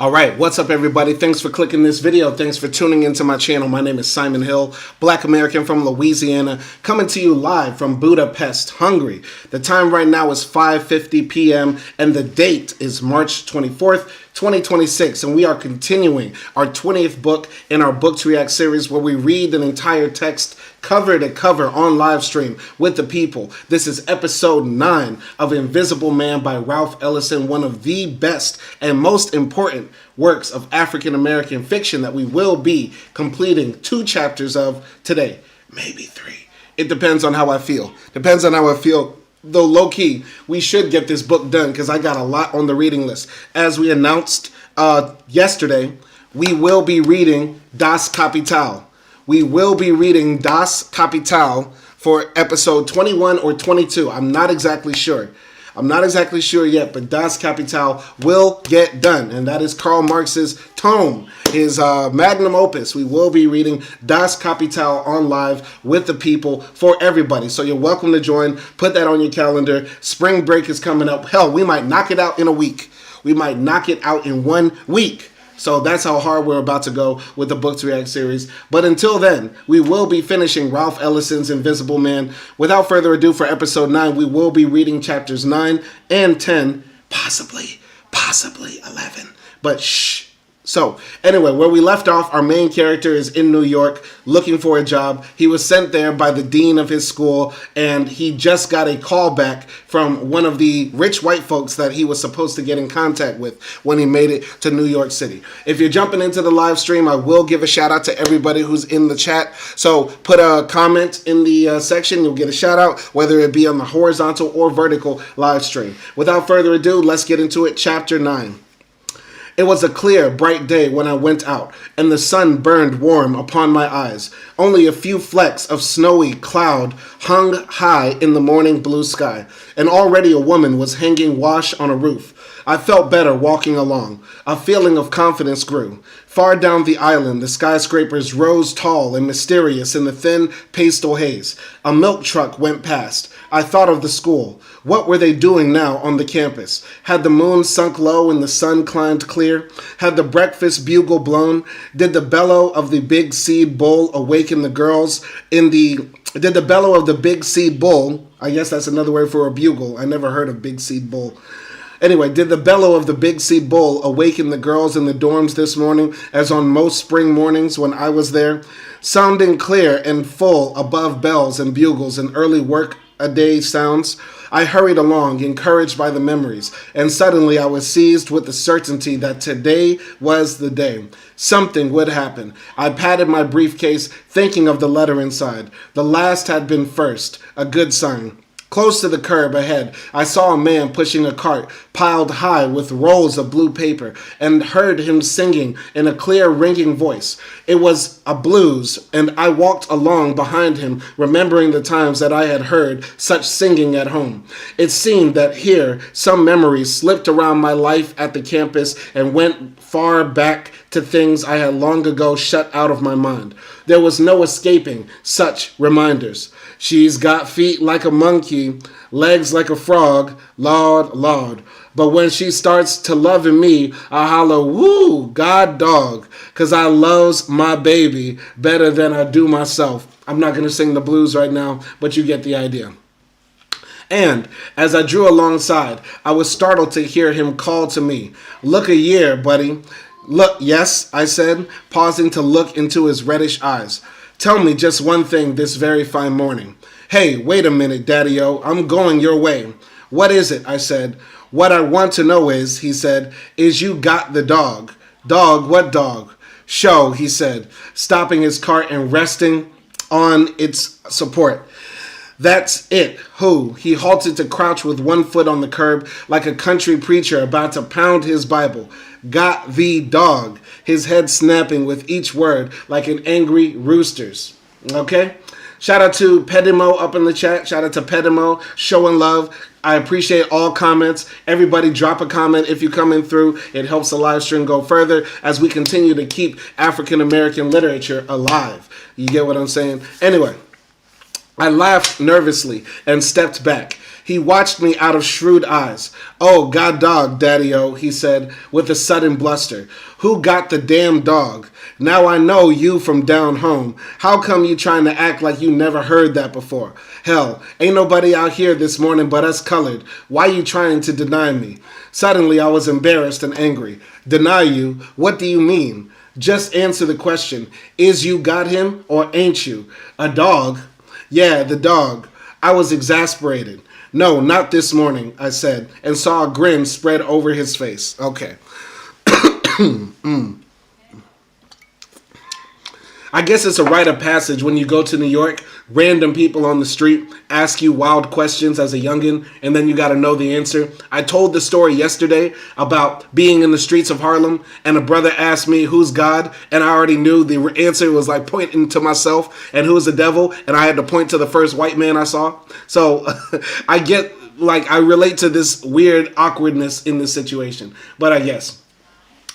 All right, what's up everybody? Thanks for clicking this video. Thanks for tuning into my channel. My name is Simon Hill, Black American from Louisiana, coming to you live from Budapest, Hungary. The time right now is 5:50 p.m. and the date is March 24th, 2026, and we are continuing our 20th book in our Book to React series where we read an entire text cover to cover on live stream with the people. This is episode 9 of Invisible Man by Ralph Ellison, one of the best and most important works of African American fiction that we will be completing 2 chapters of today, maybe 3. It depends on how I feel. Though low-key, we should get this book done because I got a lot on the reading list. As we announced yesterday, we will be reading Das Kapital. We will be reading Das Kapital for episode 21 or 22. I'm not exactly sure. Yet, but Das Kapital will get done. And that is Karl Marx's tome, his magnum opus. We will be reading Das Kapital on live with the people for everybody. So you're welcome to join. Put that on your calendar. Spring break is coming up. Hell, we might knock it out in a week. We might knock it out in 1 week. So that's how hard we're about to go with the Book to React series. But until then, we will be finishing Ralph Ellison's Invisible Man. Without further ado, for episode 9, we will be reading chapters 9 and 10, possibly 11. But shh. So, anyway, where we left off, our main character is in New York looking for a job. He was sent there by the dean of his school, and he just got a call back from one of the rich white folks that he was supposed to get in contact with when he made it to New York City. If you're jumping into the live stream, I will give a shout out to everybody who's in the chat. So put a comment in the section. You'll get a shout out, whether it be on the horizontal or vertical live stream. Without further ado, let's get into it. Chapter 9. It was a clear, bright day when I went out, and the sun burned warm upon my eyes. Only a few flecks of snowy cloud hung high in the morning blue sky, and already a woman was hanging wash on a roof. I felt better walking along. A feeling of confidence grew. Far down the island, the skyscrapers rose tall and mysterious in the thin pastel haze. A milk truck went past. I thought of the school. What were they doing now on the campus? Had the moon sunk low and the sun climbed clear? Had the breakfast bugle blown? Did the bellow of the big seed bull awaken the girls in the... Did the bellow of the big seed bull... I guess that's another word for a bugle. I never heard of big seed bull. Anyway, did the bellow of the big seed bull awaken the girls in the dorms this morning, as on most spring mornings when I was there? Sounding clear and full above bells and bugles and early work-a-day sounds, I hurried along, encouraged by the memories, and suddenly I was seized with the certainty that today was the day. Something would happen. I patted my briefcase, thinking of the letter inside. The last had been first, a good sign. Close to the curb ahead, I saw a man pushing a cart piled high with rolls of blue paper and heard him singing in a clear, ringing voice. It was a blues, and I walked along behind him, remembering the times that I had heard such singing at home. It seemed that here some memories slipped around my life at the campus and went far back to things I had long ago shut out of my mind. There was no escaping such reminders. She's got feet like a monkey, legs like a frog, Lord, Lord. But when she starts to loving me, I holler, woo, God dog, 'cause I loves my baby better than I do myself. I'm not going to sing the blues right now, but you get the idea. And as I drew alongside, I was startled to hear him call to me, "Look a year, buddy." "Look, yes," I said, pausing to look into his reddish eyes. "Tell me just one thing this very fine morning." "Hey, wait a minute, Daddy-O, I'm going your way." "What is it?" I said. "What I want to know is," he said, "is you got the dog." "Dog? What dog?" "Show," he said, stopping his cart and resting on its support. "That's it." "Who?" He halted to crouch with one foot on the curb like a country preacher about to pound his Bible. "Got the dog," his head snapping with each word like an angry rooster's. Okay? Shout out to Pedimo up in the chat. Shout out to Pedimo, showing love. I appreciate all comments. Everybody drop a comment if you're coming through. It helps the live stream go further as we continue to keep African American literature alive. You get what I'm saying? Anyway, I laughed nervously and stepped back. He watched me out of shrewd eyes. "Oh, god dog, daddy-o," he said with a sudden bluster. "Who got the damn dog? Now I know you from down home. How come you trying to act like you never heard that before? Hell, ain't nobody out here this morning but us colored. Why you trying to deny me?" Suddenly I was embarrassed and angry. "Deny you? What do you mean? Just answer the question. Is you got him or ain't you? A dog?" "Yeah, the dog." I was exasperated. "No, not this morning," I said, and saw a grin spread over his face. Okay. I guess it's a rite of passage when you go to New York. Random people on the street ask you wild questions as a youngin', and then you got to know the answer. I told the story yesterday about being in the streets of Harlem, and a brother asked me, "Who's God?" And I already knew the answer was like pointing to myself, and who's the devil? And I had to point to the first white man I saw. So I get, like, I relate to this weird awkwardness in this situation. But I guess.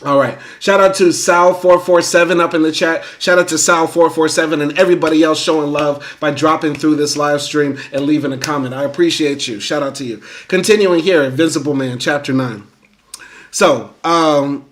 All right. Shout out to Sal447 up in the chat. Shout out to Sal447 and everybody else showing love by dropping through this live stream and leaving a comment. I appreciate you. Shout out to you. Continuing here, Invisible Man, chapter 9. So,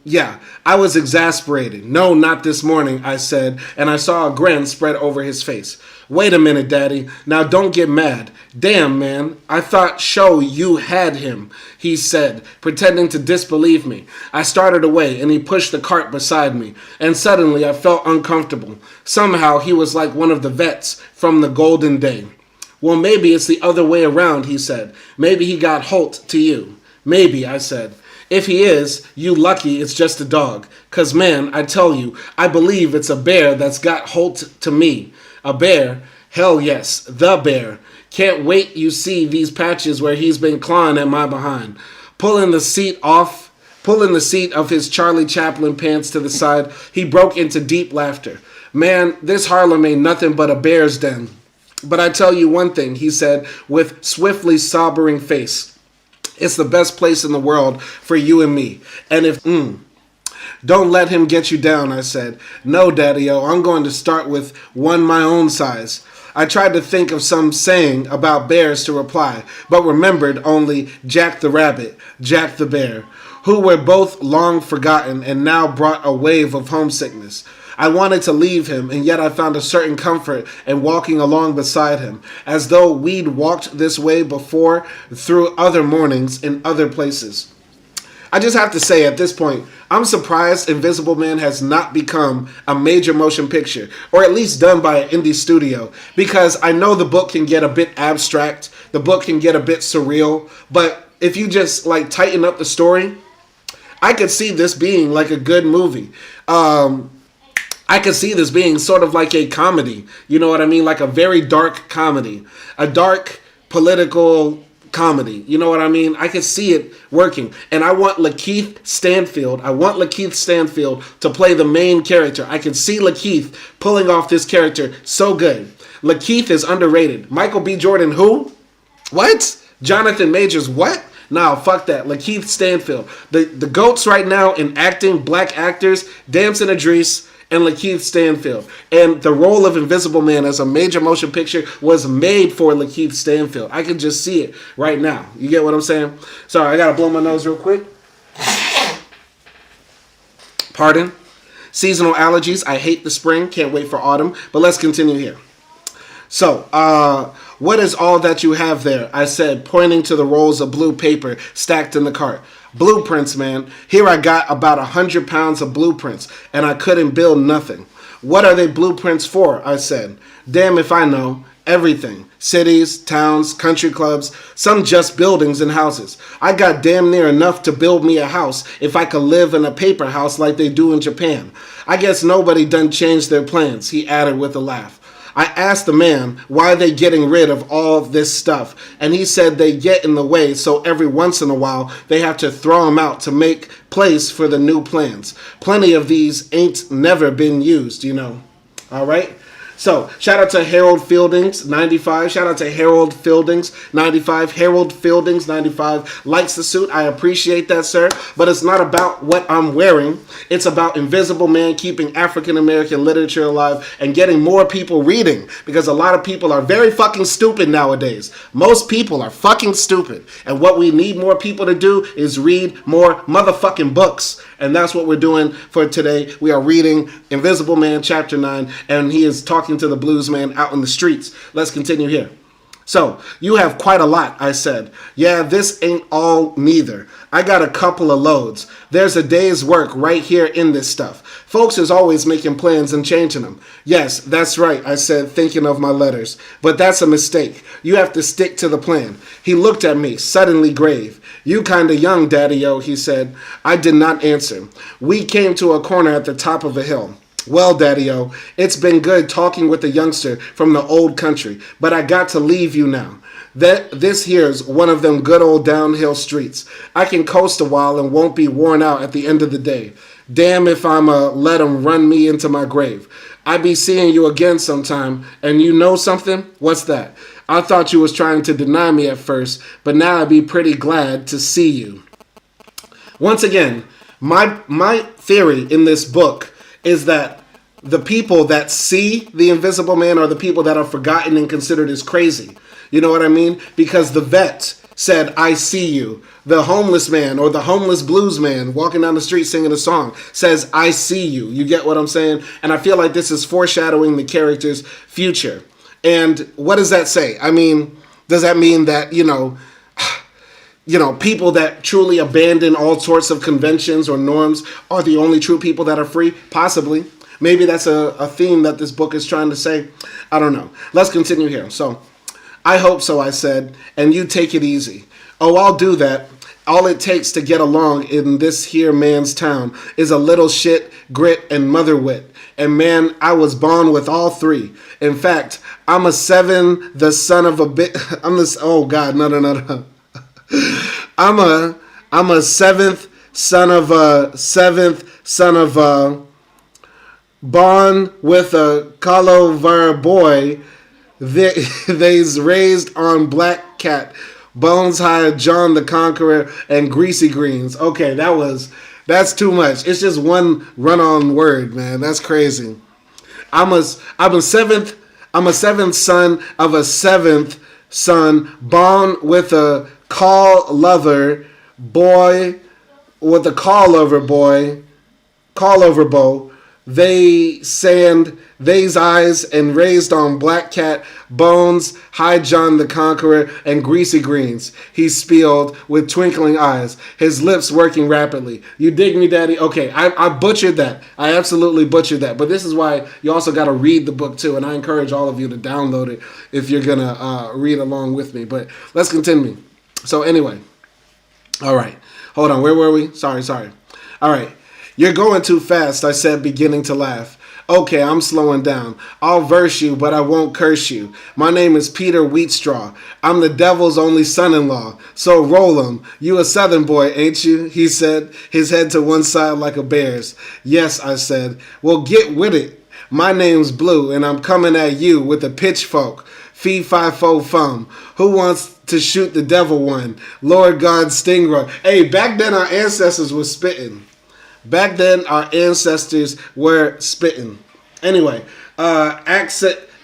yeah, I was exasperated. "No, not this morning," I said, and I saw a grin spread over his face. "Wait a minute, Daddy. Now don't get mad. Damn, man, I thought show you had him," he said, pretending to disbelieve me. I started away, and he pushed the cart beside me, and suddenly I felt uncomfortable. Somehow he was like one of the vets from the golden day. "Well, maybe it's the other way around," he said. "Maybe he got Holt to you." "Maybe," I said. "If he is, you lucky it's just a dog. 'Cause, man, I tell you, I believe it's a bear that's got Holt to me." "A bear? Hell yes, the bear. Can't wait you see these patches where he's been clawing at my behind." Pulling the seat of his Charlie Chaplin pants to the side, he broke into deep laughter. "Man, this Harlem ain't nothing but a bear's den. But I tell you one thing," he said with swiftly sobering face. "It's the best place in the world for you and me. And if, don't let him get you down," I said. "No, Daddy-o, I'm going to start with one my own size." I tried to think of some saying about bears to reply, but remembered only Jack the Rabbit, Jack the Bear, who were both long forgotten and now brought a wave of homesickness. I wanted to leave him, and yet I found a certain comfort in walking along beside him, as though we'd walked this way before through other mornings in other places. I just have to say at this point, I'm surprised Invisible Man has not become a major motion picture, or at least done by an indie studio, because I know the book can get a bit abstract, the book can get a bit surreal, but if you just like tighten up the story, I could see this being like a good movie. I could see this being sort of like a comedy. You know what I mean? Like a very dark comedy. A dark political comedy. You know what I mean? I could see it working. And I want Lakeith Stanfield to play the main character. I can see Lakeith pulling off this character so good. Lakeith is underrated. Michael B. Jordan, who? What? Jonathan Majors, what? No, fuck that. Lakeith Stanfield. The GOATs right now in acting, black actors, Damson Idris and Lakeith Stanfield. And the role of Invisible Man as a major motion picture was made for Lakeith Stanfield. I can just see it right now. You get what I'm saying? Sorry, I gotta blow my nose real quick. Pardon. Seasonal allergies. I hate the spring. Can't wait for autumn. But let's continue here. So, what is all that you have there? I said, pointing to the rolls of blue paper stacked in the cart. Blueprints, man. Here I got about 100 pounds of blueprints, and I couldn't build nothing. What are they blueprints for? I said. Damn if I know. Everything. Cities, towns, country clubs, some just buildings and houses. I got damn near enough to build me a house if I could live in a paper house like they do in Japan. I guess nobody done changed their plans, he added with a laugh. I asked the man why they getting rid of all of this stuff, and he said they get in the way, so every once in a while they have to throw them out to make place for the new plans. Plenty of these ain't never been used, you know. All right. So, shout out to Harold Fieldings, 95. Shout out to Harold Fieldings, 95. Harold Fieldings, 95. Likes the suit. I appreciate that, sir. But it's not about what I'm wearing. It's about Invisible Man keeping African American literature alive and getting more people reading. Because a lot of people are very fucking stupid nowadays. Most people are fucking stupid. And what we need more people to do is read more motherfucking books. And that's what we're doing for today. We are reading Invisible Man, Chapter 9, and he is talking to the blues man out in the streets. Let's continue here. So, you have quite a lot, I said. Yeah, this ain't all neither. I got a couple of loads. There's a day's work right here in this stuff. Folks is always making plans and changing them. Yes, that's right, I said, thinking of my letters. But that's a mistake. You have to stick to the plan. He looked at me, suddenly grave. You kinda young, Daddy-o, he said. I did not answer. We came to a corner at the top of a hill. Well, Daddy-o, it's been good talking with a youngster from the old country, but I got to leave you now. This here's one of them good old downhill streets. I can coast a while and won't be worn out at the end of the day. Damn if I'ma let 'em run me into my grave. I be seeing you again sometime, and you know something? What's that? I thought you was trying to deny me at first, but now I'd be pretty glad to see you. Once again, my theory in this book is that the people that see the Invisible Man are the people that are forgotten and considered as crazy. You know what I mean? Because the vet said, I see you. The homeless man or the homeless blues man walking down the street singing a song says, I see you. You get what I'm saying? And I feel like this is foreshadowing the character's future. And what does that say? I mean, does that mean that, people that truly abandon all sorts of conventions or norms are the only true people that are free? Possibly. Maybe that's a theme that this book is trying to say. I don't know. Let's continue here. So, I hope so, I said, and you take it easy. Oh, I'll do that. All it takes to get along in this here man's town is a little shit, grit, and mother wit. And man, I was born with all three. In fact, I'm a seven, the son of a bit. Oh God, no. I'm a seventh son of a born with a Colover boy. They's raised on Black Cat, Bones High, John the Conqueror, and Greasy Greens. Okay, that's too much. It's just one run-on word, man. That's crazy. I'm a seventh son of a seventh son, born with a call-lover boy, with a call-over bow. They sand they's eyes and raised on Black Cat, Bones, High John the Conqueror, and Greasy Greens. He spilled with twinkling eyes, his lips working rapidly. You dig me, Daddy? Okay, I butchered that. I absolutely butchered that. But this is why you also got to read the book too, and I encourage all of you to download it if you're going to read along with me. But let's continue. So anyway, all right. Hold on, where were we? Sorry. All right. You're going too fast, I said, beginning to laugh. Okay, I'm slowing down. I'll verse you, but I won't curse you. My name is Peter Wheatstraw. I'm the devil's only son-in-law. So roll 'em. You a southern boy, ain't you? He said, his head to one side like a bear's. Yes, I said. Well, get with it. My name's Blue, and I'm coming at you with a pitchfork. Fee, fi, fo, fum. Who wants to shoot the devil one? Lord God Stingray. Hey, back then our ancestors were spitting. Anyway,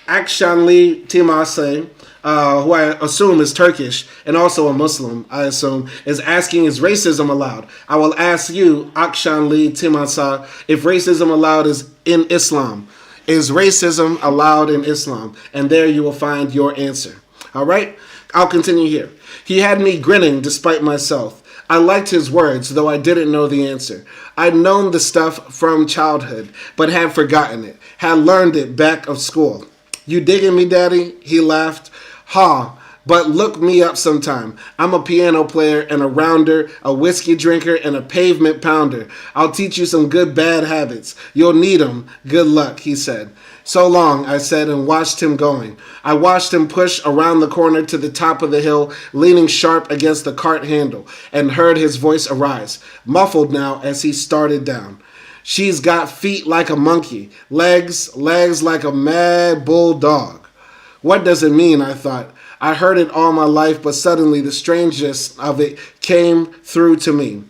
Akşanlı Timase, who I assume is Turkish and also a Muslim, I assume, is asking, is racism allowed? I will ask you, Akşanlı Timase, if racism allowed is in Islam. Is racism allowed in Islam? And there you will find your answer. All right? I'll continue here. He had me grinning despite myself. I liked his words, though I didn't know the answer. I'd known the stuff from childhood, but had forgotten it, had learned it back of school. You digging me, Daddy? He laughed. Ha, but look me up sometime. I'm a piano player and a rounder, a whiskey drinker and a pavement pounder. I'll teach you some good bad habits. You'll need 'em. Good luck, he said. So long, I said, and watched him going. I watched him push around the corner to the top of the hill, leaning sharp against the cart handle, and heard his voice arise, muffled now as he started down. She's got feet like a monkey, legs like a mad bulldog. What does it mean, I thought. I heard it all my life, but suddenly the strangeness of it came through to me.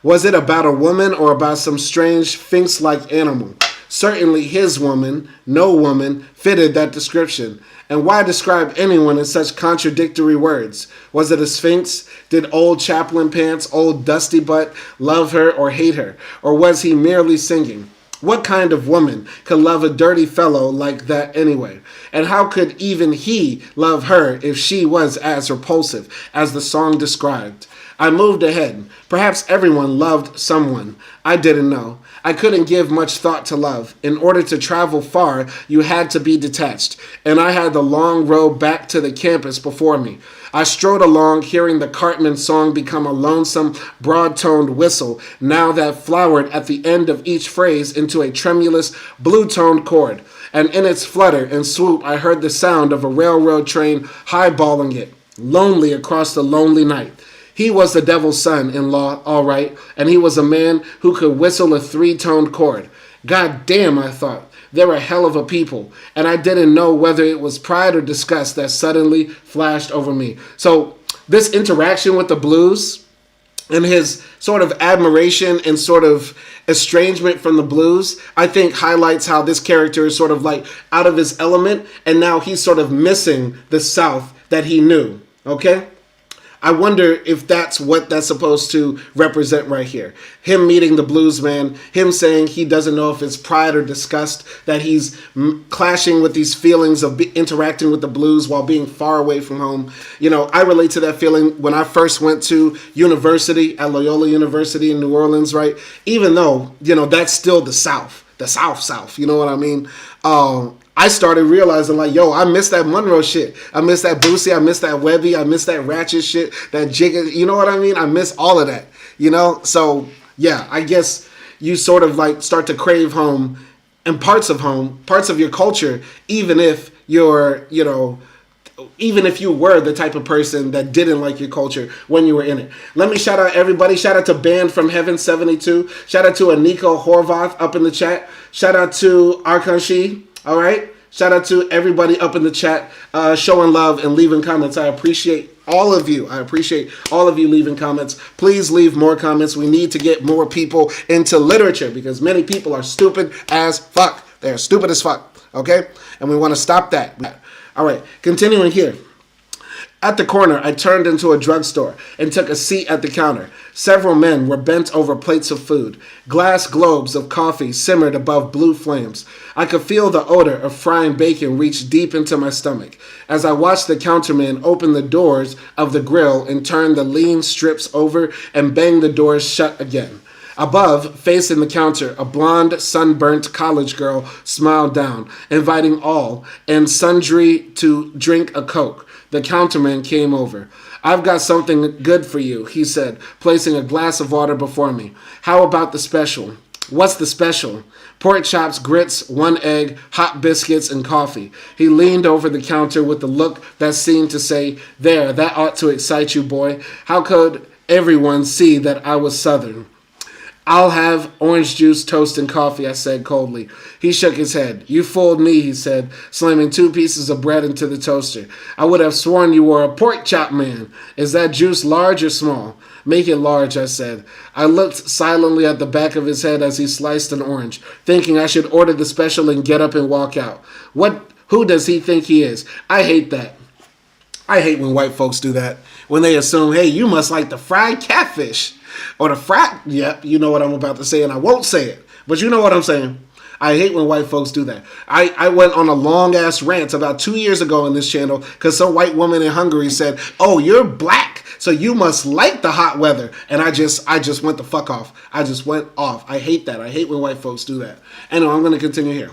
Was it about a woman or about some strange sphinx-like animal? Certainly his woman, no woman, fitted that description. And why describe anyone in such contradictory words? Was it a sphinx? Did old Chaplain Pants, old Dusty Butt, love her or hate her? Or was he merely singing? What kind of woman could love a dirty fellow like that anyway? And how could even he love her if she was as repulsive as the song described? I moved ahead. Perhaps everyone loved someone. I didn't know. I couldn't give much thought to love. In order to travel far, you had to be detached, and I had the long road back to the campus before me. I strode along, hearing the Cartman song become a lonesome, broad-toned whistle, now that flowered at the end of each phrase into a tremulous, blue-toned chord. And in its flutter and swoop, I heard the sound of a railroad train highballing it, lonely across the lonely night. He was the devil's son-in-law, all right, and he was a man who could whistle a three-toned chord. God damn, I thought, they're a hell of a people, and I didn't know whether it was pride or disgust that suddenly flashed over me. So this interaction with the blues and his sort of admiration and sort of estrangement from the blues, I think highlights how this character is sort of like out of his element, and now he's sort of missing the South that he knew, okay? I wonder if that's what that's supposed to represent right here. Him meeting the blues man, him saying he doesn't know if it's pride or disgust, that he's clashing with these feelings of interacting with the blues while being far away from home. You know, I relate to that feeling when I first went to university at Loyola University in New Orleans, right? Even though, you know, that's still the South, you know what I mean? I started realizing like, yo, I miss that Monroe shit. I miss that Boosie. I miss that Webby. I miss that Ratchet shit, that Jigga. You know what I mean? I miss all of that, you know? So, yeah, I guess you sort of like start to crave home and parts of your culture, even if you're, you know, even if you were the type of person that didn't like your culture when you were in it. Let me shout out everybody. Shout out to Band from Heaven 72. Shout out to Aniko Horvath up in the chat. Shout out to Arkanshi. All right. Shout out to everybody up in the chat, showing love and leaving comments. I appreciate all of you. I appreciate all of you leaving comments. Please leave more comments. We need to get more people into literature because many people are stupid as fuck. They're stupid as fuck. Okay. And we want to stop that. All right. Continuing here. At the corner, I turned into a drugstore and took a seat at the counter. Several men were bent over plates of food. Glass globes of coffee simmered above blue flames. I could feel the odor of frying bacon reach deep into my stomach as I watched the counterman open the doors of the grill and turn the lean strips over and bang the doors shut again. Above, facing the counter, a blonde, sunburnt college girl smiled down, inviting all and sundry to drink a Coke. The counterman came over. I've got something good for you, he said, placing a glass of water before me. How about the special? What's the special? Pork chops, grits, 1 egg, hot biscuits, and coffee. He leaned over the counter with a look that seemed to say, there, that ought to excite you, boy. How could everyone see that I was Southern? I'll have orange juice, toast, and coffee, I said coldly. He shook his head. You fooled me, he said, slamming 2 pieces of bread into the toaster. I would have sworn you were a pork chop man. Is that juice large or small? Make it large, I said. I looked silently at the back of his head as he sliced an orange, thinking I should order the special and get up and walk out. Who does he think he is? I hate that. I hate when white folks do that. When they assume, hey, you must like the fried catfish. Or the frat, yep, you know what I'm about to say, and I won't say it, but you know what I'm saying. I hate when white folks do that. I went on a long-ass rant about 2 years ago on this channel because some white woman in Hungary said, oh, you're black, so you must like the hot weather. And I just went the fuck off. I just went off. I hate that. I hate when white folks do that. Anyway, I'm going to continue here.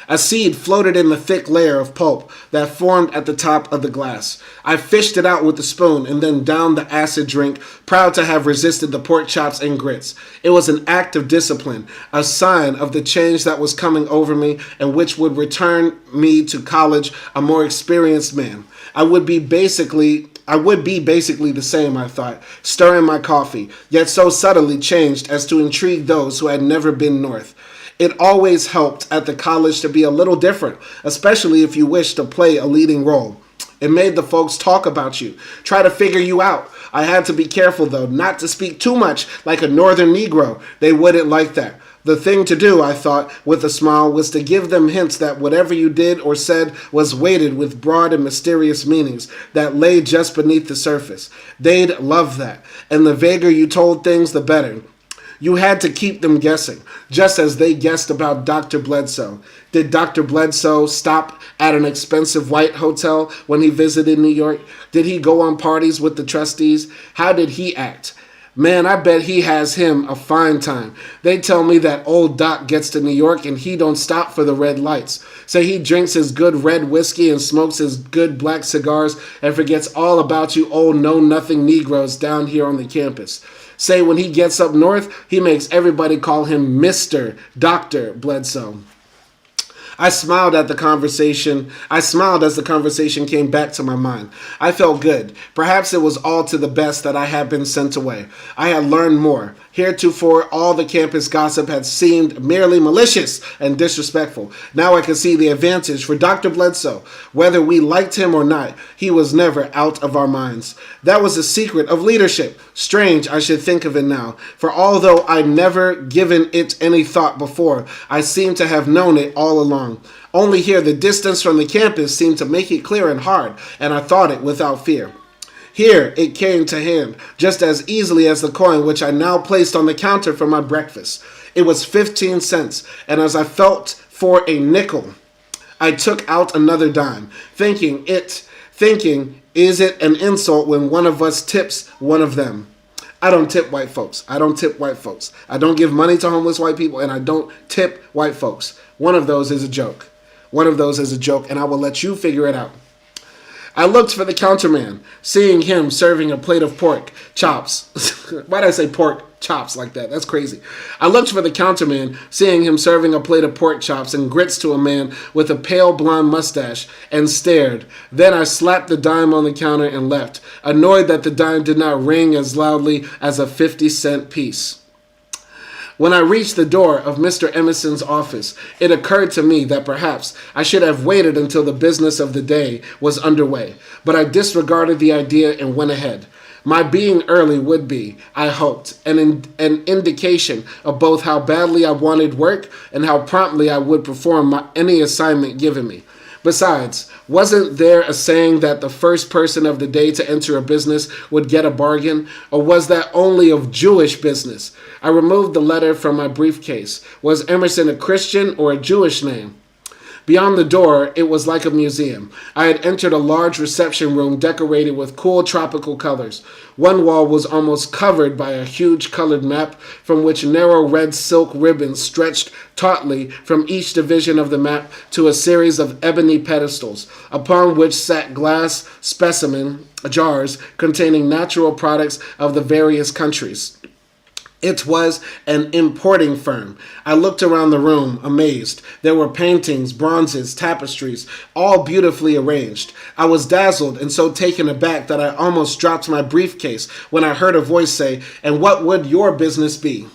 A seed floated in the thick layer of pulp that formed at the top of the glass. I fished it out with a spoon and then downed the acid drink, proud to have resisted the pork chops and grits. It was an act of discipline, a sign of the change that was coming over me and which would return me to college a more experienced man. I would be basically I would be basically the same, I thought, stirring my coffee, yet so subtly changed as to intrigue those who had never been north. It always helped at the college to be a little different, especially if you wished to play a leading role. It made the folks talk about you, try to figure you out. I had to be careful, though, not to speak too much like a northern Negro. They wouldn't like that. The thing to do, I thought, with a smile, was to give them hints that whatever you did or said was weighted with broad and mysterious meanings that lay just beneath the surface. They'd love that, and the vaguer you told things, the better. You had to keep them guessing, just as they guessed about Dr. Bledsoe. Did Dr. Bledsoe stop at an expensive white hotel when he visited New York? Did he go on parties with the trustees? How did he act? Man, I bet he has him a fine time. They tell me that old Doc gets to New York and he don't stop for the red lights. Say he drinks his good red whiskey and smokes his good black cigars and forgets all about you old know-nothing Negroes down here on the campus. Say when he gets up north, he makes everybody call him Mr. Dr. Bledsoe. I smiled as the conversation came back to my mind. I felt good. Perhaps it was all to the best that I had been sent away. I had learned more. Heretofore, all the campus gossip had seemed merely malicious and disrespectful. Now I could see the advantage for Dr. Bledsoe. Whether we liked him or not, he was never out of our minds. That was the secret of leadership. Strange, I should think of it now. For although I'd never given it any thought before, I seemed to have known it all along. Only here, the distance from the campus seemed to make it clear and hard, and I thought it without fear. Here it came to hand, just as easily as the coin which I now placed on the counter for my breakfast. It was 15 cents, and as I felt for a nickel, I took out another dime, thinking, is it an insult when one of us tips one of them? I don't tip white folks. I don't give money to homeless white people, and I don't tip white folks. One of those is a joke. And I will let you figure it out. I looked for the counterman, seeing him serving a plate of pork chops. Why did I say pork chops like that? That's crazy. I looked for the counterman, seeing him serving a plate of pork chops and grits to a man with a pale blonde mustache, and stared. Then I slapped the dime on the counter and left, annoyed that the dime did not ring as loudly as a 50-cent piece. When I reached the door of Mr. Emerson's office, it occurred to me that perhaps I should have waited until the business of the day was underway, but I disregarded the idea and went ahead. My being early would be, I hoped, an indication of both how badly I wanted work and how promptly I would perform any assignment given me. Besides, wasn't there a saying that the first person of the day to enter a business would get a bargain? Or was that only of Jewish business? I removed the letter from my briefcase. Was Emerson a Christian or a Jewish name? Beyond the door, it was like a museum. I had entered a large reception room decorated with cool tropical colors. One wall was almost covered by a huge colored map from which narrow red silk ribbons stretched tautly from each division of the map to a series of ebony pedestals, upon which sat glass specimen jars containing natural products of the various countries. It was an importing firm. I looked around the room, amazed. There were paintings, bronzes, tapestries, all beautifully arranged. I was dazzled and so taken aback that I almost dropped my briefcase when I heard a voice say, "And what would your business be?"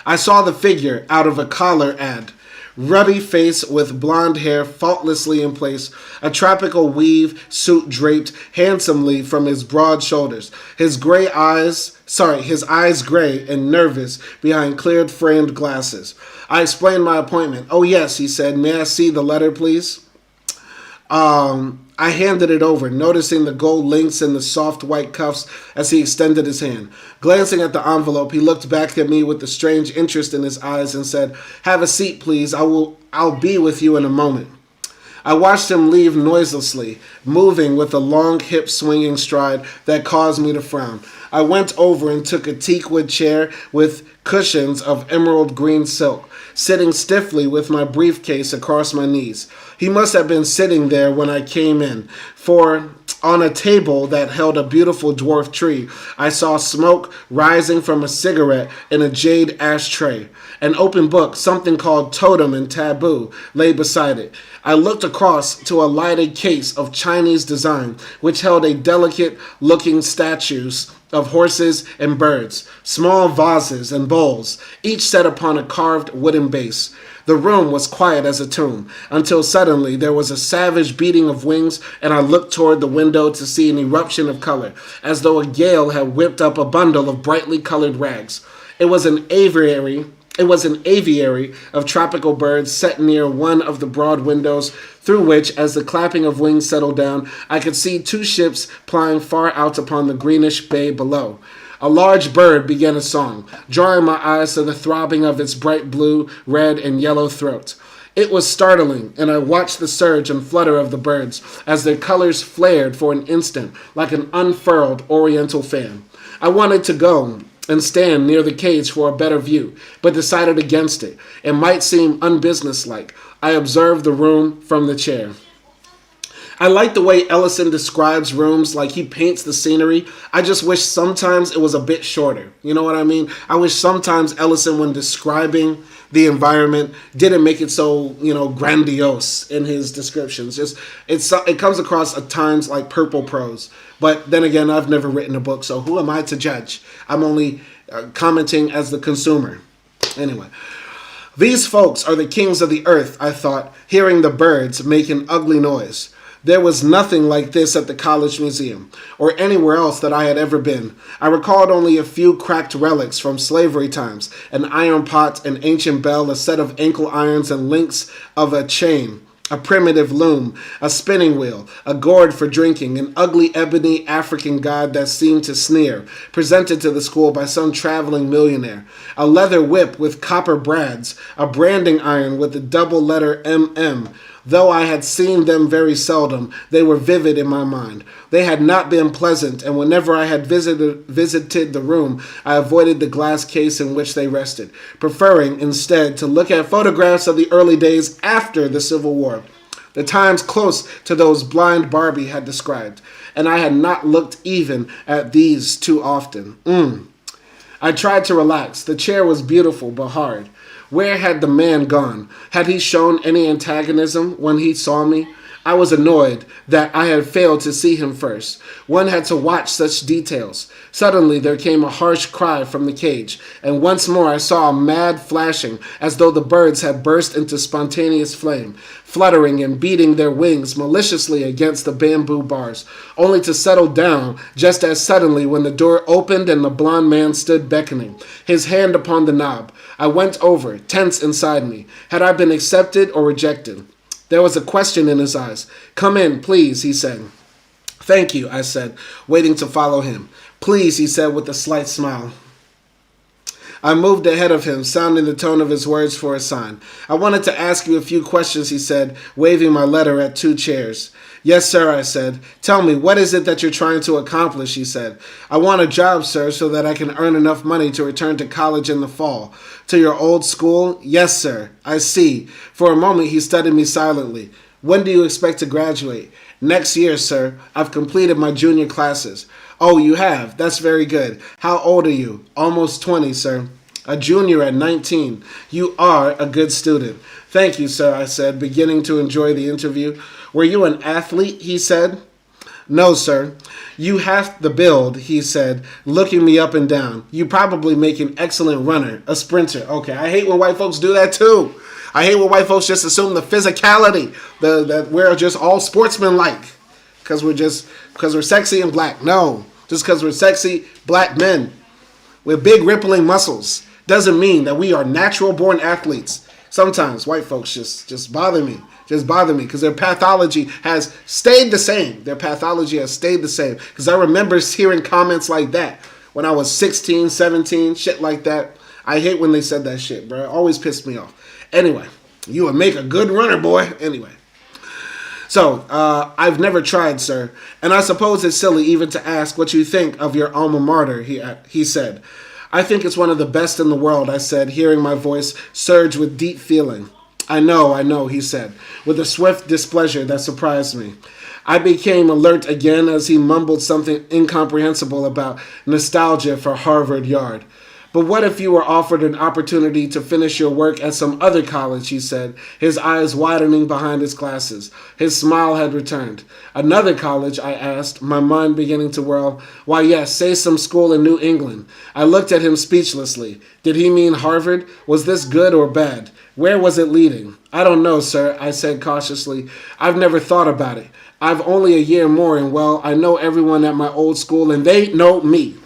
I saw the figure out of a collar ad. Ruddy face with blonde hair faultlessly in place, a tropical weave suit draped handsomely from his broad shoulders, his eyes gray and nervous behind cleared framed glasses. I explained my appointment. "Oh yes," he said. "May I see the letter, please?" I handed it over, noticing the gold links in the soft white cuffs as he extended his hand. Glancing at the envelope, he looked back at me with a strange interest in his eyes and said, "Have a seat, please. I'll be with you in a moment." I watched him leave noiselessly, moving with a long hip-swinging stride that caused me to frown. I went over and took a teakwood chair with cushions of emerald green silk, sitting stiffly with my briefcase across my knees. He must have been sitting there when I came in, for On a table that held a beautiful dwarf tree, I saw smoke rising from a cigarette in a jade ashtray. An open book, something called Totem and Taboo, lay beside it. I looked across to a lighted case of Chinese design, which held a delicate-looking statues of horses and birds, small vases and bowls, each set upon a carved wooden base. The room was quiet as a tomb, until suddenly there was a savage beating of wings, and I looked toward the window to see an eruption of color, as though a gale had whipped up a bundle of brightly colored rags. It was an aviary of tropical birds set near one of the broad windows, through which, as the clapping of wings settled down, I could see two ships plying far out upon the greenish bay below. A large bird began a song, drawing my eyes to the throbbing of its bright blue, red, and yellow throat. It was startling, and I watched the surge and flutter of the birds as their colors flared for an instant like an unfurled oriental fan. I wanted to go and stand near the cage for a better view, but decided against it. It might seem unbusinesslike. I observed the room from the chair. I like the way Ellison describes rooms, like he paints the scenery. I just wish sometimes it was a bit shorter. You know what I mean? I wish sometimes Ellison, when describing the environment, didn't make it so, grandiose in his descriptions. It comes across at times like purple prose. But then again, I've never written a book, so who am I to judge? I'm only commenting as the consumer. Anyway. These folks are the kings of the earth, I thought, hearing the birds make an ugly noise. There was nothing like this at the College Museum, or anywhere else that I had ever been. I recalled only a few cracked relics from slavery times, an iron pot, an ancient bell, a set of ankle irons and links of a chain, a primitive loom, a spinning wheel, a gourd for drinking, an ugly ebony African god that seemed to sneer, presented to the school by some traveling millionaire, a leather whip with copper brads, a branding iron with the double letter MM. Though I had seen them very seldom, they were vivid in my mind. They had not been pleasant, and whenever I had visited the room, I avoided the glass case in which they rested, preferring instead to look at photographs of the early days after the Civil War, the times close to those blind Barbie had described, and I had not looked even at these too often. I tried to relax. The chair was beautiful but hard. Where had the man gone? Had he shown any antagonism when he saw me? I was annoyed that I had failed to see him first. One had to watch such details. Suddenly there came a harsh cry from the cage, and once more I saw a mad flashing, as though the birds had burst into spontaneous flame, fluttering and beating their wings maliciously against the bamboo bars, only to settle down just as suddenly when the door opened and the blond man stood beckoning, his hand upon the knob. I went over, tense inside me. Had I been accepted or rejected? There was a question in his eyes. "Come in, please," he said. "Thank you," I said, waiting to follow him. "Please," he said with a slight smile. I moved ahead of him, sounding the tone of his words for a sign. "I wanted to ask you a few questions," he said, waving my letter at two chairs. "Yes, sir," I said. "Tell me, what is it that you're trying to accomplish?" he said. "I want a job, sir, so that I can earn enough money to return to college in the fall." "To your old school?" "Yes, sir." "I see." For a moment, he studied me silently. "When do you expect to graduate?" "Next year, sir. I've completed my junior classes." "Oh, you have? That's very good. How old are you?" "Almost 20, sir." "A junior at 19. You are a good student." "Thank you, sir," I said, beginning to enjoy the interview. "Were you an athlete?" he said. "No, sir." "You have the build," he said, looking me up and down. "You probably make an excellent runner, a sprinter." Okay, I hate when white folks do that too. I hate when white folks just assume the physicality, that we're just all sportsmen-like because we're sexy and black. No, just because we're sexy black men with big rippling muscles doesn't mean that we are natural-born athletes. Sometimes white folks just bother me. Just bother me because their pathology has stayed the same. Their pathology has stayed the same. Because I remember hearing comments like that when I was 16, 17, shit like that. I hate when they said that shit, bro. It always pissed me off. Anyway, you would make a good runner, boy. Anyway. So, I've never tried, sir. And I suppose it's silly even to ask what you think of your alma mater, he said. "I think it's one of the best in the world," I said, hearing my voice surge with deep feeling. I know, he said, with a swift displeasure that surprised me. I became alert again as he mumbled something incomprehensible about nostalgia for Harvard Yard. But what if you were offered an opportunity to finish your work at some other college, he said, his eyes widening behind his glasses. His smile had returned. Another college, I asked, my mind beginning to whirl. Why, yes, say some school in New England. I looked at him speechlessly. Did he mean Harvard? Was this good or bad? Where was it leading? I don't know, sir, I said cautiously. I've never thought about it. I've only a year more, and well, I know everyone at my old school, and they know me.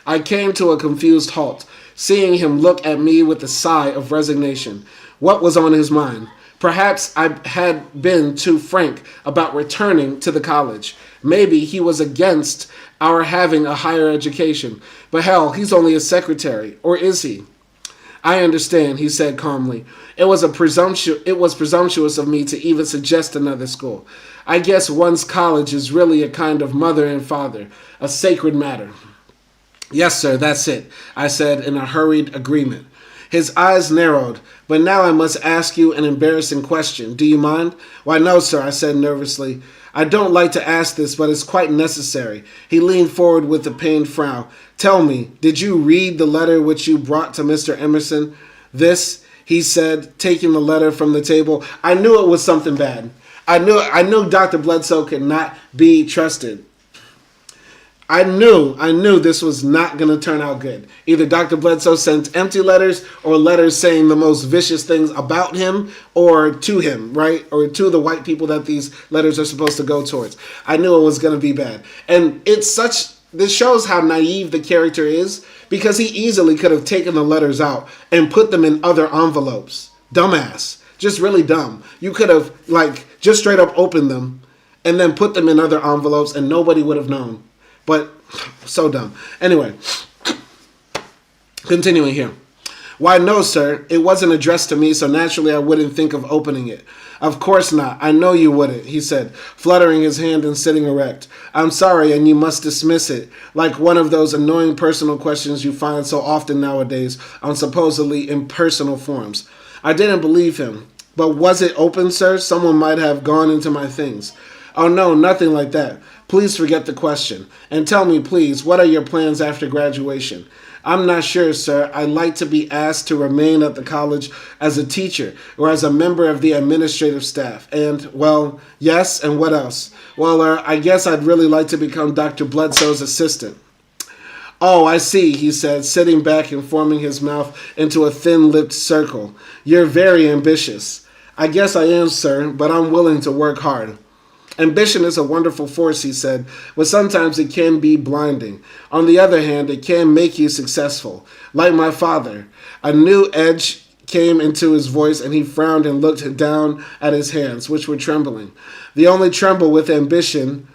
I came to a confused halt, seeing him look at me with a sigh of resignation. What was on his mind? Perhaps I had been too frank about returning to the college. Maybe he was against our having a higher education. But hell, he's only a secretary. Or is he? I understand, he said calmly. It was presumptuous of me to even suggest another school. I guess one's college is really a kind of mother and father, a sacred matter. Yes, sir, that's it, I said in a hurried agreement. His eyes narrowed. But now I must ask you an embarrassing question. Do you mind? Why, no, sir, I said nervously. I don't like to ask this, but it's quite necessary. He leaned forward with a pained frown. Tell me, did you read the letter which you brought to Mr. Emerson? This, he said, taking the letter from the table. I knew it was something bad. I knew Dr. Bledsoe could not be trusted. I knew this was not going to turn out good. Either Dr. Bledsoe sent empty letters or letters saying the most vicious things about him or to him, right? Or to the white people that these letters are supposed to go towards. I knew it was going to be bad. And this shows how naive the character is, because he easily could have taken the letters out and put them in other envelopes. Dumbass. Just really dumb. You could have, just straight up opened them and then put them in other envelopes and nobody would have known. But, so dumb. Anyway, continuing here. Why, no, sir. It wasn't addressed to me, so naturally I wouldn't think of opening it. Of course not. I know you wouldn't, he said, fluttering his hand and sitting erect. I'm sorry, and you must dismiss it, like one of those annoying personal questions you find so often nowadays on supposedly impersonal forums. I didn't believe him. But was it open, sir? Someone might have gone into my things. Oh, no, nothing like that. Please forget the question. And tell me, please, what are your plans after graduation? I'm not sure, sir. I'd like to be asked to remain at the college as a teacher or as a member of the administrative staff. And, well, yes, and what else? Well, I guess I'd really like to become Dr. Bledsoe's assistant. Oh, I see, he said, sitting back and forming his mouth into a thin-lipped circle. You're very ambitious. I guess I am, sir, but I'm willing to work hard. Ambition is a wonderful force, he said, but sometimes it can be blinding. On the other hand, it can make you successful. Like my father. A new edge came into his voice, and he frowned and looked down at his hands, which were trembling. The only trouble, not with ambition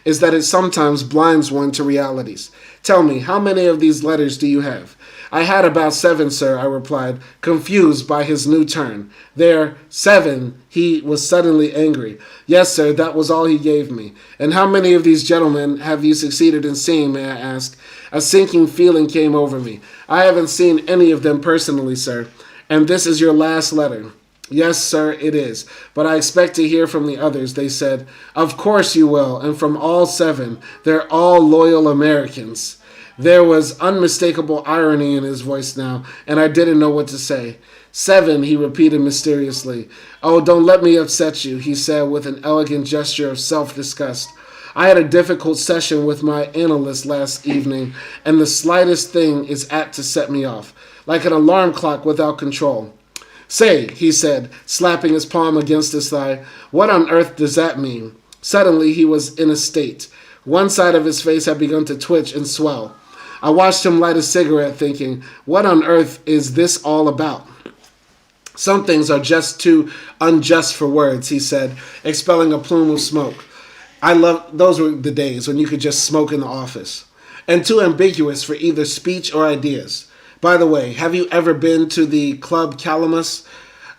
is that it sometimes blinds one to realities. Tell me, how many of these letters do you have? I had about 7, sir, I replied, confused by his new turn. There, 7, he was suddenly angry. Yes, sir, that was all he gave me. And how many of these gentlemen have you succeeded in seeing, may I ask? A sinking feeling came over me. I haven't seen any of them personally, sir. And this is your last letter. Yes, sir, it is. But I expect to hear from the others, they said. Of course you will, and from all 7. They're all loyal Americans. There was unmistakable irony in his voice now, and I didn't know what to say. 7, he repeated mysteriously. Oh, don't let me upset you, he said with an elegant gesture of self-disgust. I had a difficult session with my analyst last evening, and the slightest thing is apt to set me off, like an alarm clock without control. Say, he said, slapping his palm against his thigh, what on earth does that mean? Suddenly he was in a state. One side of his face had begun to twitch and swell. I watched him light a cigarette, thinking, what on earth is this all about? Some things are just too unjust for words, he said, expelling a plume of smoke. Those were the days when you could just smoke in the office. And too ambiguous for either speech or ideas. By the way, have you ever been to the Club Calamus?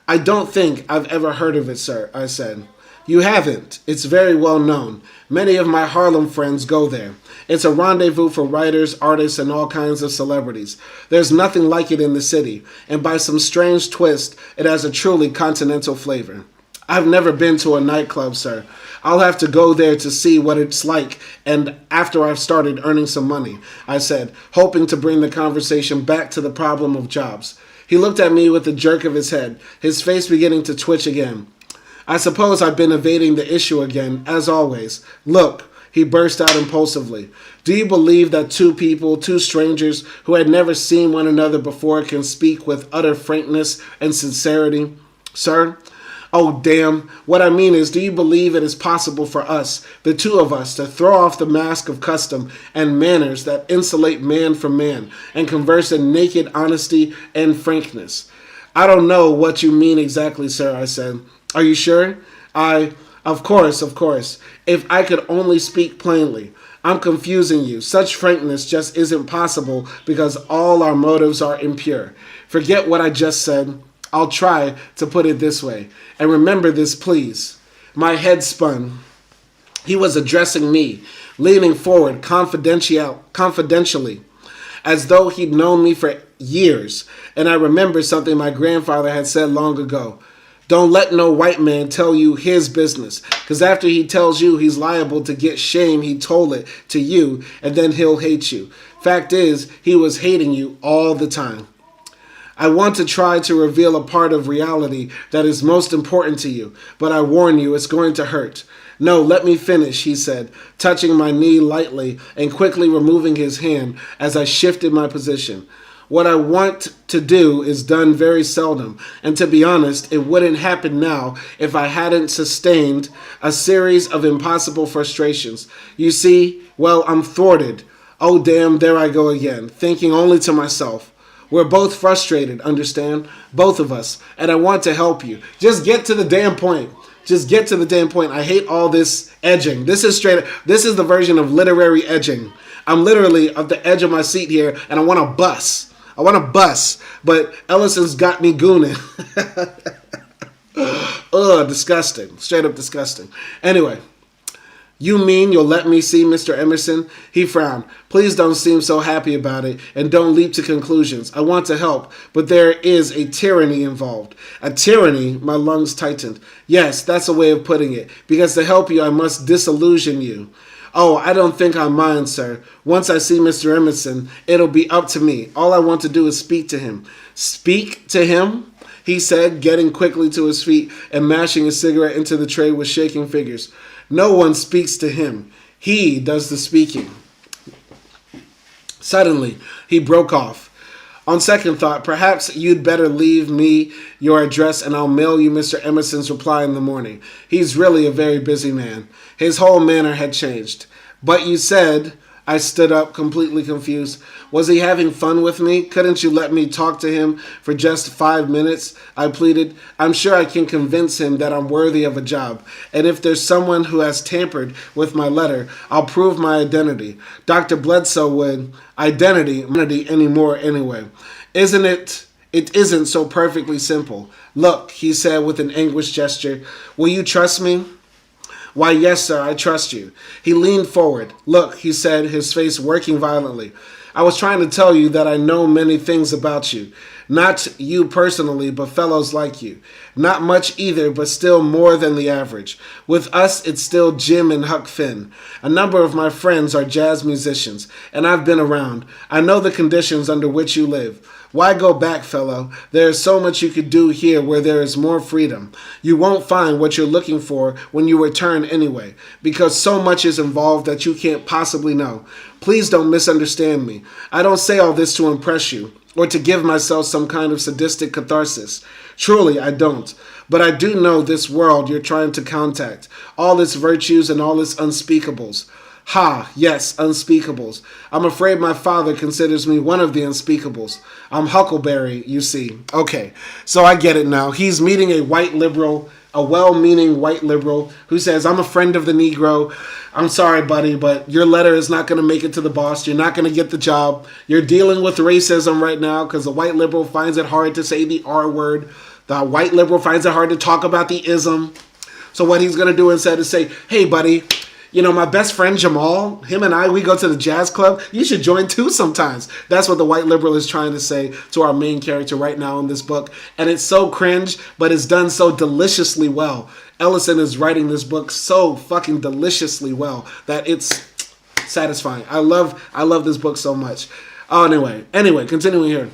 I don't think I've ever heard of it, sir, I said. You haven't. It's very well known. Many of my Harlem friends go there. It's a rendezvous for writers, artists, and all kinds of celebrities. There's nothing like it in the city, and by some strange twist, it has a truly continental flavor. I've never been to a nightclub, sir. I'll have to go there to see what it's like, and after I've started earning some money, I said, hoping to bring the conversation back to the problem of jobs. He looked at me with a jerk of his head, his face beginning to twitch again. I suppose I've been evading the issue again, as always. Look, he burst out impulsively. Do you believe that two people, two strangers who had never seen one another before can speak with utter frankness and sincerity? Sir? Oh, damn. What I mean is, do you believe it is possible for us, the two of us, to throw off the mask of custom and manners that insulate man from man and converse in naked honesty and frankness? I don't know what you mean exactly, sir, I said. Are you sure? Of course. If I could only speak plainly. I'm confusing you. Such frankness just isn't possible because all our motives are impure. Forget what I just said. I'll try to put it this way. And remember this, please. My head spun. He was addressing me, leaning forward confidentially, as though he'd known me for years. And I remembered something my grandfather had said long ago. Don't let no white man tell you his business, because after he tells you, he's liable to get shame he told it to you, and then he'll hate you. Fact is, he was hating you all the time. I want to try to reveal a part of reality that is most important to you, but I warn you, it's going to hurt. No, let me finish, he said, touching my knee lightly and quickly removing his hand as I shifted my position. What I want to do is done very seldom, and to be honest, it wouldn't happen now if I hadn't sustained a series of impossible frustrations. You see, well, I'm thwarted. Oh, damn, there I go again, thinking only to myself. We're both frustrated, understand? Both of us, and I want to help you. Just get to the damn point. Just get to the damn point. I hate all this edging. This is the version of literary edging. I'm literally at the edge of my seat here, and I want to bust. But Ellison's got me gooning. Ugh, disgusting. Straight up disgusting. Anyway, you mean you'll let me see Mr. Emerson? He frowned. Please don't seem so happy about it, and don't leap to conclusions. I want to help, but there is a tyranny involved. A tyranny? My lungs tightened. Yes, that's a way of putting it, because to help you, I must disillusion you. Oh, I don't think I mind, sir. Once I see Mr. Emerson, it'll be up to me. All I want to do is speak to him. Speak to him? He said, getting quickly to his feet and mashing his cigarette into the tray with shaking fingers. No one speaks to him. He does the speaking. Suddenly, he broke off. On second thought, perhaps you'd better leave me your address and I'll mail you Mr. Emerson's reply in the morning. He's really a very busy man. His whole manner had changed. But you said, I stood up, completely confused. Was he having fun with me? Couldn't you let me talk to him for just 5 minutes? I pleaded. I'm sure I can convince him that I'm worthy of a job. And if there's someone who has tampered with my letter, I'll prove my identity. Dr. Bledsoe would. Identity anymore anyway. Isn't it? It isn't so perfectly simple. Look, he said with an anguished gesture. Will you trust me? Why, yes, sir, I trust you. He leaned forward. Look, he said, his face working violently. I was trying to tell you that I know many things about you. Not you personally, but fellows like you. Not much either, but still more than the average. With us, it's still Jim and Huck Finn. A number of my friends are jazz musicians, and I've been around. I know the conditions under which you live. Why go back, fellow? There is so much you could do here where there is more freedom. You won't find what you're looking for when you return anyway, because so much is involved that you can't possibly know. Please don't misunderstand me. I don't say all this to impress you, or to give myself some kind of sadistic catharsis. Truly, I don't. But I do know this world you're trying to contact, all its virtues and all its unspeakables. Ha, yes, unspeakables. I'm afraid my father considers me one of the unspeakables. I'm Huckleberry, you see. Okay, so I get it now. He's meeting a white liberal, a well-meaning white liberal, who says, I'm a friend of the Negro. I'm sorry, buddy, but your letter is not going to make it to the boss. You're not going to get the job. You're dealing with racism right now because the white liberal finds it hard to say the R word. The white liberal finds it hard to talk about the ism. So what he's going to do instead is say, hey, buddy, you know, my best friend Jamal, him and I, we go to the jazz club. You should join too sometimes. That's what the white liberal is trying to say to our main character right now in this book. And it's so cringe, but it's done so deliciously well. Ellison is writing this book so fucking deliciously well that it's satisfying. I love this book so much. Oh, anyway, continuing here.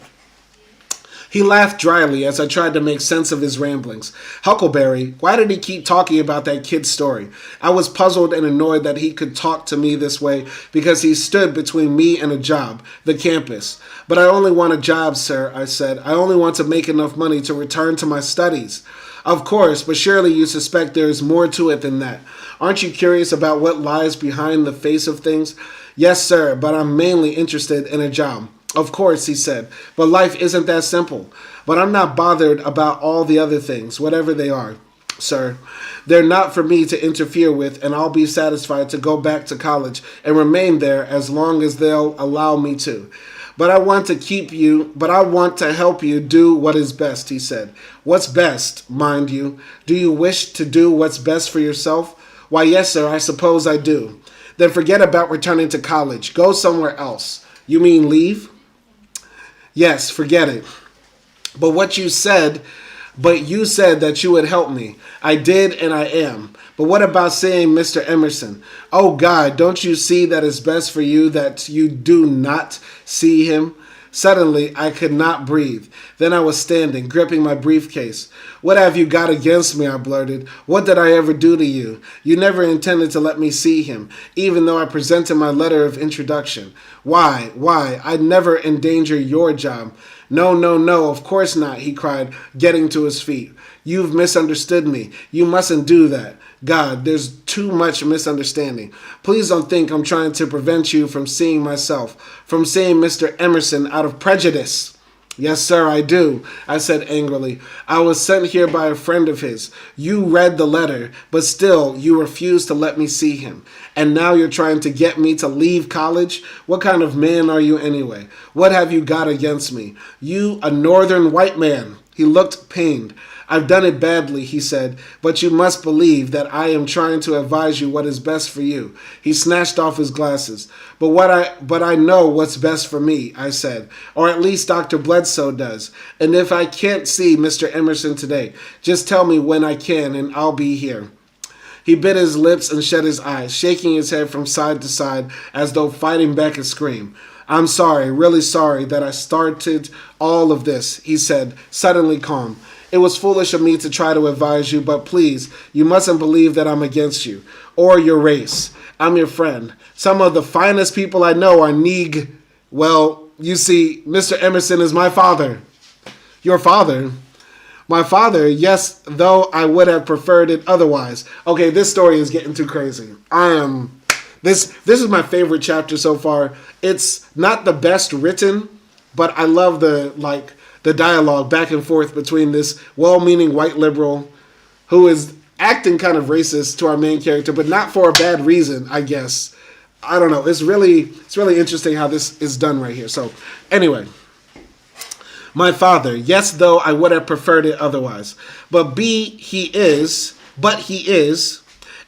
He laughed dryly as I tried to make sense of his ramblings. Huckleberry, why did he keep talking about that kid's story? I was puzzled and annoyed that he could talk to me this way because he stood between me and a job, the campus. But I only want a job, sir, I said. I only want to make enough money to return to my studies. Of course, but surely you suspect there is more to it than that. Aren't you curious about what lies behind the face of things? Yes, sir, but I'm mainly interested in a job. Of course, he said, but life isn't that simple. But I'm not bothered about all the other things, whatever they are, sir. They're not for me to interfere with, and I'll be satisfied to go back to college and remain there as long as they'll allow me to. But I want to help you do what is best, he said. What's best, mind you? Do you wish to do what's best for yourself? Why, yes, sir, I suppose I do. Then forget about returning to college. Go somewhere else. You mean leave? Yes, forget it. But you said that you would help me. I did, and I am. But what about saying Mr. Emerson? Oh, God, don't you see that it's best for you that you do not see him? Suddenly, I could not breathe. Then I was standing, gripping my briefcase. What have you got against me, I blurted. What did I ever do to you? You never intended to let me see him, even though I presented my letter of introduction. Why? I'd never endanger your job. No, of course not, he cried, getting to his feet. You've misunderstood me. You mustn't do that. God, there's too much misunderstanding. Please don't think I'm trying to prevent you from seeing myself, from seeing Mr. Emerson out of prejudice. Yes, sir, I do, I said angrily. I was sent here by a friend of his. You read the letter, but still you refused to let me see him. And now you're trying to get me to leave college? What kind of man are you anyway? What have you got against me? You, a northern white man. He looked pained. I've done it badly, he said, but you must believe that I am trying to advise you what is best for you. He snatched off his glasses. But I know what's best for me, I said, or at least Dr. Bledsoe does. And if I can't see Mr. Emerson today, just tell me when I can and I'll be here. He bit his lips and shut his eyes, shaking his head from side to side as though fighting back a scream. I'm sorry, really sorry that I started all of this, he said, suddenly calm. It was foolish of me to try to advise you, but please, you mustn't believe that I'm against you or your race. I'm your friend. Some of the finest people I know are Well, you see, Mr. Emerson is my father. Your father? My father, yes, though I would have preferred it otherwise. Okay, this story is getting too crazy. This is my favorite chapter so far. It's not the best written, but I love the dialogue back and forth between this well-meaning white liberal who is acting kind of racist to our main character, but not for a bad reason, I guess. I don't know. It's really interesting how this is done right here. So anyway, my father, yes, though I would have preferred it otherwise. But he is,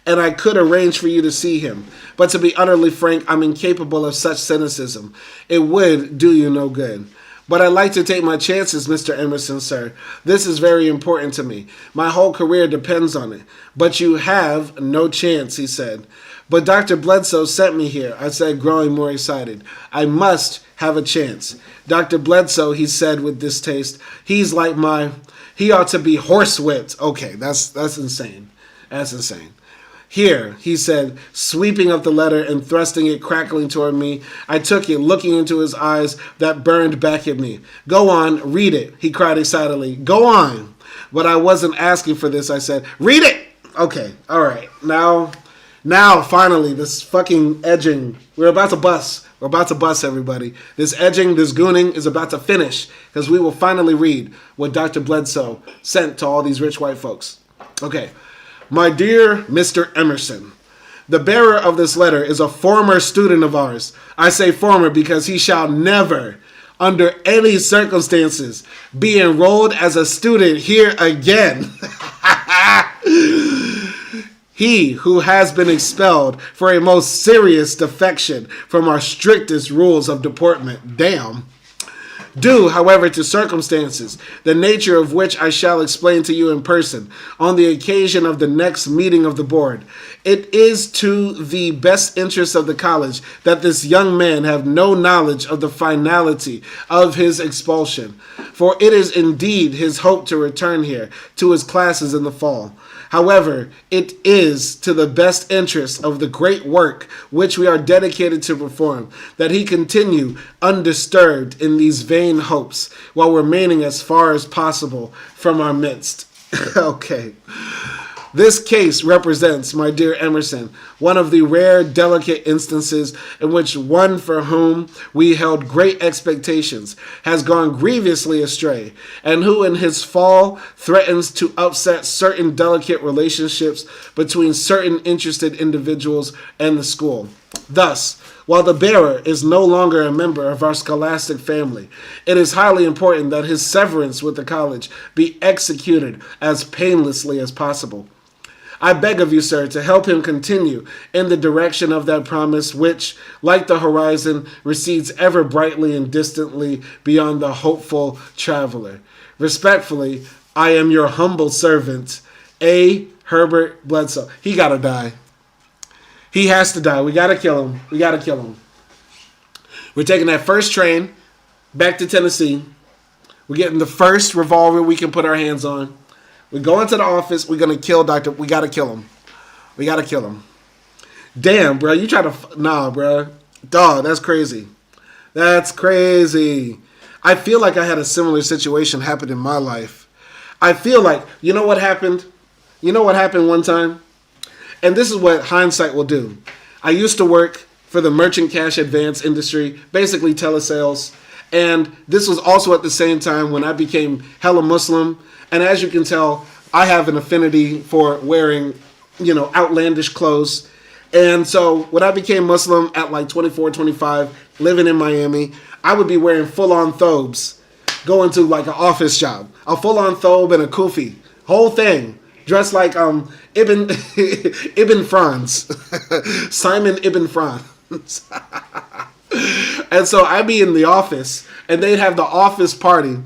and I could arrange for you to see him. But to be utterly frank, I'm incapable of such cynicism. It would do you no good. But I'd like to take my chances, Mr. Emerson, sir. This is very important to me. My whole career depends on it. But you have no chance, he said. But Dr. Bledsoe sent me here, I said, growing more excited. I must have a chance. Dr. Bledsoe, he said with distaste, he ought to be horsewhipped. Okay, that's insane. That's insane. Here, he said, sweeping up the letter and thrusting it crackling toward me. I took it, looking into his eyes that burned back at me. Go on, read it, he cried excitedly. Go on. But I wasn't asking for this, I said. Read it! Okay, all right. Now, finally, this fucking edging. We're about to bust. We're about to bust, everybody. This edging, this gooning is about to finish because we will finally read what Dr. Bledsoe sent to all these rich white folks. Okay. My dear Mr. Emerson, the bearer of this letter is a former student of ours. I say former because he shall never, under any circumstances, be enrolled as a student here again. He who has been expelled for a most serious defection from our strictest rules of deportment. Damn. Due, however, to circumstances, the nature of which I shall explain to you in person on the occasion of the next meeting of the board. It is to the best interest of the college that this young man have no knowledge of the finality of his expulsion, for it is indeed his hope to return here to his classes in the fall. However, it is to the best interest of the great work which we are dedicated to perform that he continue undisturbed in these vain hopes while remaining as far as possible from our midst. Okay. This case represents, my dear Emerson, one of the rare, delicate instances in which one for whom we held great expectations has gone grievously astray, and who in his fall threatens to upset certain delicate relationships between certain interested individuals and the school. Thus, while the bearer is no longer a member of our scholastic family, it is highly important that his severance with the college be executed as painlessly as possible. I beg of you, sir, to help him continue in the direction of that promise which, like the horizon, recedes ever brightly and distantly beyond the hopeful traveler. Respectfully, I am your humble servant, A. Herbert Bledsoe. He gotta die. He has to die. We gotta kill him. We gotta kill him. We're taking that first train back to Tennessee. We're getting the first revolver we can put our hands on. We go into the office. We're going to kill Dr. We got to kill him. We got to kill him. Damn, bro. You try to... Nah, bro. Dog, that's crazy. That's crazy. I feel like I had a similar situation happen in my life. I feel like... You know what happened? You know what happened one time? And this is what hindsight will do. I used to work for the merchant cash advance industry, basically telesales. And this was also at the same time when I became hella Muslim. And as you can tell, I have an affinity for wearing, outlandish clothes. And so when I became Muslim at like 24, 25, living in Miami, I would be wearing full-on thobes, going to like an office job. A full-on thobe and a kufi. Whole thing. Dressed like Ibn Franz. Simon Ibn Franz. And so I'd be in the office, and they'd have the office party.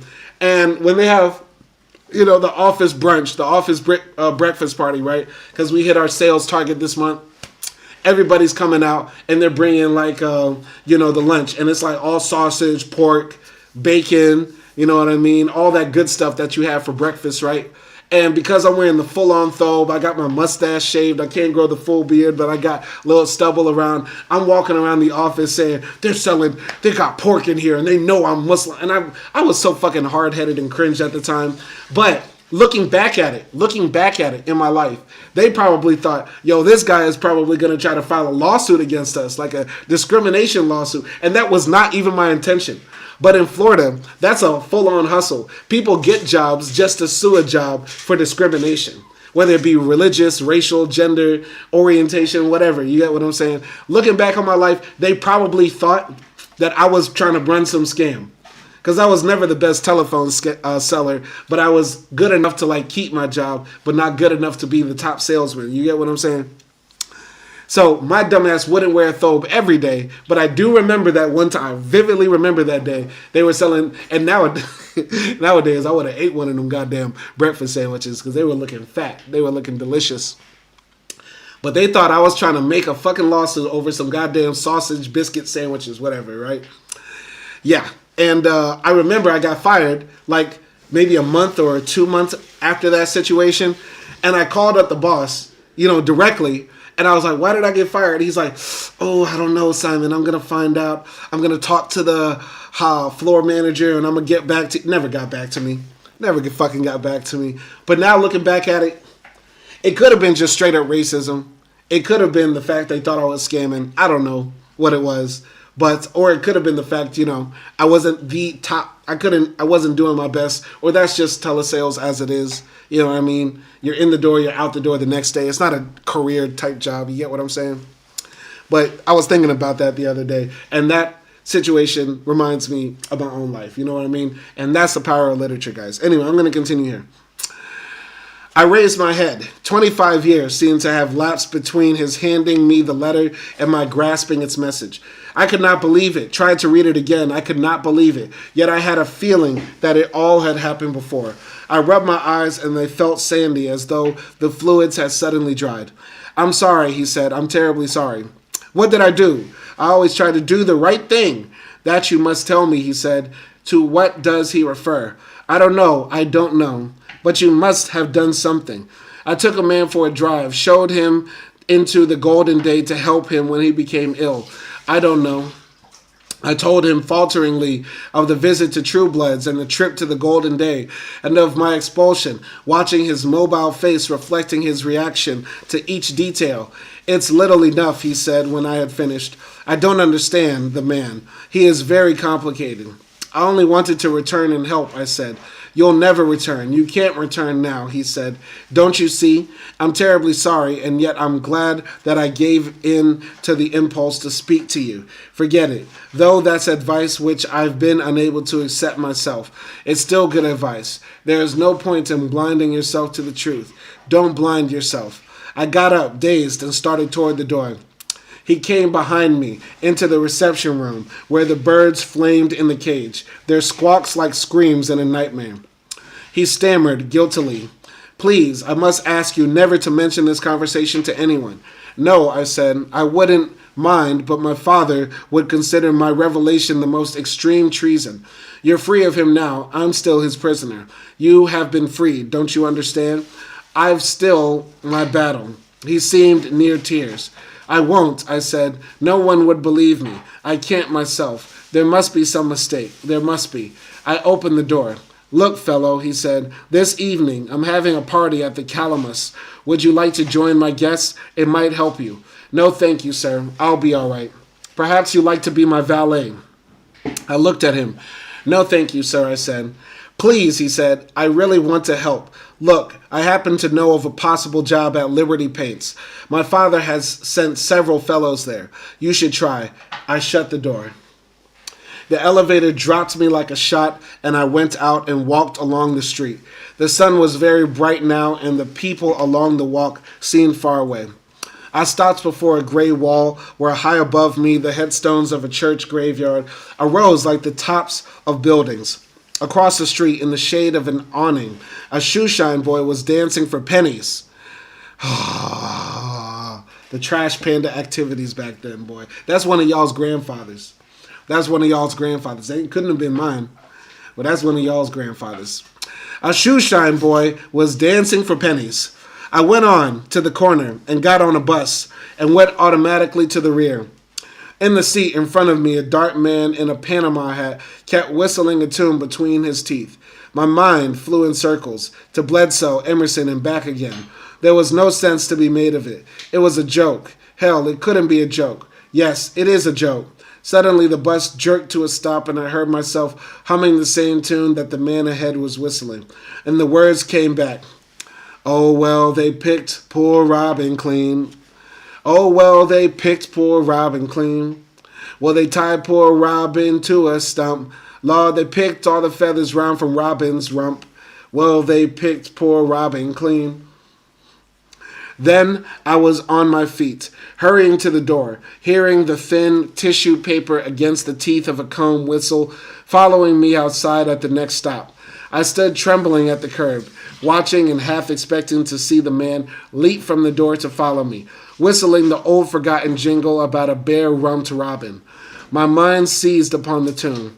And when they have... the office brunch, the office breakfast party, right? Because we hit our sales target this month. Everybody's coming out, and they're bringing like, the lunch. And it's like all sausage, pork, bacon, you know what I mean? All that good stuff that you have for breakfast, right? And because I'm wearing the full-on thobe, I got my mustache shaved. I can't grow the full beard, but I got a little stubble around. I'm walking around the office saying, they got pork in here, and they know I'm Muslim. And I was so fucking hard-headed and cringe at the time. But looking back at it in my life, they probably thought, yo, this guy is probably going to try to file a lawsuit against us, like a discrimination lawsuit. And that was not even my intention. But in Florida, that's a full-on hustle. People get jobs just to sue a job for discrimination, whether it be religious, racial, gender, orientation, whatever. You get what I'm saying? Looking back on my life, they probably thought that I was trying to run some scam. Because I was never the best telephone seller, but I was good enough to like keep my job, but not good enough to be the top salesman. You get what I'm saying? So my dumbass wouldn't wear a thobe every day, but I do remember that one time. I vividly remember that day. They were selling, and nowadays I would have ate one of them goddamn breakfast sandwiches because they were looking fat. They were looking delicious. But they thought I was trying to make a fucking lawsuit over some goddamn sausage biscuit sandwiches, whatever, right? Yeah. And I remember I got fired like maybe a month or 2 months after that situation. And I called up the boss, directly. And I was like, why did I get fired? He's like, oh, I don't know, Simon. I'm going to find out. I'm going to talk to the floor manager, and I'm going to get back to you. Never got back to me. Never fucking got back to me. But now looking back at it, it could have been just straight up racism. It could have been the fact they thought I was scamming. I don't know what it was. Or it could have been the fact, I wasn't the top. I wasn't doing my best. Or that's just telesales as it is. You know what I mean? You're in the door, you're out the door the next day. It's not a career type job. You get what I'm saying? But I was thinking about that the other day. And that situation reminds me of my own life. You know what I mean? And that's the power of literature, guys. Anyway, I'm going to continue here. I raised my head. 25 years seemed to have lapsed between his handing me the letter and my grasping its message. I could not believe it. Tried to read it again. I could not believe it. Yet I had a feeling that it all had happened before. I rubbed my eyes and they felt sandy as though the fluids had suddenly dried. I'm sorry, he said. I'm terribly sorry. What did I do? I always try to do the right thing. That you must tell me, he said. To what does he refer? I don't know. I don't know. But you must have done something. I took a man for a drive, showed him into the golden day to help him when he became ill. I don't know. I told him falteringly of the visit to True Bloods and the trip to the Golden Day, and of my expulsion, watching his mobile face reflecting his reaction to each detail. It's little enough, he said when I had finished. I don't understand the man. He is very complicated. I only wanted to return and help, I said. You'll never return. You can't return now, he said. Don't you see? I'm terribly sorry, and yet I'm glad that I gave in to the impulse to speak to you. Forget it. Though that's advice which I've been unable to accept myself, it's still good advice. There is no point in blinding yourself to the truth. Don't blind yourself. I got up, dazed, and started toward the door. He came behind me into the reception room where the birds flamed in the cage, their squawks like screams in a nightmare. He stammered guiltily. Please, I must ask you never to mention this conversation to anyone. No, I said, I wouldn't mind, but my father would consider my revelation the most extreme treason. You're free of him now. I'm still his prisoner. You have been freed, don't you understand? I've still my battle. He seemed near tears. I won't, I said. No one would believe me. I can't myself. There must be some mistake. There must be. I opened the door. Look, fellow, he said, this evening I'm having a party at the Calamus. Would you like to join my guests? It might help you. No, thank you, sir. I'll be all right. Perhaps you'd like to be my valet. I looked at him. No, thank you, sir, I said. Please, he said, I really want to help. Look, I happen to know of a possible job at Liberty Paints. My father has sent several fellows there. You should try. I shut the door. The elevator dropped me like a shot, and I went out and walked along the street. The sun was very bright now, and the people along the walk seemed far away. I stopped before a gray wall where high above me the headstones of a church graveyard arose like the tops of buildings. Across the street, in the shade of an awning, a shoeshine boy was dancing for pennies. The trash panda activities back then, boy. That's one of y'all's grandfathers. That's one of y'all's grandfathers. They couldn't have been mine, but that's one of y'all's grandfathers. A shoeshine boy was dancing for pennies. I went on to the corner and got on a bus and went automatically to the rear. In the seat in front of me, a dark man in a Panama hat kept whistling a tune between his teeth. My mind flew in circles to Bledsoe, Emerson, and back again. There was no sense to be made of it. It was a joke. Hell, it couldn't be a joke. Yes, it is a joke. Suddenly, the bus jerked to a stop, and I heard myself humming the same tune that the man ahead was whistling. And the words came back. Oh, well, they picked poor Robin clean. Oh, well, they picked poor Robin clean. Well, they tied poor Robin to a stump. Lord, they picked all the feathers round from Robin's rump. Well, they picked poor Robin clean. Then I was on my feet, hurrying to the door, hearing the thin tissue paper against the teeth of a comb whistle, following me outside at the next stop. I stood trembling at the curb, watching and half expecting to see the man leap from the door to follow me, whistling the old forgotten jingle about a bear rumped Robin. My mind seized upon the tune.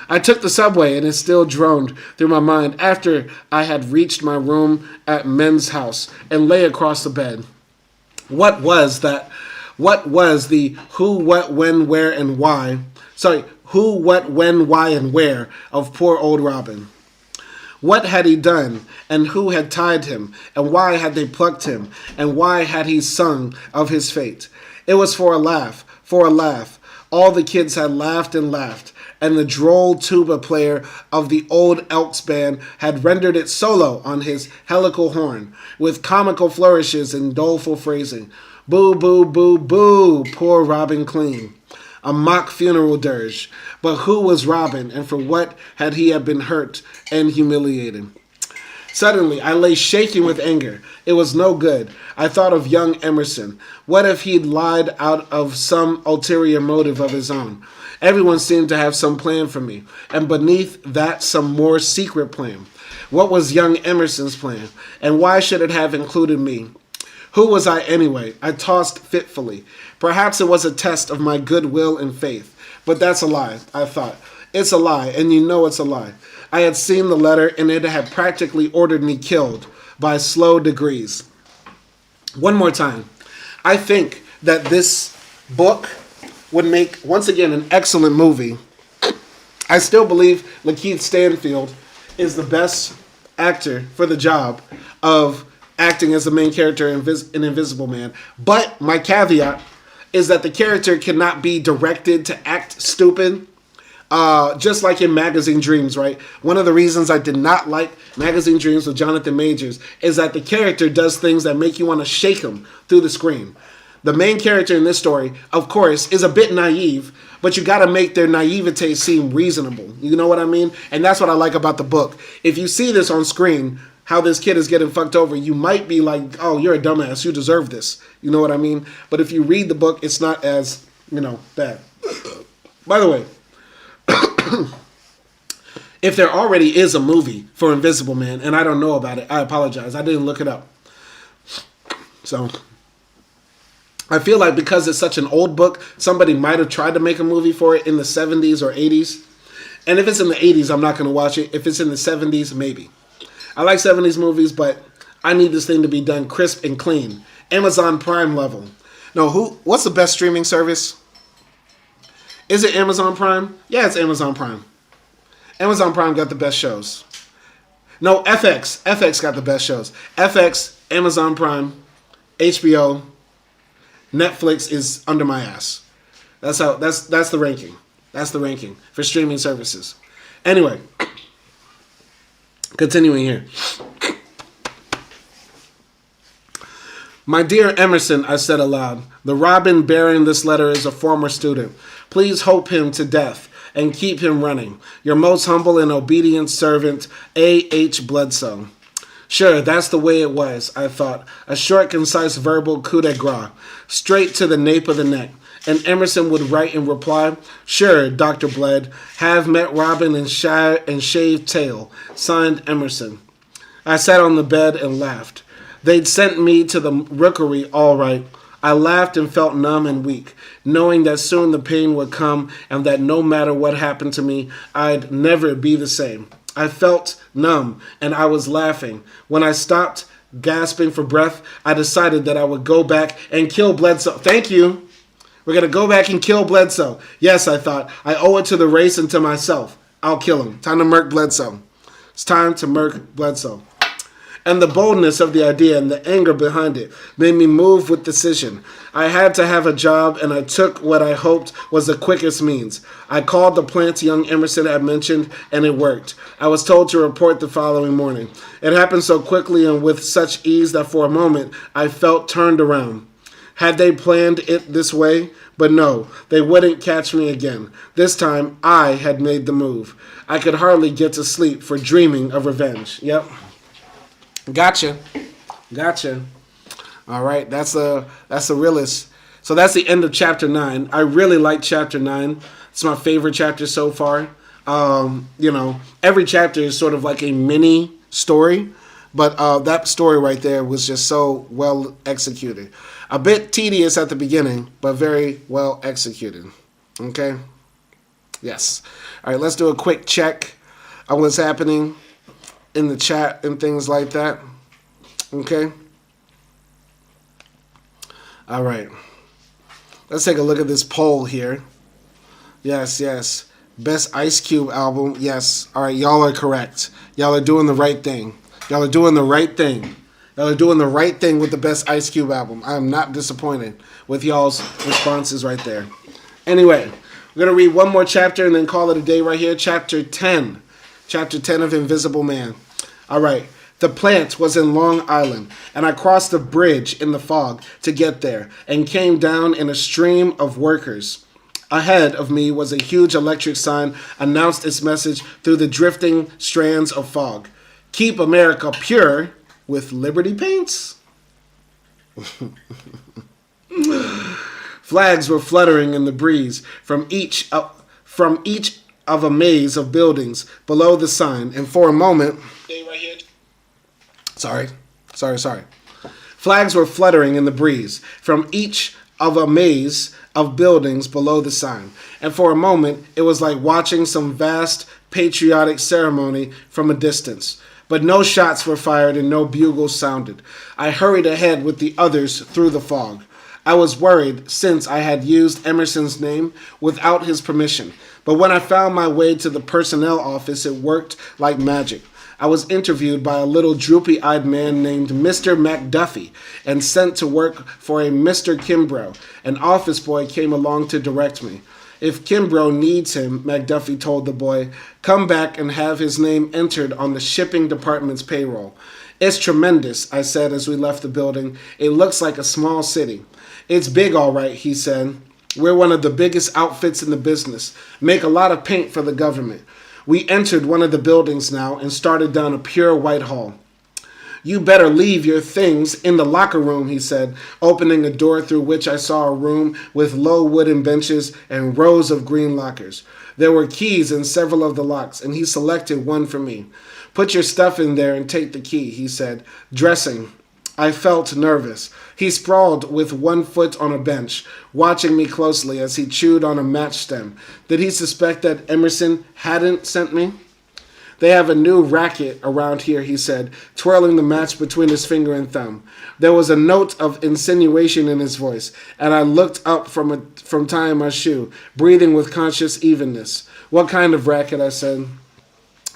I took the subway, and it still droned through my mind after I had reached my room at Men's House and lay across the bed. What was that? What was the who, what, when, where, and why? Who, what, when, why, and where of poor old Robin? What had he done, and who had tied him, and why had they plucked him, and why had he sung of his fate? It was for a laugh, for a laugh. All the kids had laughed and laughed, and the droll tuba player of the old Elks band had rendered it solo on his helical horn, with comical flourishes and doleful phrasing. Boo, boo, boo, boo, poor Robin clean. A mock funeral dirge. But who was Robin, and for what had he been hurt and humiliated? Suddenly, I lay shaking with anger. It was no good. I thought of young Emerson. What if he'd lied out of some ulterior motive of his own? Everyone seemed to have some plan for me, and beneath that some more secret plan. What was young Emerson's plan, and why should it have included me? Who was I anyway? I tossed fitfully. Perhaps it was a test of my goodwill and faith. But that's a lie, I thought. It's a lie, and you know it's a lie. I had seen the letter, and it had practically ordered me killed by slow degrees. One more time. I think that this book would make, once again, an excellent movie. I still believe Lakeith Stanfield is the best actor for the job of acting as the main character in Invisible Man. But my caveat is that the character cannot be directed to act stupid, just like in Magazine Dreams, right? One of the reasons I did not like Magazine Dreams with Jonathan Majors is that the character does things that make you want to shake him through the screen. The main character in this story, of course, is a bit naive, but you got to make their naivete seem reasonable. You know what I mean? And that's what I like about the book. If you see this on screen, how this kid is getting fucked over, you might be like, oh, you're a dumbass. You deserve this. You know what I mean? But if you read the book, it's not as, bad. By the way, if there already is a movie for Invisible Man, and I don't know about it, I apologize. I didn't look it up. So I feel like because it's such an old book, somebody might have tried to make a movie for it in the 70s or 80s. And if it's in the 80s, I'm not going to watch it. If it's in the 70s, maybe. I like 70s movies, but I need this thing to be done crisp and clean. Amazon Prime level. No, what's the best streaming service? Is it Amazon Prime? Yeah, it's Amazon Prime. Amazon Prime got the best shows. No, FX. FX got the best shows. FX, Amazon Prime, HBO, Netflix is under my ass. That's the ranking. That's the ranking for streaming services. Anyway, continuing here. My dear Emerson, I said aloud, the Robin bearing this letter is a former student. Please hope him to death and keep him running. Your most humble and obedient servant, A.H. Bledsoe. Sure, that's the way it was, I thought. A short, concise verbal coup de grace, straight to the nape of the neck. And Emerson would write in reply, sure, Dr. Bled, have met Robin and shaved tail. Signed, Emerson. I sat on the bed and laughed. They'd sent me to the rookery all right. I laughed and felt numb and weak, knowing that soon the pain would come and that no matter what happened to me, I'd never be the same. I felt numb and I was laughing. When I stopped gasping for breath, I decided that I would go back and kill Bledsoe. Thank you. We're going to go back and kill Bledsoe. Yes, I thought. I owe it to the race and to myself. I'll kill him. Time to murk Bledsoe. It's time to murk Bledsoe. And the boldness of the idea and the anger behind it made me move with decision. I had to have a job, and I took what I hoped was the quickest means. I called the plant young Emerson had mentioned, and it worked. I was told to report the following morning. It happened so quickly and with such ease that for a moment I felt turned around. Had they planned it this way? But no, they wouldn't catch me again. This time, I had made the move. I could hardly get to sleep for dreaming of revenge. Yep. Gotcha. All right, that's a realist. So that's the end of chapter 9. I really like chapter 9. It's my favorite chapter so far. Every chapter is sort of like a mini story, but that story right there was just so well executed. A bit tedious at the beginning, but very well executed. Okay? Yes. All right, let's do a quick check on what's happening in the chat and things like that. Okay? All right. Let's take a look at this poll here. Yes. Best Ice Cube album. Yes. All right, y'all are correct. Y'all are doing the right thing. Y'all are doing the right thing with the Best Ice Cube album. I am not disappointed with y'all's responses right there. Anyway, we're going to read one more chapter and then call it a day right here. Chapter 10. Chapter 10 of Invisible Man. All right. The plant was in Long Island, and I crossed the bridge in the fog to get there and came down in a stream of workers. Ahead of me was a huge electric sign announced its message through the drifting strands of fog. Keep America pure with Liberty paints? Flags were fluttering in the breeze from each of a maze of buildings below the sign, and for a moment... Sorry. Flags were fluttering in the breeze from each of a maze of buildings below the sign, and for a moment it was like watching some vast patriotic ceremony from a distance. But no shots were fired and no bugles sounded. I hurried ahead with the others through the fog. I was worried since I had used Emerson's name without his permission, but when I found my way to the personnel office, it worked like magic. I was interviewed by a little droopy-eyed man named Mr. McDuffie and sent to work for a Mr. Kimbrough. An office boy came along to direct me. If Kimbrough needs him, McDuffie told the boy, come back and have his name entered on the shipping department's payroll. It's tremendous, I said as we left the building. It looks like a small city. It's big, all right, he said. We're one of the biggest outfits in the business. Make a lot of paint for the government. We entered one of the buildings now and started down a pure white hall. You better leave your things in the locker room, he said, opening a door through which I saw a room with low wooden benches and rows of green lockers. There were keys in several of the locks, and he selected one for me. Put your stuff in there and take the key, he said, dressing. I felt nervous. He sprawled with one foot on a bench, watching me closely as he chewed on a match stem. Did he suspect that Emerson hadn't sent me? They have a new racket around here, he said, twirling the match between his finger and thumb. There was a note of insinuation in his voice, and I looked up from tying my shoe, breathing with conscious evenness. What kind of racket, I said.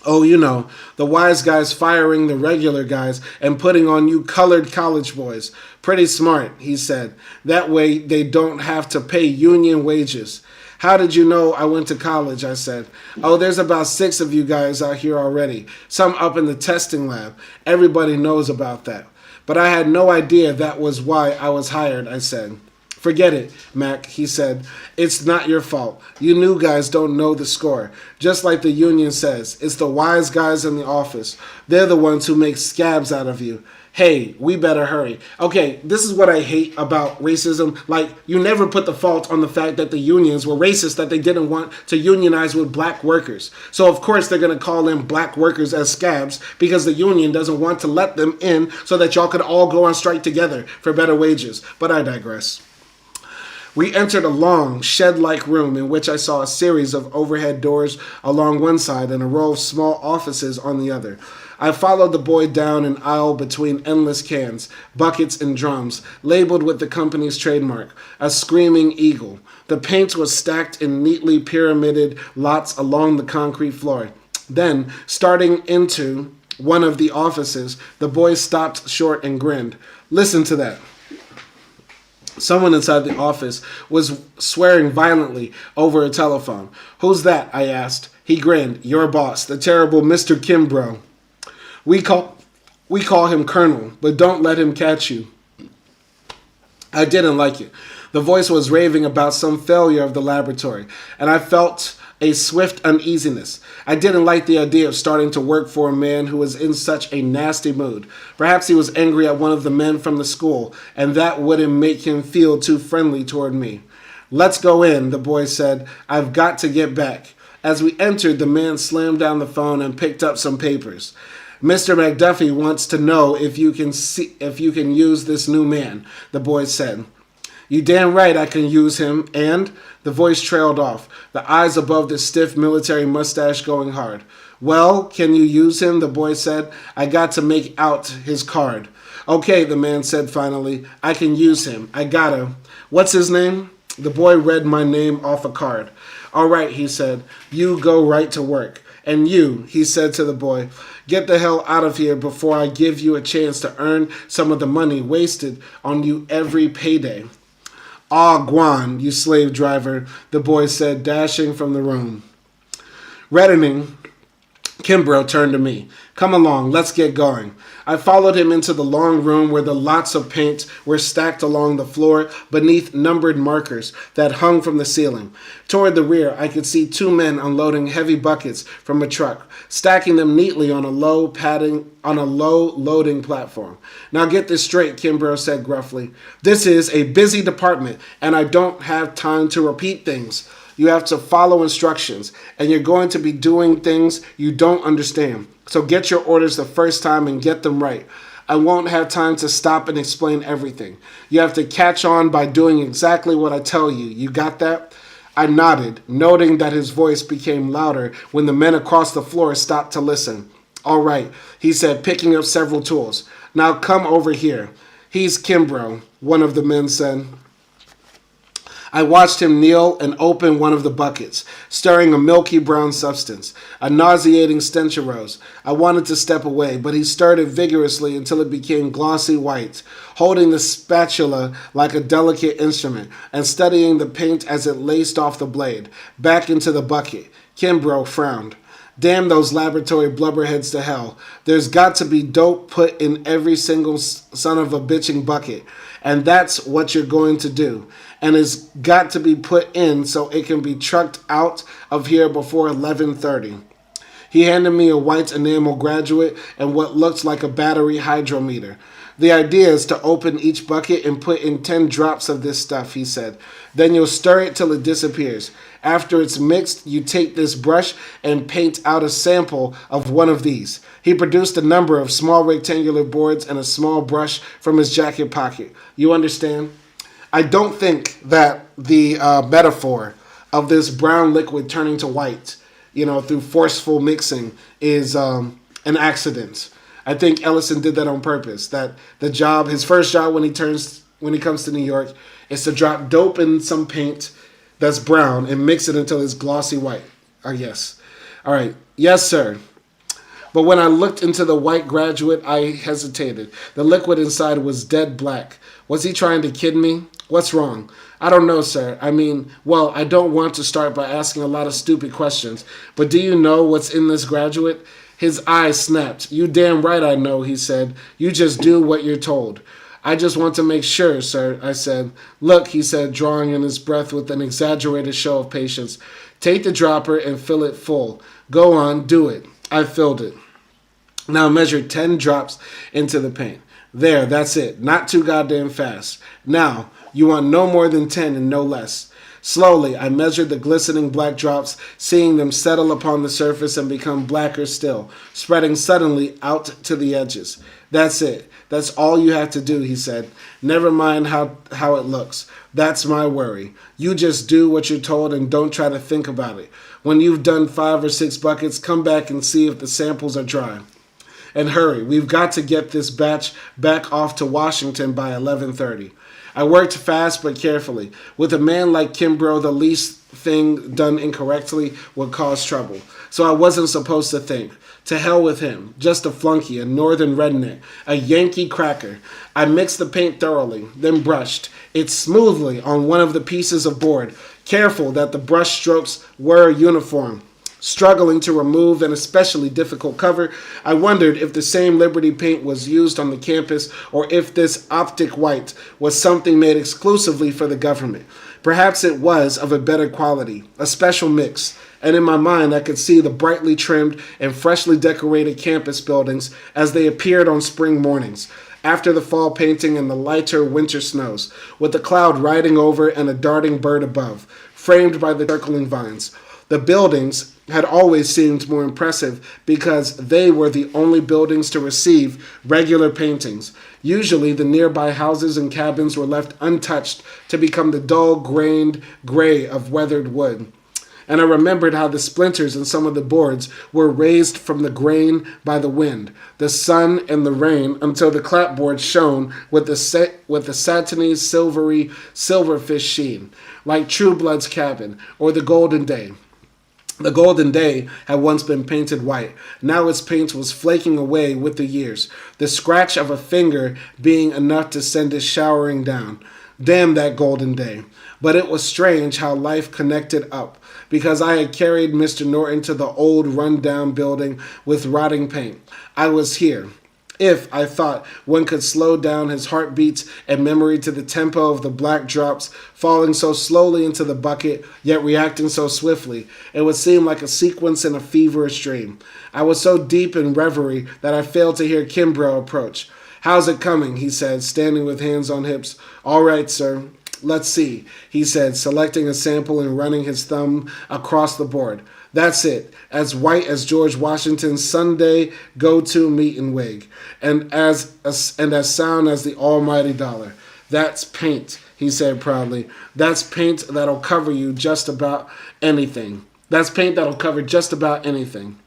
Oh, you know, the wise guys firing the regular guys and putting on you colored college boys. Pretty smart, he said. That way they don't have to pay union wages. How did you know I went to college, I said. Oh, there's about 6 of you guys out here already. Some up in the testing lab. Everybody knows about that. But I had no idea that was why I was hired, I said. Forget it, Mac, he said. It's not your fault. You new guys don't know the score. Just like the union says, it's the wise guys in the office. They're the ones who make scabs out of you. Hey, we better hurry. Okay, this is what I hate about racism. Like, you never put the fault on the fact that the unions were racist, that they didn't want to unionize with black workers. So, of course, they're going to call in black workers as scabs because the union doesn't want to let them in so that y'all could all go on strike together for better wages. But I digress. We entered a long, shed-like room in which I saw a series of overhead doors along one side and a row of small offices on the other. I followed the boy down an aisle between endless cans, buckets, and drums, labeled with the company's trademark, a screaming eagle. The paint was stacked in neatly pyramided lots along the concrete floor. Then, starting into one of the offices, the boy stopped short and grinned. Listen to that. Someone inside the office was swearing violently over a telephone. Who's that? I asked. He grinned. Your boss, the terrible Mr. Kimbrough. We call him Colonel, but don't let him catch you. I didn't like it. The voice was raving about some failure of the laboratory, and I felt a swift uneasiness. I didn't like the idea of starting to work for a man who was in such a nasty mood. Perhaps he was angry at one of the men from the school, and that wouldn't make him feel too friendly toward me. Let's go in, the boy said. I've got to get back. As we entered, the man slammed down the phone and picked up some papers. Mr. McDuffie wants to know if you can use this new man, the boy said. You damn right I can use him, and... The voice trailed off, the eyes above the stiff military mustache going hard. Well, can you use him, the boy said. I got to make out his card. Okay, the man said finally. I can use him. I gotta. What's his name? The boy read my name off a card. All right, he said. You go right to work. And you, he said to the boy, get the hell out of here before I give you a chance to earn some of the money wasted on you every payday. Ah, Guan, you slave driver, the boy said, dashing from the room. Reddening, Kimbrough turned to me. Come along, let's get going. I followed him into the long room where the lots of paint were stacked along the floor beneath numbered markers that hung from the ceiling. Toward the rear, I could see two men unloading heavy buckets from a truck, stacking them neatly on a low loading platform. Now get this straight, Kimbrough said gruffly. This is a busy department, and I don't have time to repeat things. You have to follow instructions, and you're going to be doing things you don't understand. So get your orders the first time and get them right. I won't have time to stop and explain everything. You have to catch on by doing exactly what I tell you. You got that? I nodded, noting that his voice became louder when the men across the floor stopped to listen. All right, he said, picking up several tools. Now come over here. He's Kimbrough, one of the men said. I watched him kneel and open one of the buckets, stirring a milky brown substance. A nauseating stench arose. I wanted to step away, but he stirred it vigorously until it became glossy white, holding the spatula like a delicate instrument and studying the paint as it laced off the blade, back into the bucket. Kimbrough frowned. Damn those laboratory blubberheads to hell. There's got to be dope put in every single son of a bitching bucket. And that's what you're going to do. And it's got to be put in so it can be trucked out of here before 11:30. He handed me a white enamel graduate and what looked like a battery hydrometer. The idea is to open each bucket and put in 10 drops of this stuff, he said. Then you'll stir it till it disappears. After it's mixed, you take this brush and paint out a sample of one of these. He produced a number of small rectangular boards and a small brush from his jacket pocket. You understand? I don't think that the metaphor of this brown liquid turning to white, through forceful mixing is an accident. I think Ellison did that on purpose. That his first job when he comes to New York, is to drop dope in some paint that's brown and mix it until it's glossy white. I guess. All right. Yes, sir. But when I looked into the white graduate, I hesitated. The liquid inside was dead black. Was he trying to kid me? What's wrong? I don't know, sir. I don't want to start by asking a lot of stupid questions. But do you know what's in this graduate? His eyes snapped. You damn right I know, he said. You just do what you're told. I just want to make sure, sir, I said. Look, he said, drawing in his breath with an exaggerated show of patience. Take the dropper and fill it full. Go on, do it. I filled it. Now measure 10 drops into the paint. There, that's it. Not too goddamn fast. Now, you want no more than 10 and no less. Slowly, I measured the glistening black drops, seeing them settle upon the surface and become blacker still, spreading suddenly out to the edges. That's it. That's all you have to do, he said. Never mind how it looks. That's my worry. You just do what you're told and don't try to think about it. When you've done 5 or 6 buckets, come back and see if the samples are dry. And hurry, we've got to get this batch back off to Washington by 11:30. I worked fast but carefully. With a man like Kimbrough, the least thing done incorrectly would cause trouble. So I wasn't supposed to think. To hell with him. Just a flunky, a northern redneck, a Yankee cracker. I mixed the paint thoroughly, then brushed it smoothly on one of the pieces of board, careful that the brush strokes were uniform. Struggling to remove an especially difficult cover, I wondered if the same Liberty paint was used on the campus or if this optic white was something made exclusively for the government. Perhaps it was of a better quality, a special mix, and in my mind I could see the brightly trimmed and freshly decorated campus buildings as they appeared on spring mornings, after the fall painting and the lighter winter snows, with a cloud riding over and a darting bird above, framed by the circling vines. The buildings had always seemed more impressive because they were the only buildings to receive regular paintings. Usually the nearby houses and cabins were left untouched to become the dull-grained gray of weathered wood. And I remembered how the splinters in some of the boards were raised from the grain by the wind, the sun, and the rain until the clapboard shone with the satiny, silvery silverfish sheen, like True Blood's cabin or the Golden Day. The Golden Day had once been painted white. Now its paint was flaking away with the years, the scratch of a finger being enough to send it showering down. Damn that golden day. But it was strange how life connected up, because I had carried Mr. Norton to the old run-down building with rotting paint. I was here. If, I thought, one could slow down his heartbeats and memory to the tempo of the black drops falling so slowly into the bucket, yet reacting so swiftly, it would seem like a sequence in a feverish dream. I was so deep in reverie that I failed to hear Kimbrough approach. "How's it coming?" he said, standing with hands on hips. "All right, sir." "Let's see," he said, selecting a sample and running his thumb across the board. "That's it, as white as George Washington's Sunday go-to meeting wig, and as sound as the almighty dollar. That's paint," he said proudly. "That's paint that'll cover you just about anything. That's paint that'll cover just about anything."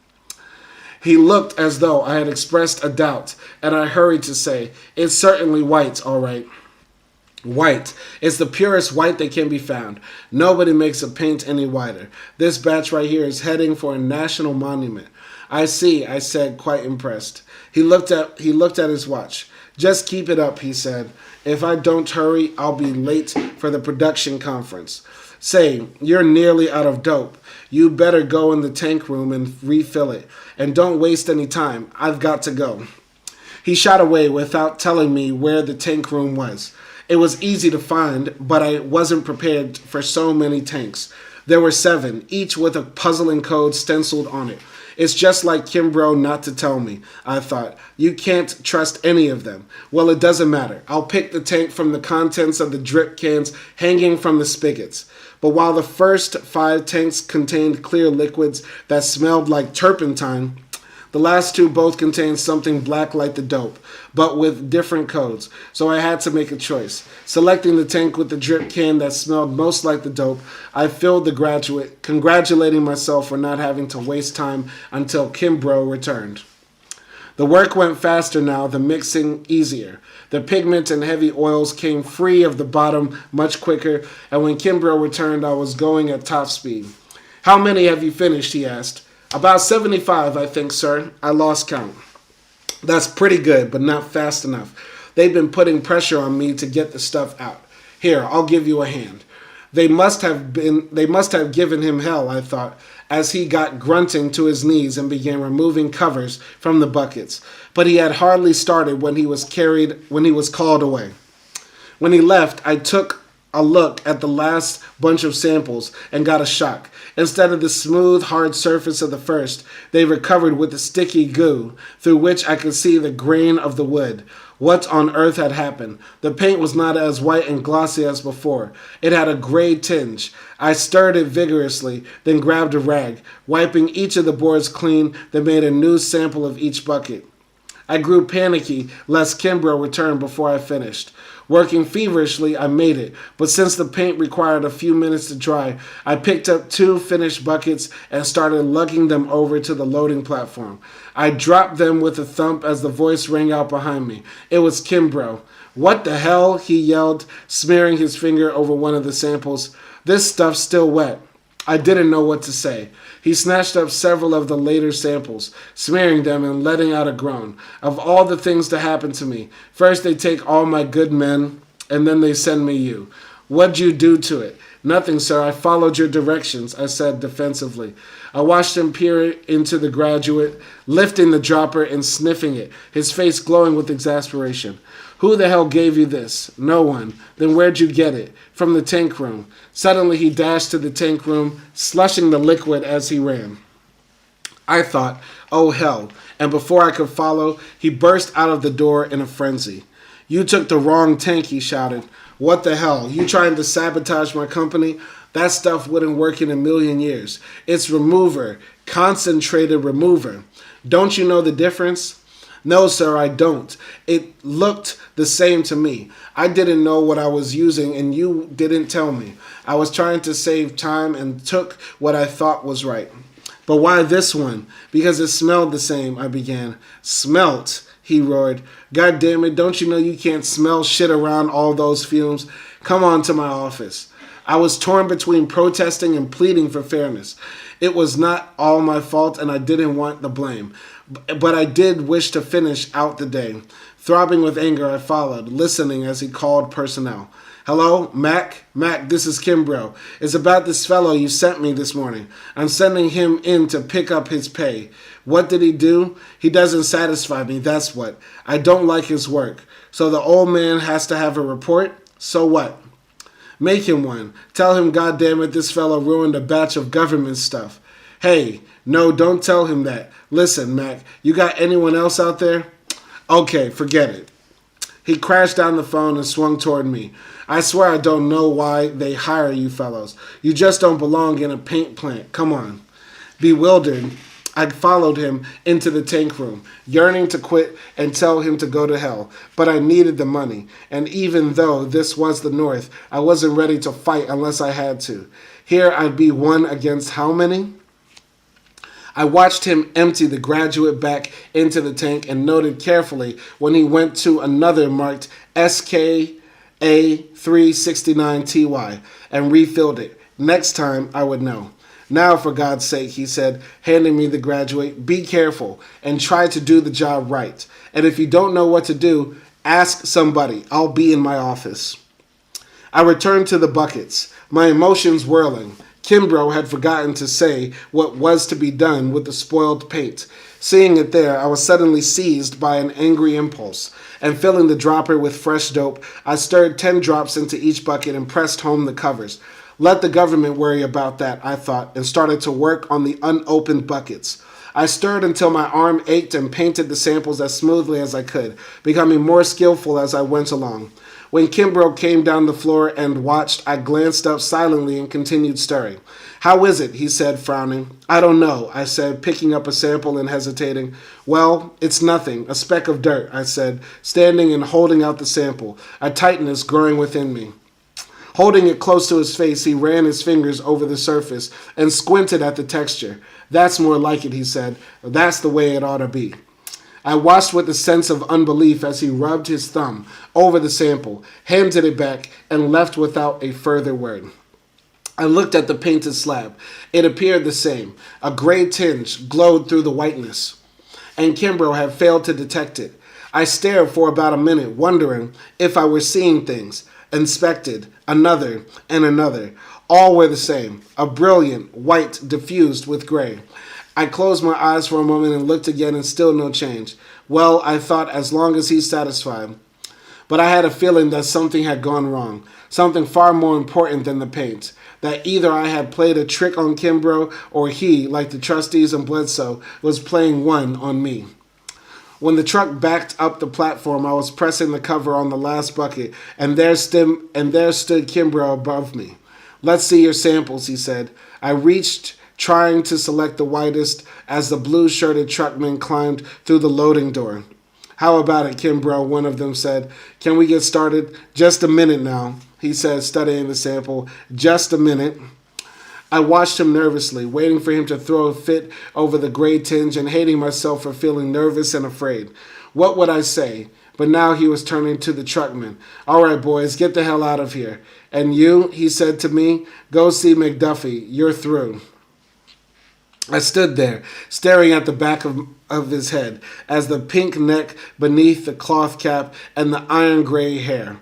He looked as though I had expressed a doubt, and I hurried to say, "It's certainly white, all right." "White. It's the purest white that can be found. Nobody makes a paint any whiter. This batch right here is heading for a national monument." "I see," I said, quite impressed. He looked at his watch. "Just keep it up," he said. "If I don't hurry, I'll be late for the production conference. Say, you're nearly out of dope. You better go in the tank room and refill it. And don't waste any time. I've got to go." He shot away without telling me where the tank room was. It was easy to find, but I wasn't prepared for so many tanks. There were 7, each with a puzzling code stenciled on it. It's just like Kimbrough not to tell me, I thought. You can't trust any of them. Well, it doesn't matter. I'll pick the tank from the contents of the drip cans hanging from the spigots. But while the first 5 tanks contained clear liquids that smelled like turpentine, the last 2 both contained something black like the dope, but with different codes, so I had to make a choice. Selecting the tank with the drip can that smelled most like the dope, I filled the graduate, congratulating myself for not having to waste time until Kimbrough returned. The work went faster now, the mixing easier. The pigment and heavy oils came free of the bottom much quicker, and when Kimbrough returned, I was going at top speed. "How many have you finished?" he asked. "About 75, I think, sir. I lost count." "That's pretty good, but not fast enough. They've been putting pressure on me to get the stuff out. Here, I'll give you a hand." They must have given him hell, I thought, as he got grunting to his knees and began removing covers from the buckets. But he had hardly started when he was called away. When he left, I took a look at the last bunch of samples and got a shock. Instead of the smooth, hard surface of the first, they were covered with a sticky goo, through which I could see the grain of the wood. What on earth had happened? The paint was not as white and glossy as before. It had a gray tinge. I stirred it vigorously, then grabbed a rag, wiping each of the boards clean, then made a new sample of each bucket. I grew panicky lest Kimbrough returned before I finished. Working feverishly, I made it, but since the paint required a few minutes to dry, I picked up 2 finished buckets and started lugging them over to the loading platform. I dropped them with a thump as the voice rang out behind me. It was Kimbrough. "What the hell?" he yelled, smearing his finger over one of the samples. "This stuff's still wet." I didn't know what to say. He snatched up several of the later samples, smearing them and letting out a groan. "Of all the things to happen to me, first they take all my good men, and then they send me you. What'd you do to it?" "Nothing, sir. I followed your directions," I said defensively. I watched him peer into the graduate, lifting the dropper and sniffing it, his face glowing with exasperation. "Who the hell gave you this?" "No one." "Then where'd you get it?" "From the tank room." Suddenly he dashed to the tank room, slushing the liquid as he ran. I thought, oh hell, and before I could follow, he burst out of the door in a frenzy. "You took the wrong tank," he shouted. "What the hell? You trying to sabotage my company? That stuff wouldn't work in a million years. It's remover, concentrated remover. Don't you know the difference?" "No, sir, I don't. It looked the same to me. I didn't know what I was using, and you didn't tell me. I was trying to save time and took what I thought was right." "But why this one?" "Because it smelled the same," I began. "Smelt?" he roared. "God damn it, don't you know you can't smell shit around all those fumes? Come on to my office." I was torn between protesting and pleading for fairness. It was not all my fault, and I didn't want the blame. But I did wish to finish out the day. Throbbing with anger, I followed, listening as he called personnel. Hello, Mac? Mac, this is Kimbrough. It's about this fellow you sent me this morning. I'm sending him in to pick up his pay. What did he do? He doesn't satisfy me, that's what. I don't like his work. So the old man has to have a report? So what? Make him one. Tell him, goddammit, this fellow ruined a batch of government stuff. Hey, no, don't tell him that. Listen, Mac, you got anyone else out there? Okay, forget it. He crashed down the phone and swung toward me. I swear I don't know why they hire you fellows. You just don't belong in a paint plant. Come on. Bewildered, I followed him into the tank room, yearning to quit and tell him to go to hell. But I needed the money, and even though this was the North, I wasn't ready to fight unless I had to. Here I'd be one against how many? I watched him empty the graduate back into the tank and noted carefully when he went to another marked SKA369TY and refilled it. Next time I would know. Now, for God's sake, he said, handing me the graduate, be careful and try to do the job right. And if you don't know what to do, ask somebody. I'll be in my office. I returned to the buckets, my emotions whirling. Kimbrough had forgotten to say what was to be done with the spoiled paint. Seeing it there, I was suddenly seized by an angry impulse, and filling the dropper with fresh dope, I stirred 10 drops into each bucket and pressed home the covers. Let the government worry about that, I thought, and started to work on the unopened buckets. I stirred until my arm ached and painted the samples as smoothly as I could, becoming more skillful as I went along. When Kimbrough came down the floor and watched, I glanced up silently and continued stirring. How is it? He said, frowning. I don't know, I said, picking up a sample and hesitating. Well, it's nothing, a speck of dirt, I said, standing and holding out the sample, a tightness growing within me. Holding it close to his face, he ran his fingers over the surface and squinted at the texture. That's more like it, he said. That's the way it ought to be. I watched with a sense of unbelief as he rubbed his thumb over the sample, handed it back, and left without a further word. I looked at the painted slab. It appeared the same. A gray tinge glowed through the whiteness, and Kimbrough had failed to detect it. I stared for about a minute, wondering if I were seeing things, inspected, another, and another. All were the same, a brilliant white diffused with gray. I closed my eyes for a moment and looked again, and still no change. Well, I thought, as long as he's satisfied. But I had a feeling that something had gone wrong, something far more important than the paint, that either I had played a trick on Kimbrough or he, like the trustees and Bledsoe, was playing one on me. When the truck backed up the platform, I was pressing the cover on the last bucket, and there stood Kimbrough above me. Let's see your samples, he said. I reached, trying to select the whitest, as the blue-shirted truckman climbed through the loading door. How about it, Kimbrough, one of them said. Can we get started? Just a minute now, he said, studying the sample. Just a minute. I watched him nervously, waiting for him to throw a fit over the gray tinge and hating myself for feeling nervous and afraid. What would I say? But now he was turning to the truckman. All right, boys, get the hell out of here. And you, he said to me, go see McDuffie. You're through. I stood there, staring at the back of his head, as the pink neck beneath the cloth cap and the iron gray hair.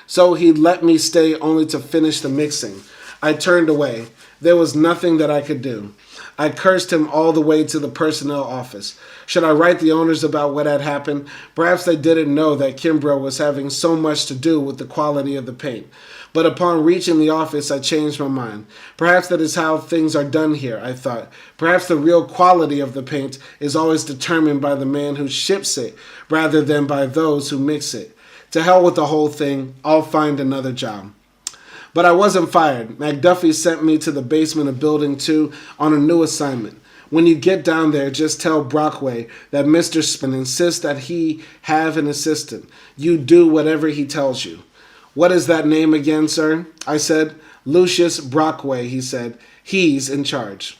So he let me stay only to finish the mixing. I turned away. There was nothing that I could do. I cursed him all the way to the personnel office. Should I write the owners about what had happened? Perhaps they didn't know that Kimbrough was having so much to do with the quality of the paint. But upon reaching the office, I changed my mind. Perhaps that is how things are done here, I thought. Perhaps the real quality of the paint is always determined by the man who ships it, rather than by those who mix it. To hell with the whole thing, I'll find another job. But I wasn't fired. McDuffie sent me to the basement of Building 2 on a new assignment. When you get down there, just tell Brockway that Mr. Spin insists that he have an assistant. You do whatever he tells you. What is that name again, sir? I said. Lucius Brockway, he said. He's in charge.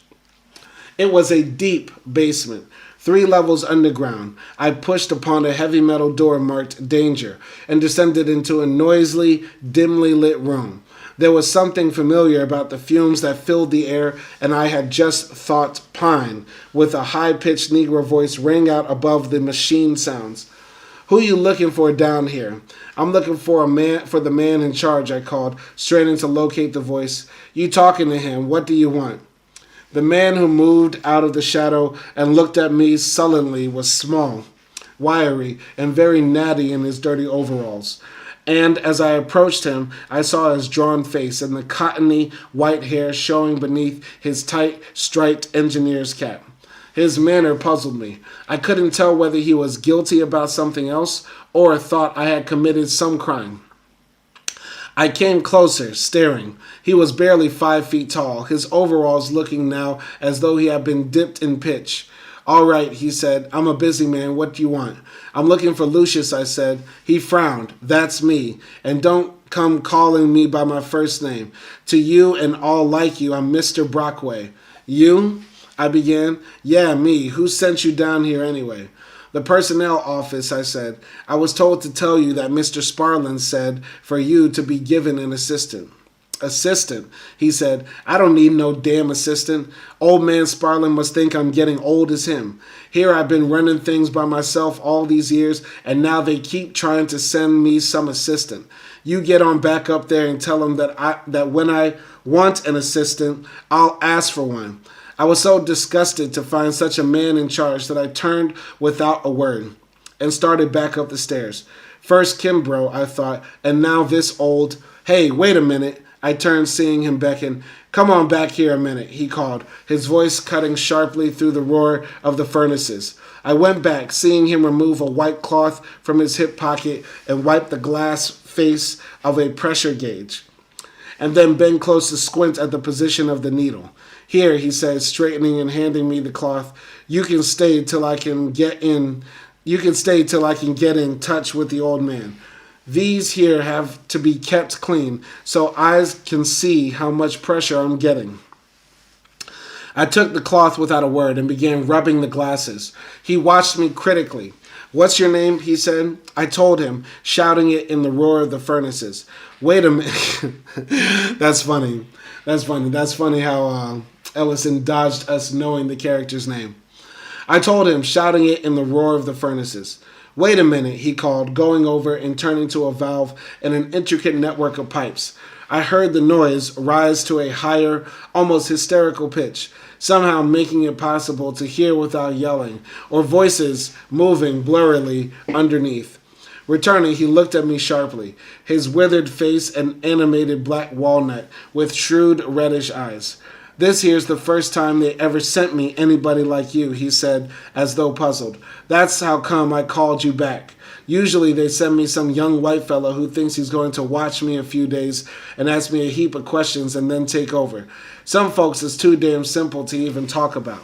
It was a deep basement, 3 levels underground. I pushed upon a heavy metal door marked Danger and descended into a noisily, dimly lit room. There was something familiar about the fumes that filled the air, and I had just thought pine, with a high-pitched Negro voice rang out above the machine sounds. Who you looking for down here? I'm looking for the man in charge, I called, straining to locate the voice. You talking to him. What do you want? The man who moved out of the shadow and looked at me sullenly was small, wiry, and very natty in his dirty overalls. And as I approached him, I saw his drawn face and the cottony white hair showing beneath his tight, striped engineer's cap. His manner puzzled me. I couldn't tell whether he was guilty about something else or thought I had committed some crime. I came closer, staring. He was barely 5 feet tall, his overalls looking now as though he had been dipped in pitch. All right, he said. I'm a busy man. What do you want? I'm looking for Lucius, I said. He frowned. That's me. And don't come calling me by my first name. To you and all like you, I'm Mr. Brockway. You? I began. Yeah, me. Who sent you down here anyway? The personnel office, I said. I was told to tell you that Mr. Sparlin said for you to be given an assistant. Assistant, he said. I don't need no damn assistant. Old man Sparlin must think I'm getting old as him. Here I've been running things by myself all these years, and now they keep trying to send me some assistant. You get on back up there and tell them that when I want an assistant, I'll ask for one. I was so disgusted to find such a man in charge that I turned without a word and started back up the stairs. First Kimbrough, I thought, and now this old... Hey, wait a minute. I turned, seeing him beckon. Come on back here a minute, he called, his voice cutting sharply through the roar of the furnaces. I went back, seeing him remove a white cloth from his hip pocket and wipe the glass face of a pressure gauge, and then bend close to squint at the position of the needle. Here, he said, straightening and handing me the cloth. You can stay till I can get in touch with the old man. These here have to be kept clean so eyes can see how much pressure I'm getting. I took the cloth without a word and began rubbing the glasses. He watched me critically. What's your name? He said. I told him, shouting it in the roar of the furnaces. Wait a minute. That's funny. That's funny how Ellison dodged us knowing the character's name. I told him, shouting it in the roar of the furnaces. Wait a minute, he called, going over and turning to a valve in an intricate network of pipes. I heard the noise rise to a higher, almost hysterical pitch, somehow making it possible to hear without yelling, or voices moving blurrily underneath. Returning, he looked at me sharply, his withered face an animated black walnut with shrewd reddish eyes. This here's the first time they ever sent me anybody like you, he said, as though puzzled. That's how come I called you back. Usually they send me some young white fellow who thinks he's going to watch me a few days and ask me a heap of questions and then take over. Some folks is too damn simple to even talk about,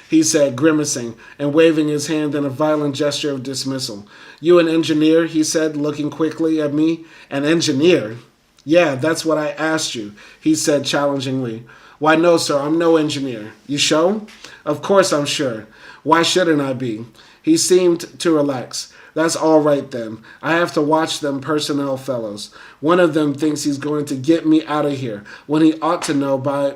he said, grimacing and waving his hand in a violent gesture of dismissal. You an engineer, he said, looking quickly at me. An engineer? Yeah, that's what I asked you, he said challengingly. Why, no, sir, I'm no engineer. You sure? Of course I'm sure. Why shouldn't I be? He seemed to relax. That's all right then. I have to watch them personnel fellows. One of them thinks he's going to get me out of here when he ought to know by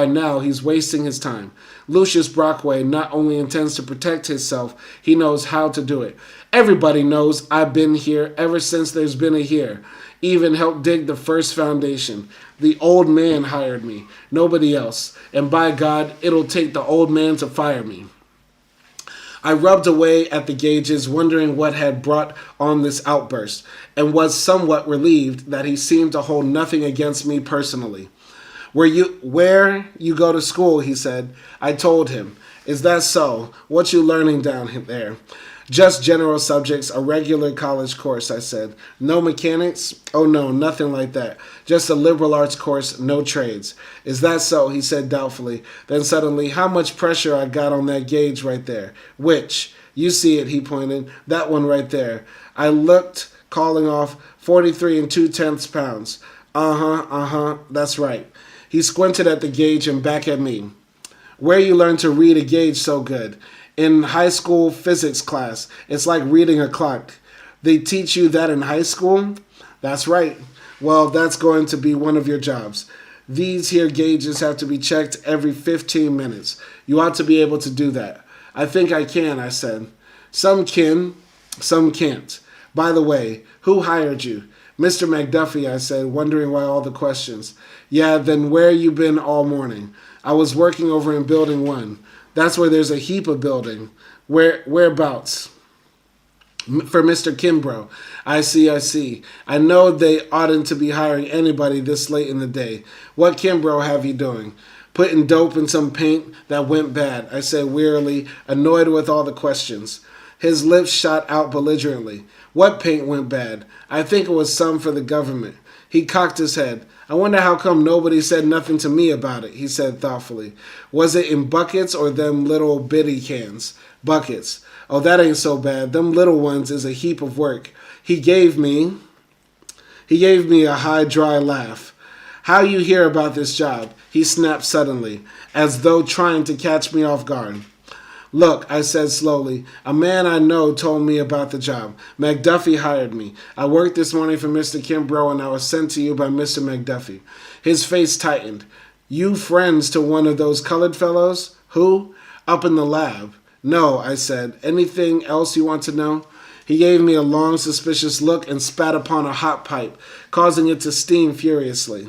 now he's wasting his time. Lucius Brockway not only intends to protect himself, he knows how to do it. Everybody knows I've been here ever since there's been a here. Even helped dig the first foundation. The old man hired me, nobody else. And by God, it'll take the old man to fire me. I rubbed away at the gauges, wondering what had brought on this outburst, and was somewhat relieved that he seemed to hold nothing against me personally. Where you go to school, he said. I told him. Is that so? What you learning down there? Just general subjects, a regular college course, I said. No mechanics? Oh no, nothing like that. Just a liberal arts course, no trades. Is that so? He said doubtfully. Then suddenly, how much pressure I got on that gauge right there. Which? You see it, he pointed. That one right there. I looked, calling off 43 2/10 pounds. That's right. He squinted at the gauge and back at me. Where you learn to read a gauge so good? In high school physics class. It's like reading a clock. They teach you that in high school? That's right. Well, that's going to be one of your jobs. These here gauges have to be checked every 15 minutes. You ought to be able to do that. I think I can, I said. Some can, some can't. By the way, who hired you? Mr. McDuffie, I said, wondering why all the questions. Yeah, then where you been all morning? I was working over in Building 1. That's where there's a heap of building. Whereabouts? For Mr. Kimbrough. I see. I know they oughtn't to be hiring anybody this late in the day. What Kimbrough have you doing? Putting dope in some paint that went bad, I said wearily, annoyed with all the questions. His lips shot out belligerently. What paint went bad? I think it was some for the government. He cocked his head. I wonder how come nobody said nothing to me about it, he said thoughtfully. Was it in buckets or them little bitty cans? Buckets. Oh, that ain't so bad. Them little ones is a heap of work. He gave me a high, dry laugh. How you hear about this job? He snapped suddenly, as though trying to catch me off guard. Look, I said slowly, a man I know told me about the job. McDuffie hired me. I worked this morning for Mr. Kimbrough and I was sent to you by Mr. McDuffie. His face tightened. You friends to one of those colored fellows? Who? Up in the lab. No, I said. Anything else you want to know? He gave me a long, suspicious look and spat upon a hot pipe, causing it to steam furiously.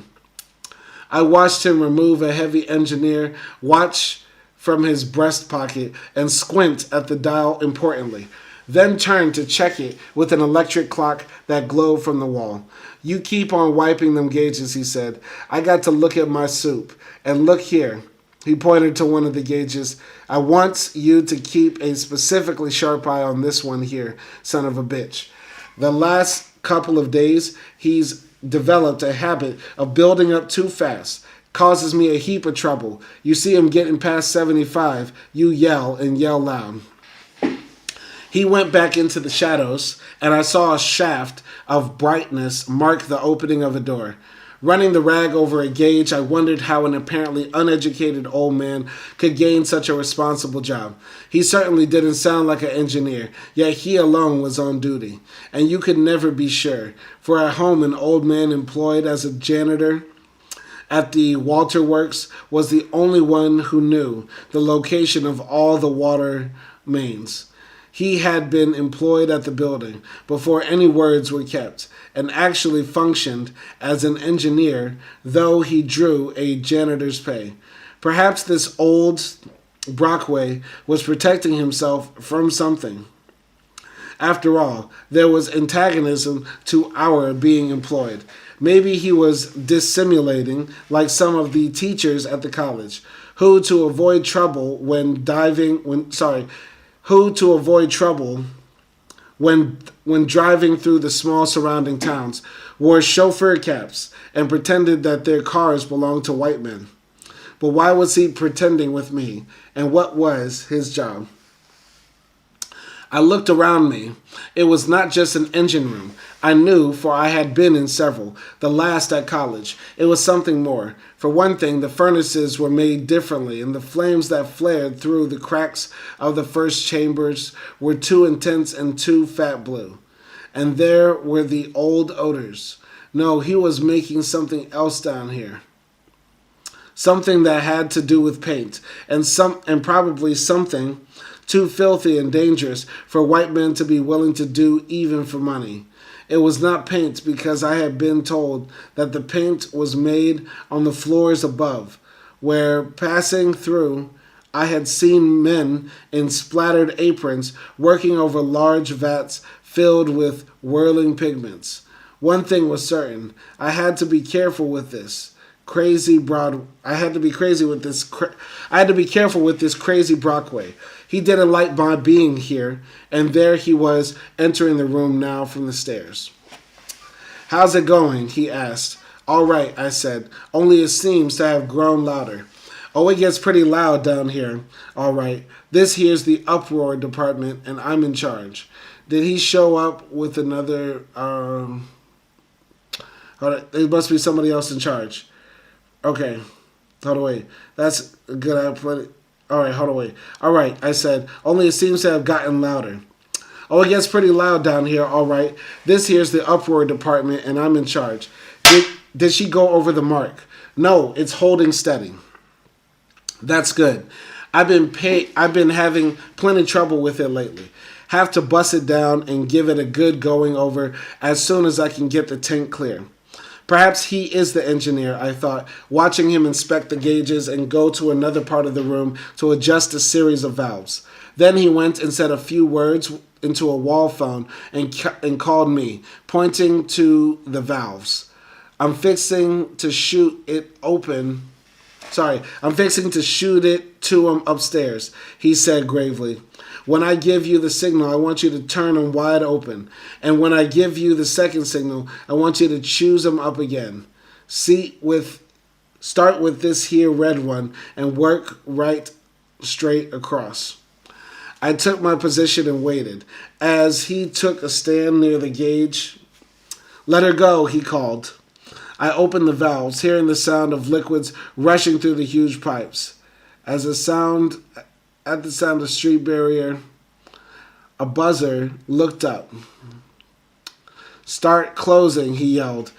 I watched him remove a heavy engineer watch from his breast pocket and squint at the dial importantly, then turned to check it with an electric clock that glowed from the wall. You keep on wiping them gauges, he said. I got to look at my soup. And look here. He pointed to one of the gauges. I want you to keep a specifically sharp eye on this one here, son of a bitch. The last couple of days, he's developed a habit of building up too fast. Causes me a heap of trouble. You see him getting past 75, you yell and yell loud. He went back into the shadows, and I saw a shaft of brightness mark the opening of a door. Running the rag over a gauge, I wondered how an apparently uneducated old man could gain such a responsible job. He certainly didn't sound like an engineer, yet he alone was on duty. And you could never be sure, for at home an old man employed as a janitor at the Walter Works was the only one who knew the location of all the water mains. He had been employed at the building before any words were kept, and actually functioned as an engineer, though he drew a janitor's pay. Perhaps this old Brockway was protecting himself from something. After all, there was antagonism to our being employed. Maybe he was dissimulating like some of the teachers at the college, who to avoid trouble when driving through the small surrounding towns, wore chauffeur caps and pretended that their cars belonged to white men. But why was he pretending with me, and what was his job? I looked around me. It was not just an engine room. I knew, for I had been in several, the last at college. It was something more. For one thing, the furnaces were made differently, and the flames that flared through the cracks of the first chambers were too intense and too fat blue. And there were the old odors. No, he was making something else down here. Something that had to do with paint, and probably something too filthy and dangerous for white men to be willing to do even for money. It was not paint because I had been told that the paint was made on the floors above, where passing through I had seen men in splattered aprons working over large vats filled with whirling pigments. One thing was certain, I had to be careful with this crazy Brockway. He didn't like my being here, and there he was entering the room now from the stairs. How's it going? He asked. All right, I said, only it seems to have grown louder. Oh, it gets pretty loud down here. All right, this here's the uproar department, and I'm in charge. Did he show up with another, there must be somebody else in charge. Okay, hold on, wait. That's a good output. All right, hold on, wait. All right, I said, only it seems to have gotten louder. Oh, it gets pretty loud down here, all right. This here's the uproar department, and I'm in charge. Did she go over the mark? No, it's holding steady. That's good. I've been having plenty trouble with it lately. Have to bust it down and give it a good going over as soon as I can get the tank clear. Perhaps he is the engineer, I thought, watching him inspect the gauges and go to another part of the room to adjust a series of valves. Then he went and said a few words into a wall phone and called me, pointing to the valves. I'm fixing to shoot it to him upstairs, he said gravely. When I give you the signal, I want you to turn them wide open. And when I give you the second signal, I want you to choose them up again. Start with this here red one and work right straight across. I took my position and waited. As he took a stand near the gauge, "Let her go," he called. I opened the valves, hearing the sound of liquids rushing through the huge pipes. At the sound of street barrier, a buzzer looked up. "Start closing," he yelled.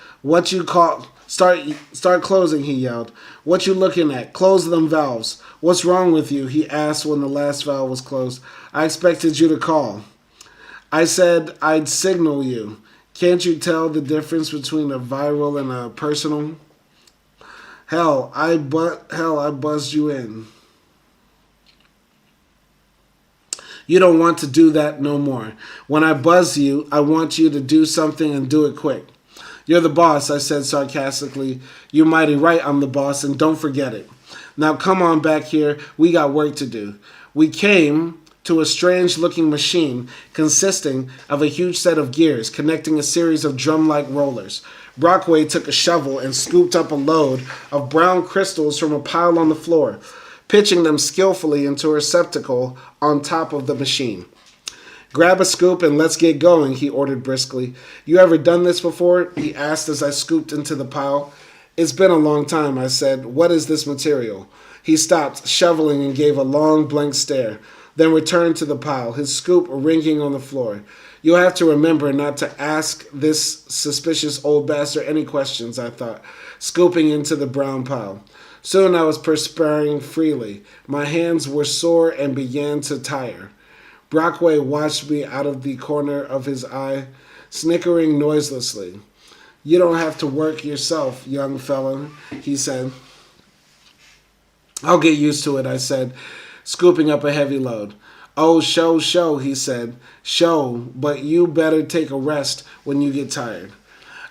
Start closing," he yelled. "What you looking at? Close them valves." "What's wrong with you?" he asked when the last valve was closed. "I expected you to call." "I said I'd signal you. Can't you tell the difference between a viral and a personal?" Hell, I buzzed you in. You don't want to do that no more. When I buzz you, I want you to do something and do it quick. "You're the boss," I said sarcastically. "You're mighty right I'm the boss, and don't forget it. Now come on back here. We got work to do." We came to a strange-looking machine consisting of a huge set of gears connecting a series of drum-like rollers. Brockway took a shovel and scooped up a load of brown crystals from a pile on the floor, pitching them skillfully into a receptacle on top of the machine. "Grab a scoop and let's get going," he ordered briskly. "You ever done this before?" he asked as I scooped into the pile. "It's been a long time," I said. "What is this material?" He stopped shoveling and gave a long blank stare, then returned to the pile, his scoop ringing on the floor. "You'll have to remember not to ask this suspicious old bastard any questions," I thought, scooping into the brown pile. Soon I was perspiring freely. My hands were sore and began to tire. Brockway watched me out of the corner of his eye, snickering noiselessly. "You don't have to work yourself, young fella," he said. "I'll get used to it," I said, scooping up a heavy load. "Oh, show," he said. "Show, but you better take a rest when you get tired."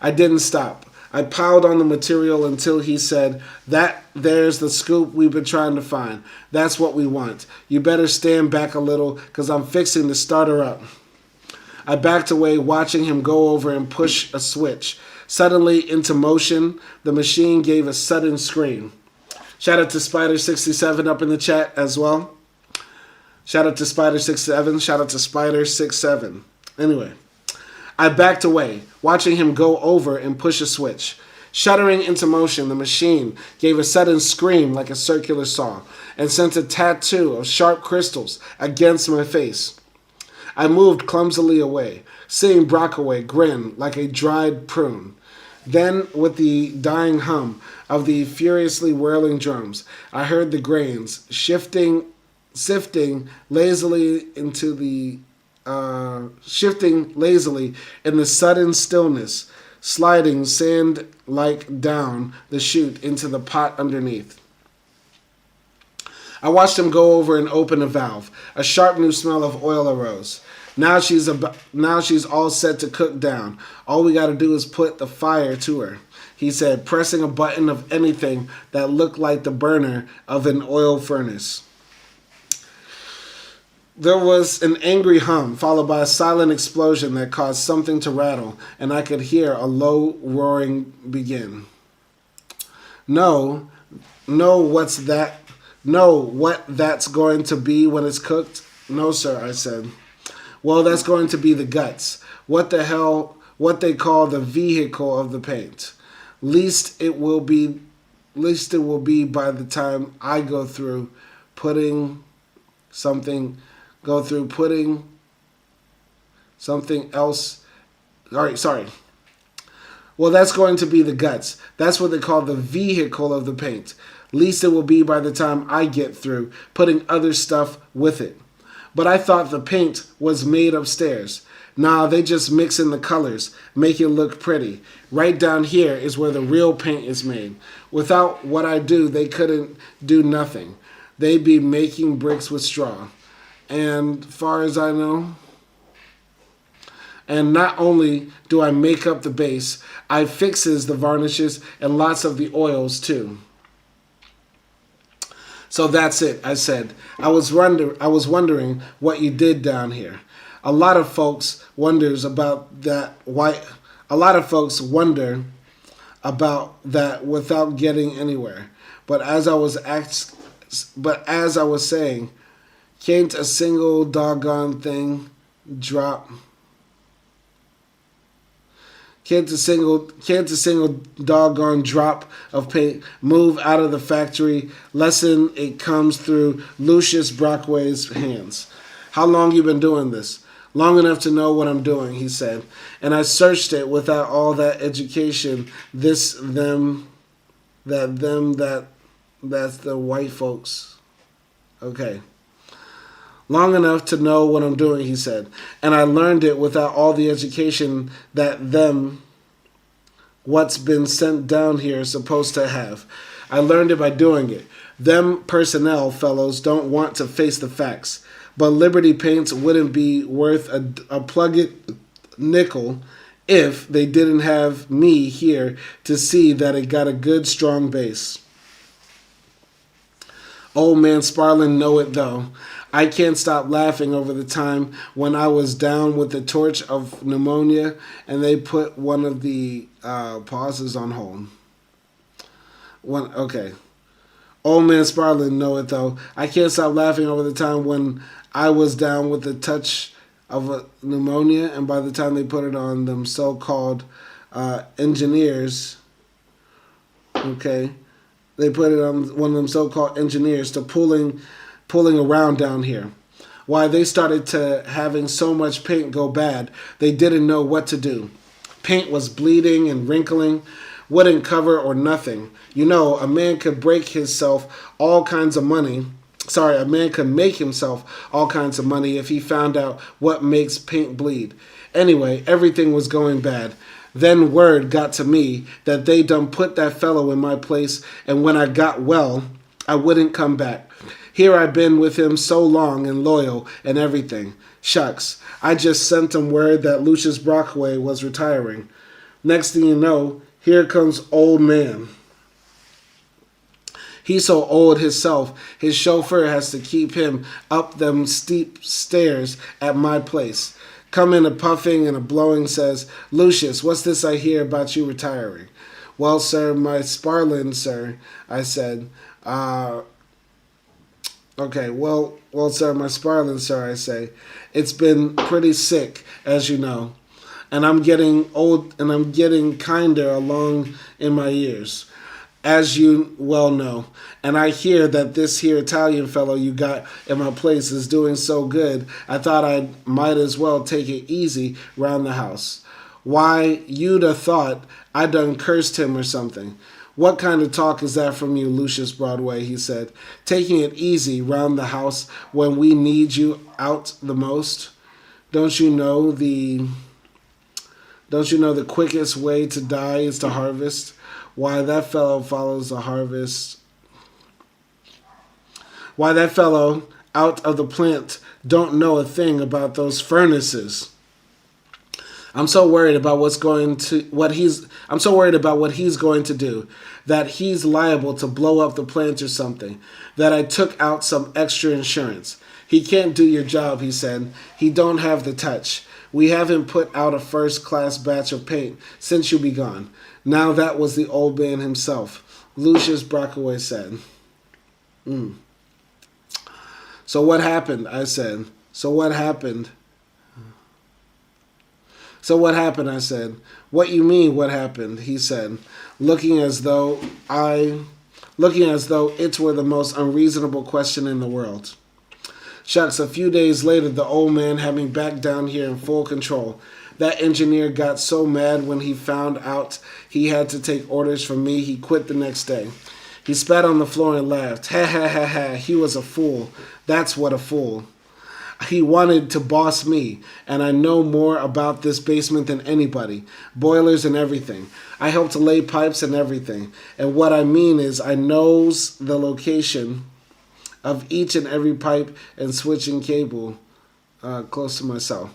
I didn't stop. I piled on the material until he said, "There's the scoop we've been trying to find. That's what we want. You better stand back a little, 'cause I'm fixing to start her up." I backed away, watching him go over and push a switch. Suddenly into motion, the machine gave a sudden scream. Shout out to Spider67 up in the chat as well. Shout out to Spider67. Shout out to Spider67. Anyway, I backed away, watching him go over and push a switch. Shuddering into motion, the machine gave a sudden scream like a circular saw and sent a tattoo of sharp crystals against my face. I moved clumsily away, seeing Brockway grin like a dried prune. Then, with the dying hum of the furiously whirling drums, I heard the grains sifting lazily in the sudden stillness, sliding sand-like down the chute into the pot underneath. I watched him go over and open a valve. A sharp new smell of oil arose. Now she's all set to cook down. All we got to do is put the fire to her," he said, pressing a button of anything that looked like the burner of an oil furnace. There was an angry hum, followed by a silent explosion that caused something to rattle, and I could hear a low roaring begin. Know what that's going to be when it's cooked?" "No, sir," I said. "Well, that's going to be the guts. What they call the vehicle of the paint. Least it will be by the time I go through putting something else. All right, sorry. Well, that's going to be the guts. That's what they call the vehicle of the paint. Least it will be by the time I get through putting other stuff with it. But I thought the paint was made upstairs. Nah, they just mix in the colors, make it look pretty. Right down here is where the real paint is made. Without what I do, they couldn't do nothing. They'd be making bricks with straw. And far as I know, and not only do I make up the base, I fixes the varnishes and lots of the oils too. So that's it, I said. I was wondering what you did down here. A lot of folks wonders about that. A lot of folks wonder about that without getting anywhere. But as I was saying, can't a single doggone thing drop? Can't a single doggone drop of paint move out of the factory lesson it comes through Lucius Brockway's hands? How long you been doing this? Long enough to know what I'm doing, he said. And I searched it without all that education. That's the white folks. Okay. Long enough to know what I'm doing, he said. And I learned it without all the education that what's been sent down here is supposed to have. I learned it by doing it. Them personnel fellows don't want to face the facts. But Liberty Paints wouldn't be worth a plug-it nickel if they didn't have me here to see that it got a good, strong base. Old man Sparlin know it, though. I can't stop laughing over the time when I was down with the torch of pneumonia and they put one of the pauses on hold. Okay. Old man Sparlin know it, though. I can't stop laughing over the time when I was down with the touch of pneumonia, and by the time they put it on them so-called engineers, okay, they put it on one of them so-called engineers to pulling around down here. Why, they started to having so much paint go bad, they didn't know what to do. Paint was bleeding and wrinkling, wouldn't cover or nothing. You know, a man could make himself all kinds of money if he found out what makes paint bleed. Anyway, everything was going bad. Then word got to me that they done put that fellow in my place, and when I got well, I wouldn't come back. Here I've been with him so long and loyal and everything. Shucks, I just sent him word that Lucius Brockway was retiring. Next thing you know, here comes old man. He's so old himself, his chauffeur has to keep him up them steep stairs at my place. Come in a puffing and a blowing, says, Lucius, what's this I hear about you retiring? Well, sir, my Sparlin, sir, I said. Okay, well, sir, my Sparlin, sir, I say. It's been pretty sick, as you know. And I'm getting old, and I'm getting kinder along in my years, as you well know. And I hear that this here Italian fellow you got in my place is doing so good, I thought I might as well take it easy round the house. Why, you'd have thought I done cursed him or something. What kind of talk is that from you, Lucius Broadway, he said. Taking it easy round the house when we need you out the most? Don't you know the quickest way to die is to harvest? Why, that fellow follows the harvest. Why, that fellow out of the plant don't know a thing about those furnaces. I'm so worried about what he's going to do, that he's liable to blow up the plant or something, that I took out some extra insurance. He can't do your job, he said. He don't have the touch. We haven't put out a first-class batch of paint since you be gone. Now that was the old man himself, Lucius Brockway said. So what happened, I said. So what happened, I said. What you mean, what happened, he said, looking as though it were the most unreasonable question in the world. Shucks, a few days later, the old man had me back down here in full control. That engineer got so mad when he found out he had to take orders from me, he quit the next day. He spat on the floor and laughed. Ha ha ha ha, he was a fool. That's what a fool. He wanted to boss me, and I know more about this basement than anybody. Boilers and everything. I helped to lay pipes and everything. And what I mean is I knows the location of each and every pipe and switch and cable close to myself.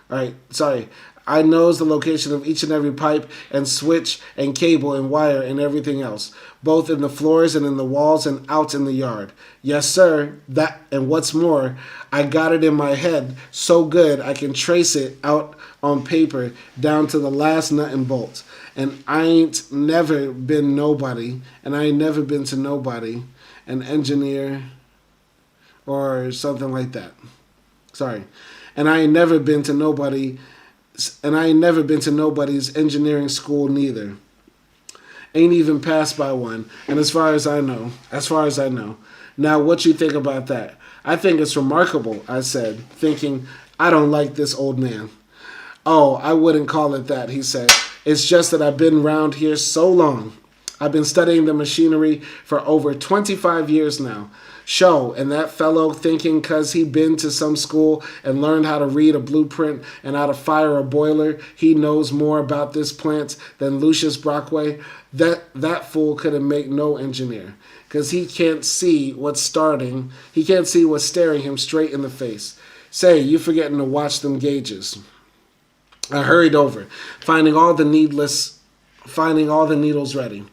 All right, sorry. I knows the location of each and every pipe and switch and cable and wire and everything else, both in the floors and in the walls and out in the yard. Yes, sir. That and what's more, I got it in my head so good I can trace it out on paper down to the last nut and bolt. And I ain't never been nobody, and I ain't never been to nobody, an engineer or something like that. Sorry. And I ain't never been to nobody. And I ain't never been to nobody's engineering school neither. Ain't even passed by one. And as far as I know. Now, what you think about that? I think it's remarkable, I said, thinking, I don't like this old man. Oh, I wouldn't call it that, he said. It's just that I've been around here so long. I've been studying the machinery for over 25 years now. Show, and that fellow thinking because he been to some school and learned how to read a blueprint and how to fire a boiler, he knows more about this plant than Lucius Brockway. That fool couldn't make no engineer, because he can't see what's staring him straight in the face. Say, you forgetting to watch them gauges. I hurried over, finding all the needles ready.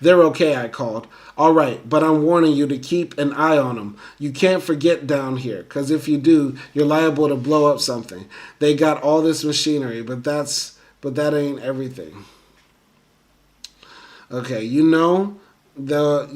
They're okay, I called. All right, but I'm warning you to keep an eye on them. You can't forget down here, because if you do, you're liable to blow up something. They got all this machinery, but that ain't everything. Okay, you know the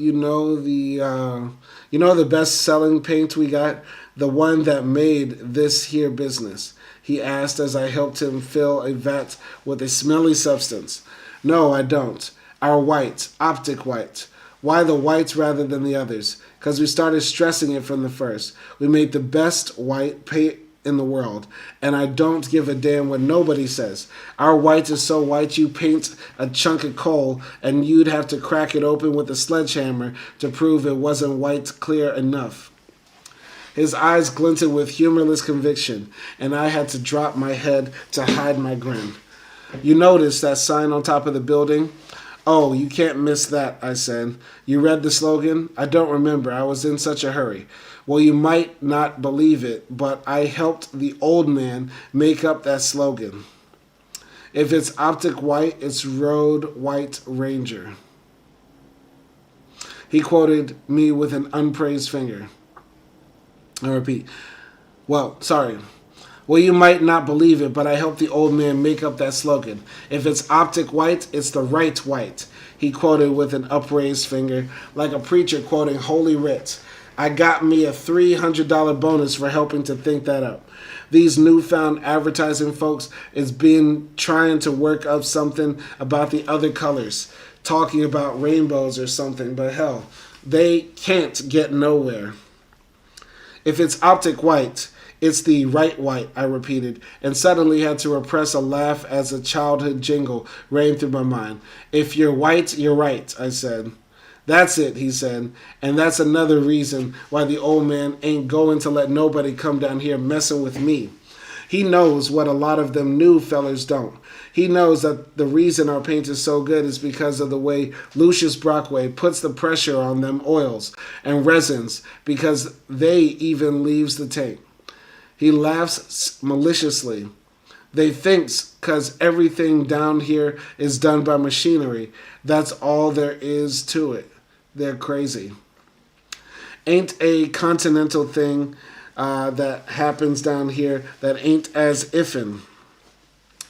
best-selling paint we got, the one that made this here business. He asked as I helped him fill a vat with a smelly substance. No, I don't. Our white, optic white. Why the whites rather than the others? Because we started stressing it from the first. We made the best white paint in the world, and I don't give a damn what nobody says. Our white is so white you paint a chunk of coal and you'd have to crack it open with a sledgehammer to prove it wasn't white clear enough. His eyes glinted with humorless conviction, and I had to drop my head to hide my grin. You notice that sign on top of the building? Oh, you can't miss that, I said. You read the slogan? I don't remember. I was in such a hurry. Well, you might not believe it, but I helped the old man make up that slogan. If it's optic white, it's Road White Ranger. He quoted me with an unpraised finger. I repeat. Well, you might not believe it, but I helped the old man make up that slogan. If it's optic white, it's the right white. He quoted with an upraised finger, like a preacher quoting Holy Writ. I got me a $300 bonus for helping to think that up. These newfound advertising folks is been trying to work up something about the other colors, talking about rainbows or something, but hell, they can't get nowhere. If it's optic white, it's the right white, I repeated, and suddenly had to repress a laugh as a childhood jingle ran through my mind. If you're white, you're right, I said. That's it, he said, and that's another reason why the old man ain't going to let nobody come down here messing with me. He knows what a lot of them new fellers don't. He knows that the reason our paint is so good is because of the way Lucius Brockway puts the pressure on them oils and resins, because they even leaves the tank. He laughs maliciously. They thinks 'cause everything down here is done by machinery, that's all there is to it. They're crazy. Ain't a continental thing that happens down here that ain't as ifin'.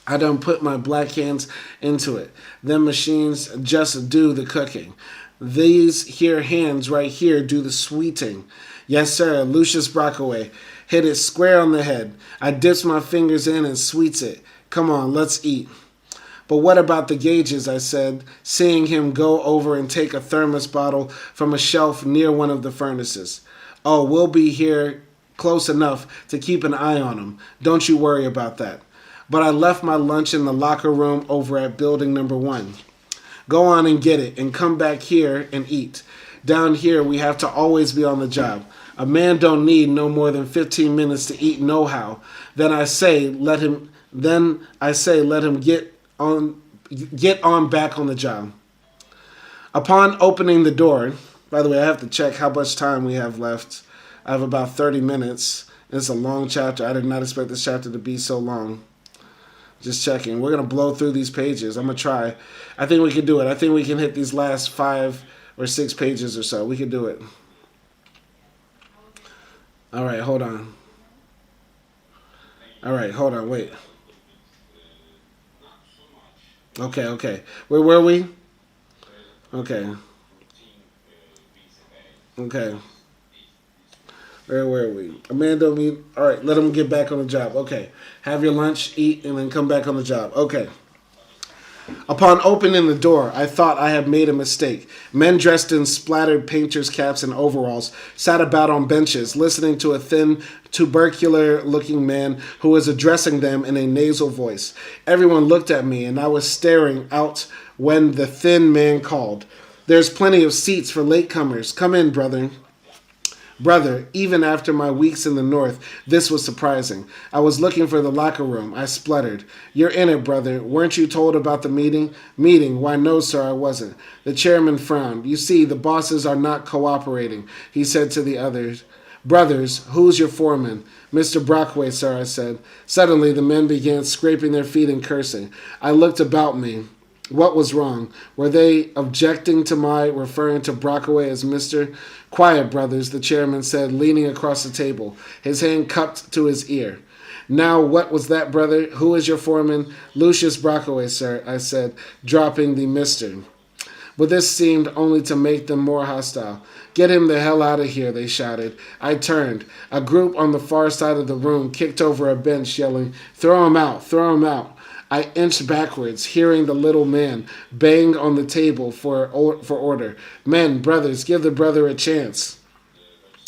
I done put my black hands into it. Them machines just do the cooking. These here hands right here do the sweeting. Yes, sir, Lucius Brockway. Hit it square on the head. I dips my fingers in and sweets it. Come on, let's eat. But what about the gauges, I said, seeing him go over and take a thermos bottle from a shelf near one of the furnaces. Oh, we'll be here close enough to keep an eye on him. Don't you worry about that. But I left my lunch in the locker room over at building number 1. Go on and get it and come back here and eat. Down here, we have to always be on the job. A man don't need no more than 15 minutes to eat nohow. Then I say let him get on back on the job. Upon opening the door, by the way, I have to check how much time we have left. I have about 30 minutes. It's a long chapter. I did not expect this chapter to be so long. Just checking. We're going to blow through these pages. I'm going to try. I think we can do it. I think we can hit these last 5 or 6 pages or so. We can do it. All right, hold on. All right, hold on, wait. Okay. Where were we? Okay. Where were we? Amanda, all right, let him get back on the job. Okay. Have your lunch, eat, and then come back on the job. Okay. Upon opening the door, I thought I had made a mistake. Men dressed in splattered painters' caps and overalls sat about on benches, listening to a thin, tubercular-looking man who was addressing them in a nasal voice. Everyone looked at me, and I was staring out when the thin man called, "There's plenty of seats for latecomers. Come in, brother." Brother, even after my weeks in the North, this was surprising. I was looking for the locker room. I spluttered. "You're in it, brother. Weren't you told about the meeting?" "Meeting? Why, no, sir, I wasn't." The chairman frowned. "You see, the bosses are not cooperating," he said to the others. "Brothers, who's your foreman?" "Mr. Brockway, sir," I said. Suddenly, the men began scraping their feet and cursing. I looked about me. What was wrong? Were they objecting to my referring to Brockway as Mr.? "Quiet, brothers," the chairman said, leaning across the table, his hand cupped to his ear. "Now, what was that, brother? Who is your foreman?" "Lucius Brockway, sir," I said, dropping the Mr. But this seemed only to make them more hostile. "Get him the hell out of here," they shouted. I turned. A group on the far side of the room kicked over a bench, yelling, "Throw him out! Throw him out!" I inched backwards, hearing the little man bang on the table for order. "Men, brothers, give the brother a chance.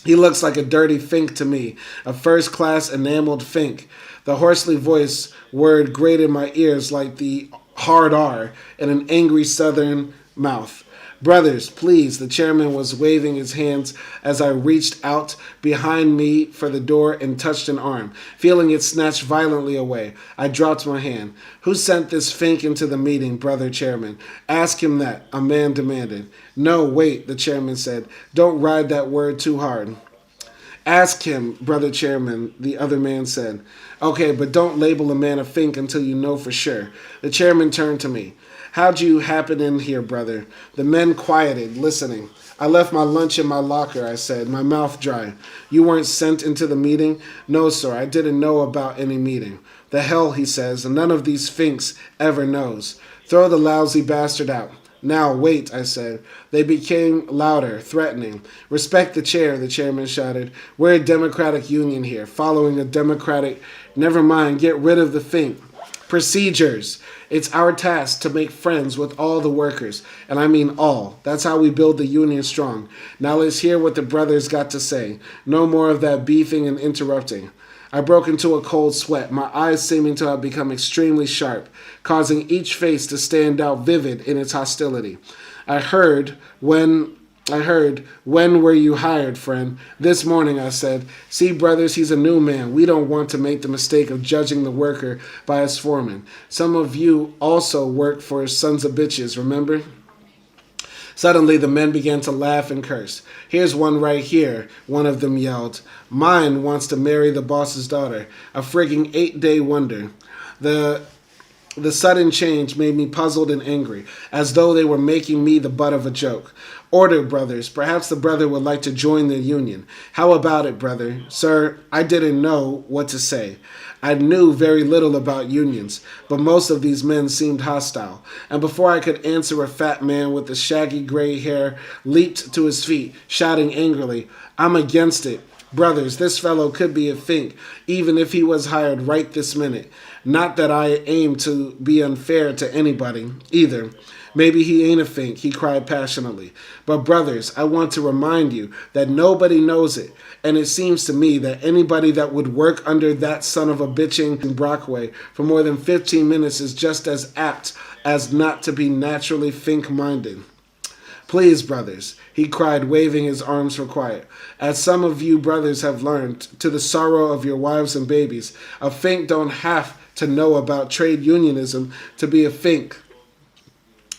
He looks like a dirty fink to me, a first-class enameled fink." The hoarsely voiced word grated my ears like the hard R in an angry southern mouth. "Brothers, please," the chairman was waving his hands as I reached out behind me for the door and touched an arm. Feeling it snatched violently away, I dropped my hand. "Who sent this fink into the meeting, brother chairman?" "Ask him that," a man demanded. "No, wait," the chairman said. "Don't ride that word too hard." "Ask him, brother chairman," the other man said. "Okay, but don't label a man a fink until you know for sure." The chairman turned to me. "How'd you happen in here, brother?" The men quieted, listening. "I left my lunch in my locker," I said, my mouth dry. "You weren't sent into the meeting?" "No, sir, I didn't know about any meeting." "The hell," he says, "none of these finks ever knows. Throw the lousy bastard out." "Now, wait," I said. They became louder, threatening. "Respect the chair," the chairman shouted. "We're a democratic union here, following a democratic... Never mind, get rid of the fink." "Procedures. It's our task to make friends with all the workers, and I mean all. That's how we build the union strong. Now let's hear what the brothers got to say. No more of that beefing and interrupting." I broke into a cold sweat, my eyes seeming to have become extremely sharp, causing each face to stand out vivid in its hostility. I heard, "When were you hired, friend?" "This morning," I said. "See, brothers, he's a new man. We don't want to make the mistake of judging the worker by his foreman. Some of you also work for sons of bitches, remember?" Suddenly, the men began to laugh and curse. "Here's one right here," one of them yelled. "Mine wants to marry the boss's daughter. A frigging 8-day wonder." The sudden change made me puzzled and angry, as though they were making me the butt of a joke. "Order, brothers. Perhaps the brother would like to join the union. How about it, brother?" "Sir, I didn't know what to say. I knew very little about unions, but most of these men seemed hostile." And before I could answer, a fat man with the shaggy gray hair leaped to his feet, shouting angrily, "I'm against it. Brothers, this fellow could be a fink, even if he was hired right this minute. Not that I aim to be unfair to anybody, either. Maybe he ain't a fink," he cried passionately. "But brothers, I want to remind you that nobody knows it. And it seems to me that anybody that would work under that son of a bitching Brockway for more than 15 minutes is just as apt as not to be naturally fink-minded." Please, brothers, he cried, waving his arms for quiet. As some of you brothers have learned, to the sorrow of your wives and babies, a Fink don't have to know about trade unionism to be a Fink.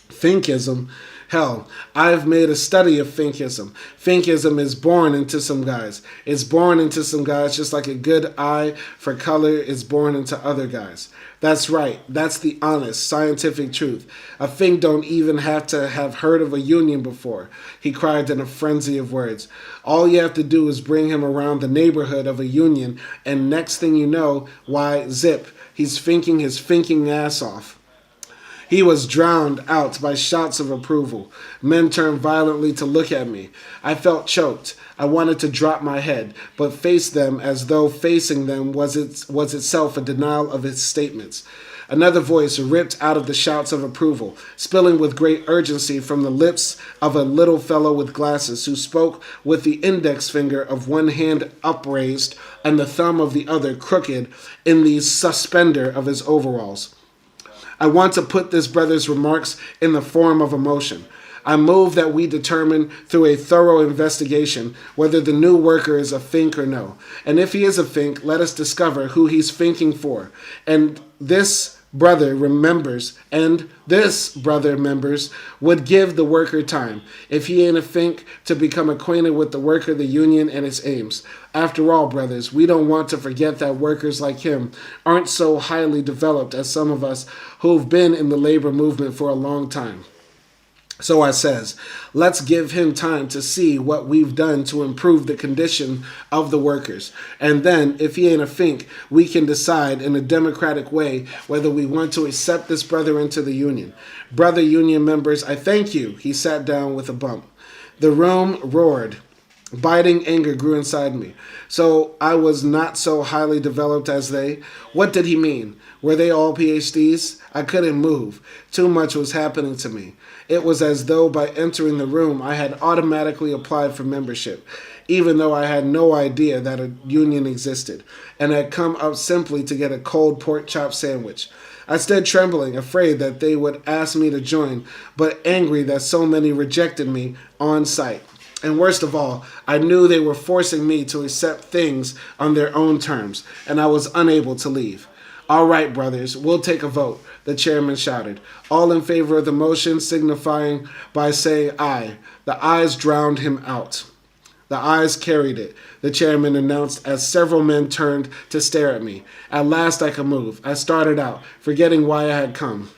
Finkism? Hell, I've made a study of Finkism. Finkism is born into some guys. It's born into some guys just like a good eye for color is born into other guys. That's right. That's the honest, scientific truth. A Fink don't even have to have heard of a union before, he cried in a frenzy of words. All you have to do is bring him around the neighborhood of a union, and next thing you know, why, zip, he's finking his finking ass off. He was drowned out by shouts of approval. Men turned violently to look at me. I felt choked. I wanted to drop my head, but face them as though facing them was itself a denial of his statements. Another voice ripped out of the shouts of approval, spilling with great urgency from the lips of a little fellow with glasses who spoke with the index finger of one hand upraised and the thumb of the other crooked in the suspender of his overalls. I want to put this brother's remarks in the form of a motion. I move that we determine through a thorough investigation whether the new worker is a Fink or no. And if he is a Fink, let us discover who he's finking for. And this brother members would give the worker time, if he ain't a Fink, to become acquainted with the worker, the union, and its aims. After all, brothers, we don't want to forget that workers like him aren't so highly developed as some of us who've been in the labor movement for a long time. So I says, let's give him time to see what we've done to improve the condition of the workers. And then, if he ain't a Fink, we can decide in a democratic way whether we want to accept this brother into the union. Brother union members, I thank you. He sat down with a bump. The room roared. Biting anger grew inside me. So I was not so highly developed as they? What did he mean? Were they all PhDs? I couldn't move. Too much was happening to me. It was as though by entering the room I had automatically applied for membership, even though I had no idea that a union existed, and had come up simply to get a cold pork chop sandwich. I stood trembling, afraid that they would ask me to join, but angry that so many rejected me on sight. And worst of all, I knew they were forcing me to accept things on their own terms, and I was unable to leave. All right, brothers, we'll take a vote, the chairman shouted. All in favor of the motion, signifying by saying aye. The ayes drowned him out. The ayes carried it, the chairman announced as several men turned to stare at me. At last I could move. I started out, forgetting why I had come.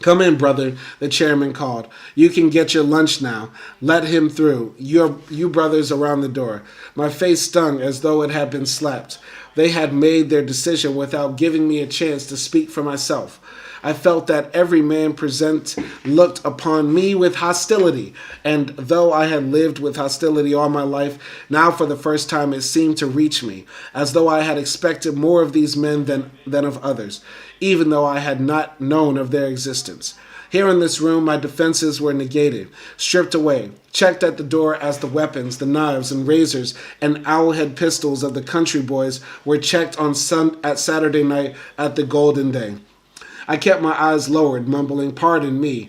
Come in, brother, the chairman called. You can get your lunch now. Let him through. You brothers around the door. My face stung as though it had been slapped. They had made their decision without giving me a chance to speak for myself. I felt that every man present looked upon me with hostility, and though I had lived with hostility all my life, now for the first time it seemed to reach me, as though I had expected more of these men than of others, even though I had not known of their existence. Here in this room, my defenses were negated, stripped away, checked at the door as the weapons, the knives and razors and owlhead pistols of the country boys were checked at Saturday night at the Golden Day. I kept my eyes lowered, mumbling, pardon me,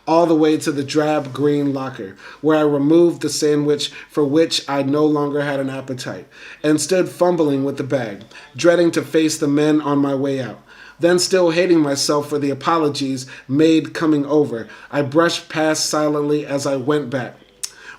all the way to the drab green locker, where I removed the sandwich for which I no longer had an appetite, and stood fumbling with the bag, dreading to face the men on my way out. Then, still hating myself for the apologies made coming over, I brushed past silently as I went back.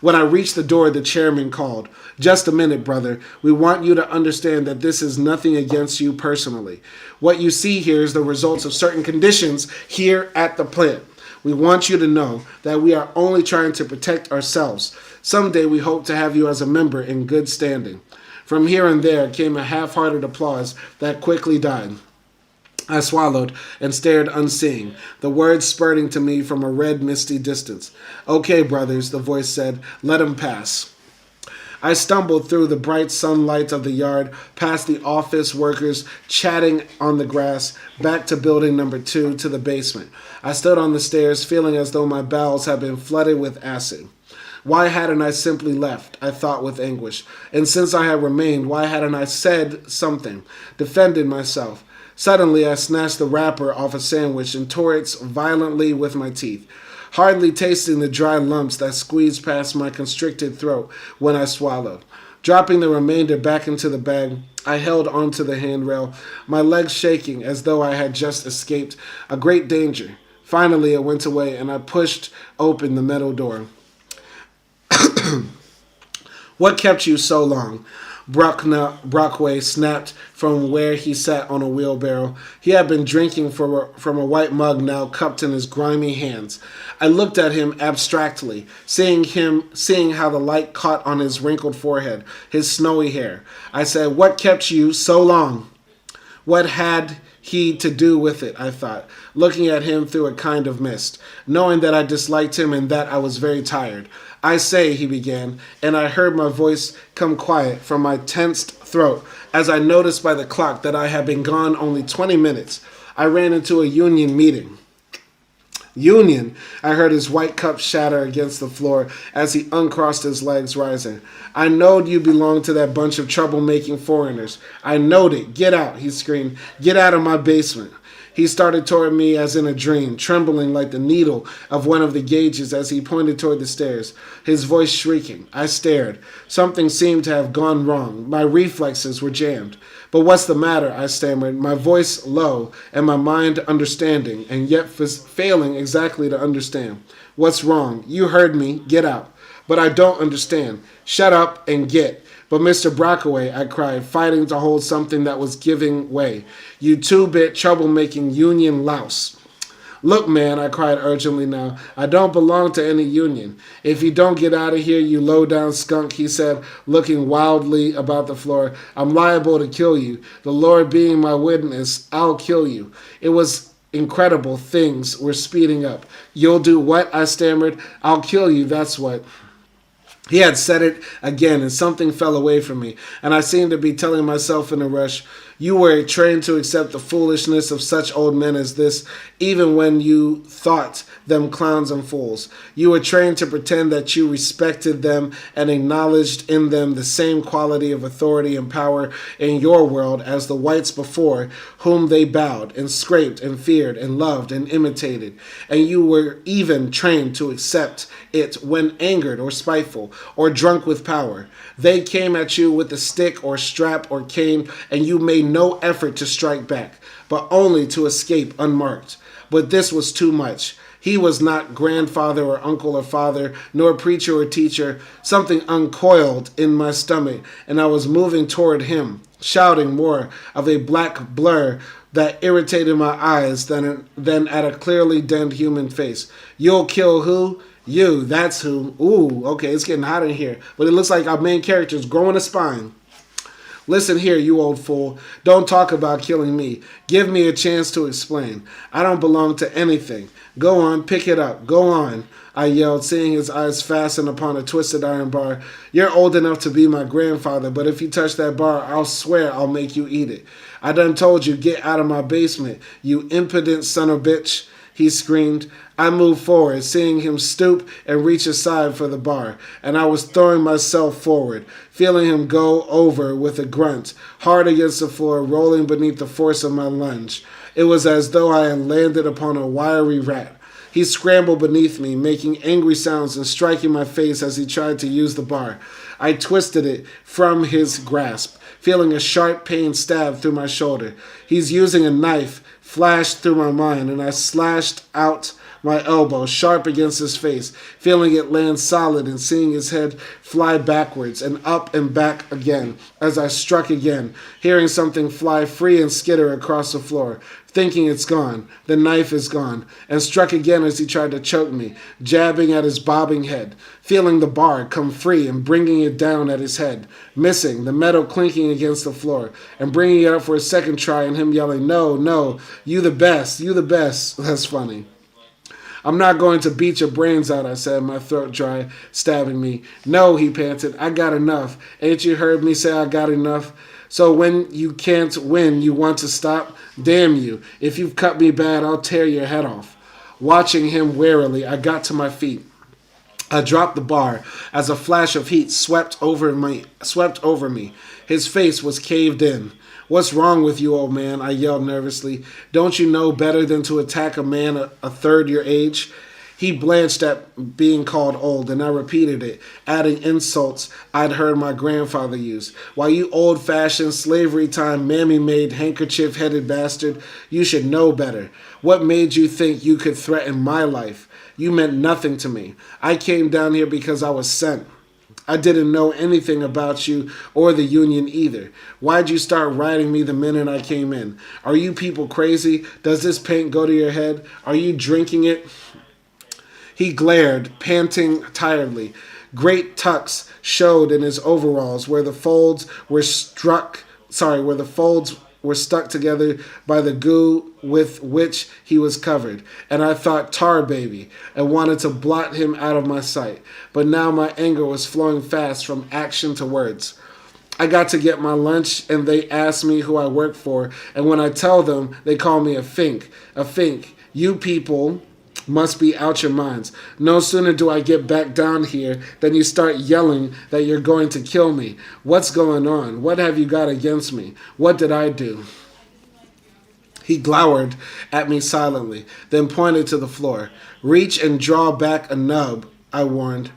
When I reached the door, the chairman called. Just a minute, brother. We want you to understand that this is nothing against you personally. What you see here is the results of certain conditions here at the plant. We want you to know that we are only trying to protect ourselves. Someday we hope to have you as a member in good standing. From here and there came a half-hearted applause that quickly died. I swallowed and stared unseeing, the words spurting to me from a red, misty distance. Okay, brothers, the voice said, let him pass. I stumbled through the bright sunlight of the yard, past the office workers chatting on the grass, back to building number 2 to the basement. I stood on the stairs, feeling as though my bowels had been flooded with acid. Why hadn't I simply left, I thought with anguish. And since I had remained, why hadn't I said something, defended myself? Suddenly, I snatched the wrapper off a sandwich and tore it violently with my teeth. hardly tasting the dry lumps that squeezed past my constricted throat when I swallowed. Dropping the remainder back into the bag, I held onto the handrail, my legs shaking as though I had just escaped a great danger. Finally, it went away, and I pushed open the metal door. What kept you so long? Brockway snapped from where he sat on a wheelbarrow. He had been drinking from a white mug now cupped in his grimy hands. I looked at him abstractly, seeing how the light caught on his wrinkled forehead, his snowy hair. I said, "What kept you so long?" What had he to do with it, I thought, looking at him through a kind of mist, knowing that I disliked him and that I was very tired. "I say," he began, and I heard my voice come quiet from my tensed throat as I noticed by the clock that I had been gone only 20 minutes. I ran into a union meeting. "Union," I heard his white cup shatter against the floor as he uncrossed his legs, rising. "I knowed you belonged to that bunch of troublemaking foreigners. I knowed it. Get out," he screamed. "Get out of my basement." He started toward me as in a dream, trembling like the needle of one of the gauges as he pointed toward the stairs, his voice shrieking. I stared. Something seemed to have gone wrong. My reflexes were jammed. "But what's the matter?" I stammered, my voice low and my mind understanding, and yet failing exactly to understand. "What's wrong? You heard me. Get out." "But I don't understand." "Shut up and get." "But Mr. Brockway," I cried, fighting to hold something that was giving way. "You two-bit troublemaking union louse." "Look, man," I cried urgently now, "I don't belong to any union." "If you don't get out of here, you low-down skunk," he said, looking wildly about the floor, "I'm liable to kill you. The Lord being my witness, I'll kill you." It was incredible. Things were speeding up. "You'll do what?" I stammered. "I'll kill you, that's what." He had said it again, and something fell away from me, and I seemed to be telling myself in a rush, "You were trained to accept the foolishness of such old men as this, even when you thought them clowns and fools. You were trained to pretend that you respected them and acknowledged in them the same quality of authority and power in your world as the whites before whom they bowed and scraped and feared and loved and imitated. And you were even trained to accept it when angered or spiteful or drunk with power. They came at you with a stick or strap or cane, and you made no effort to strike back, but only to escape unmarked. But this was too much. He was not grandfather or uncle or father, nor preacher or teacher. Something uncoiled in my stomach, and I was moving toward him, shouting more of a black blur that irritated my eyes than at a clearly denned human face. "You'll kill who?" "You, that's who." Ooh, okay, it's getting hot in here. But it looks like our main character is growing a spine. "Listen here, you old fool. Don't talk about killing me. Give me a chance to explain. I don't belong to anything. Go on, pick it up. Go on," I yelled, seeing his eyes fasten upon a twisted iron bar. "You're old enough to be my grandfather, but if you touch that bar, I'll swear I'll make you eat it. I done told you, get out of my basement, you impudent son of a bitch," he screamed. I moved forward, seeing him stoop and reach aside for the bar, and I was throwing myself forward, feeling him go over with a grunt, hard against the floor, rolling beneath the force of my lunge. It was as though I had landed upon a wiry rat. He scrambled beneath me, making angry sounds and striking my face as he tried to use the bar. I twisted it from his grasp, feeling a sharp pain stab through my shoulder. "He's using a knife," flashed through my mind, and I slashed out my elbow sharp against his face, feeling it land solid and seeing his head fly backwards and up and back again as I struck again, hearing something fly free and skitter across the floor, thinking it's gone, the knife is gone, and struck again as he tried to choke me, jabbing at his bobbing head, feeling the bar come free and bringing it down at his head, missing, the metal clinking against the floor, and bringing it up for a second try and him yelling, "No, no, you the best, you the best." That's funny. "I'm not going to beat your brains out," I said, my throat dry, stabbing me. "No," he panted, "I got enough. Ain't you heard me say I got enough? So when you can't win, you want to stop? Damn you. If you've cut me bad, I'll tear your head off." Watching him warily, I got to my feet. I dropped the bar as a flash of heat swept over me. His face was caved in. "What's wrong with you, old man?" I yelled nervously. "Don't you know better than to attack a man a third your age?" He blanched at being called old, and I repeated it, adding insults I'd heard my grandfather use. Why, you old-fashioned, slavery-time, mammy-made, handkerchief-headed bastard, you should know better. What made you think you could threaten my life? You meant nothing to me. I came down here because I was sent. I didn't know anything about you or the union either. Why'd you start writing me the minute I came in? Are you people crazy? Does this paint go to your head? Are you drinking it? He glared, panting tiredly. Great tucks showed in his overalls where the folds were stuck together by the goo with which he was covered, and I thought tar baby, and wanted to blot him out of my sight. But now my anger was flowing fast from action to words. I got to get my lunch, and they ask me who I work for, and when I tell them, they call me a fink. A fink. You people must be out your minds. No sooner do I get back down here than you start yelling that you're going to kill me. What's going on? What have you got against me? What did I do? He glowered at me silently, then pointed to the floor. Reach and draw back a nub, I warned.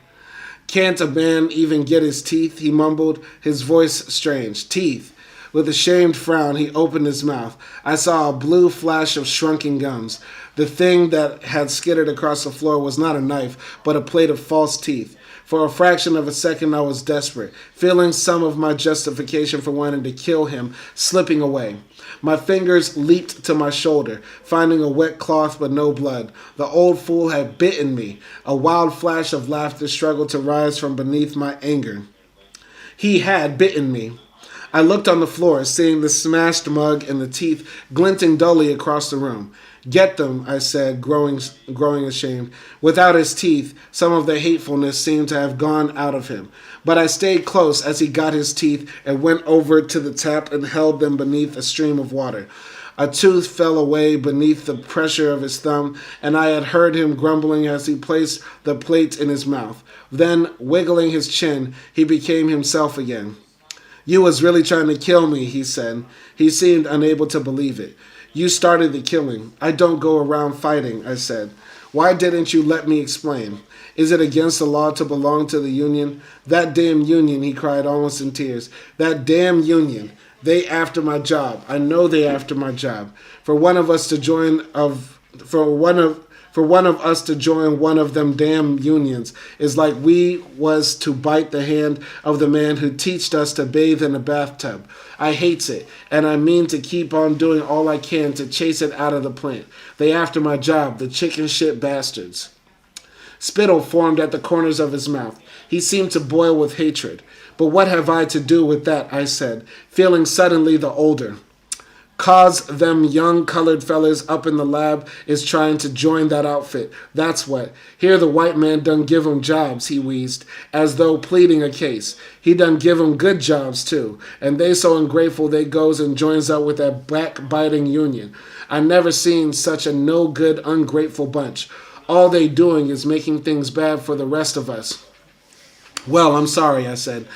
Can't a man even get his teeth? He mumbled, his voice strange. Teeth. With a shamed frown, he opened his mouth. I saw a blue flash of shrunken gums. The thing that had skittered across the floor was not a knife, but a plate of false teeth. For a fraction of a second, I was desperate, feeling some of my justification for wanting to kill him slipping away. My fingers leaped to my shoulder, finding a wet cloth but no blood. The old fool had bitten me. A wild flash of laughter struggled to rise from beneath my anger. He had bitten me. I looked on the floor, seeing the smashed mug and the teeth glinting dully across the room. Get them, I said, growing ashamed. Without his teeth, some of the hatefulness seemed to have gone out of him. But I stayed close as he got his teeth and went over to the tap and held them beneath a stream of water. A tooth fell away beneath the pressure of his thumb, and I had heard him grumbling as he placed the plate in his mouth. Then, wiggling his chin, he became himself again. You was really trying to kill me, he said. He seemed unable to believe it. You started the killing. I don't go around fighting, I said. Why didn't you let me explain? Is it against the law to belong to the union? That damn union, he cried almost in tears. That damn union. They after my job. I know they after my job. For one of us to join one of them damn unions is like we was to bite the hand of the man who teached us to bathe in a bathtub. I hates it, and I mean to keep on doing all I can to chase it out of the plant. They after my job, the chicken shit bastards. Spittle formed at the corners of his mouth. He seemed to boil with hatred. But what have I to do with that, I said, feeling suddenly the older. Cause them young colored fellas up in the lab is trying to join that outfit. That's what. Here the white man done give 'em jobs, he wheezed, as though pleading a case. He done give 'em good jobs, too. And they so ungrateful they goes and joins up with that backbiting union. I never seen such a no-good, ungrateful bunch. All they doing is making things bad for the rest of us. Well, I'm sorry, I said.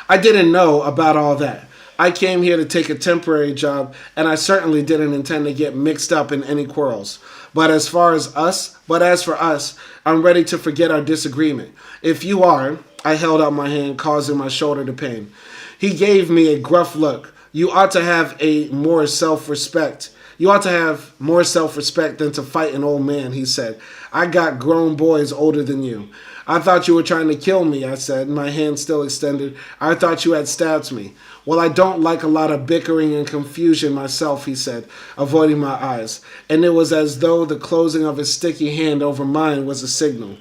I didn't know about all that. I came here to take a temporary job, and I certainly didn't intend to get mixed up in any quarrels. But as for us, I'm ready to forget our disagreement. If you are, I held out my hand, causing my shoulder to pain. He gave me a gruff look. You ought to have more self-respect than to fight an old man, he said. I got grown boys older than you. I thought you were trying to kill me, I said, my hand still extended. I thought you had stabbed me. Well, I don't like a lot of bickering and confusion myself, he said, avoiding my eyes. And it was as though the closing of his sticky hand over mine was a signal.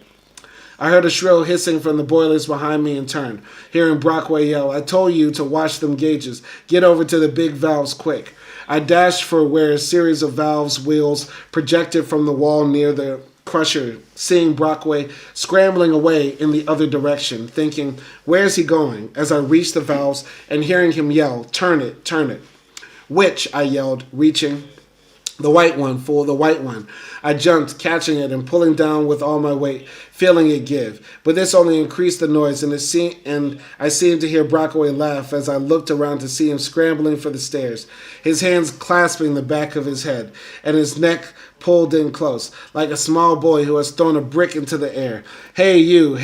I heard a shrill hissing from the boilers behind me and turned, hearing Brockway yell, I told you to watch them gauges. Get over to the big valves quick. I dashed for where a series of valves wheels projected from the wall near the crusher, seeing Brockway scrambling away in the other direction, thinking, where's he going? As I reached the valves and hearing him yell, turn it, turn it. Which? I yelled, reaching. The white one, fool, the white one. I jumped, catching it and pulling down with all my weight, feeling it give. But this only increased the noise, and I seemed to hear Brockway laugh as I looked around to see him scrambling for the stairs, his hands clasping the back of his head, and his neck pulled in close, like a small boy who has thrown a brick into the air. Hey you,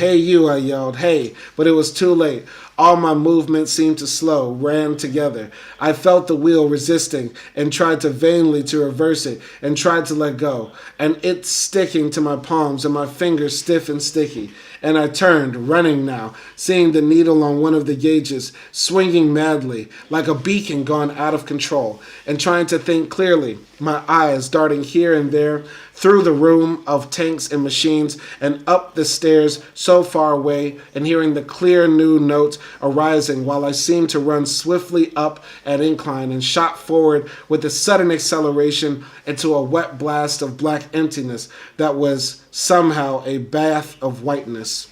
I yelled, hey, but it was too late. All my movements seemed to slow, ran together. I felt the wheel resisting and tried to vainly to reverse it and tried to let go, and it sticking to my palms and my fingers stiff and sticky. And I turned, running now, seeing the needle on one of the gauges, swinging madly, like a beacon gone out of control, and trying to think clearly, my eyes darting here and there, through the room of tanks and machines, and up the stairs so far away, and hearing the clear new notes arising while I seemed to run swiftly up an incline and shot forward with a sudden acceleration into a wet blast of black emptiness that was somehow a bath of whiteness.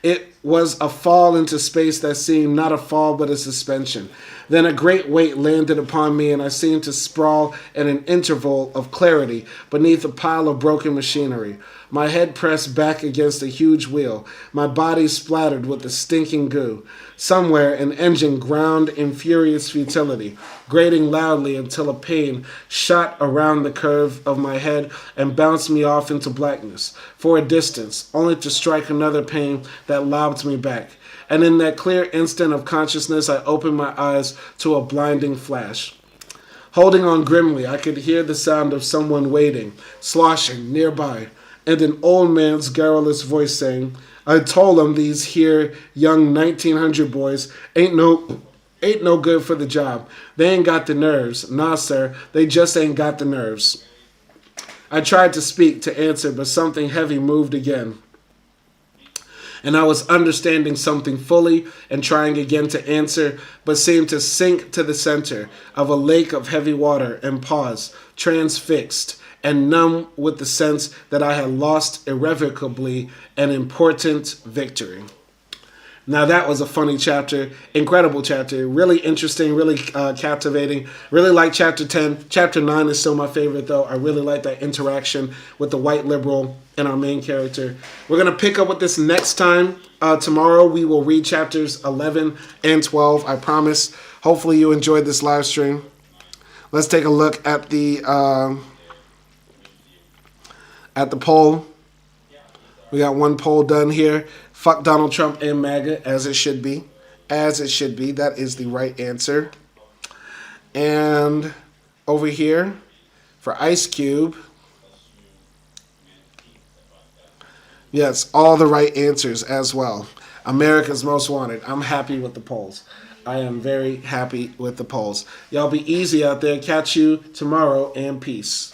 It was a fall into space that seemed not a fall but a suspension. Then a great weight landed upon me, and I seemed to sprawl in an interval of clarity beneath a pile of broken machinery. My head pressed back against a huge wheel, my body splattered with the stinking goo. Somewhere an engine ground in furious futility, grating loudly until a pain shot around the curve of my head and bounced me off into blackness for a distance, only to strike another pain that lobbed me back. And in that clear instant of consciousness, I opened my eyes to a blinding flash. Holding on grimly, I could hear the sound of someone wading, sloshing nearby, and an old man's garrulous voice saying, I told them these here young 1900 boys ain't no good for the job. They ain't got the nerves. Nah, sir, they just ain't got the nerves. I tried to speak, to answer, but something heavy moved again. And I was understanding something fully and trying again to answer, but seemed to sink to the center of a lake of heavy water and pause, transfixed and numb with the sense that I had lost irrevocably an important victory. Now that was a funny chapter, incredible chapter, really interesting, really captivating. Really like chapter 10. Chapter 9 is still my favorite though. I really like that interaction with the white liberal and our main character. We're going to pick up with this next time. Tomorrow we will read chapters 11 and 12, I promise. Hopefully you enjoyed this live stream. Let's take a look at the poll. We got one poll done here. Fuck Donald Trump and MAGA, as it should be. As it should be. That is the right answer. And over here, for Ice Cube, yes, all the right answers as well. America's Most Wanted. I'm happy with the polls. I am very happy with the polls. Y'all be easy out there. Catch you tomorrow, and peace.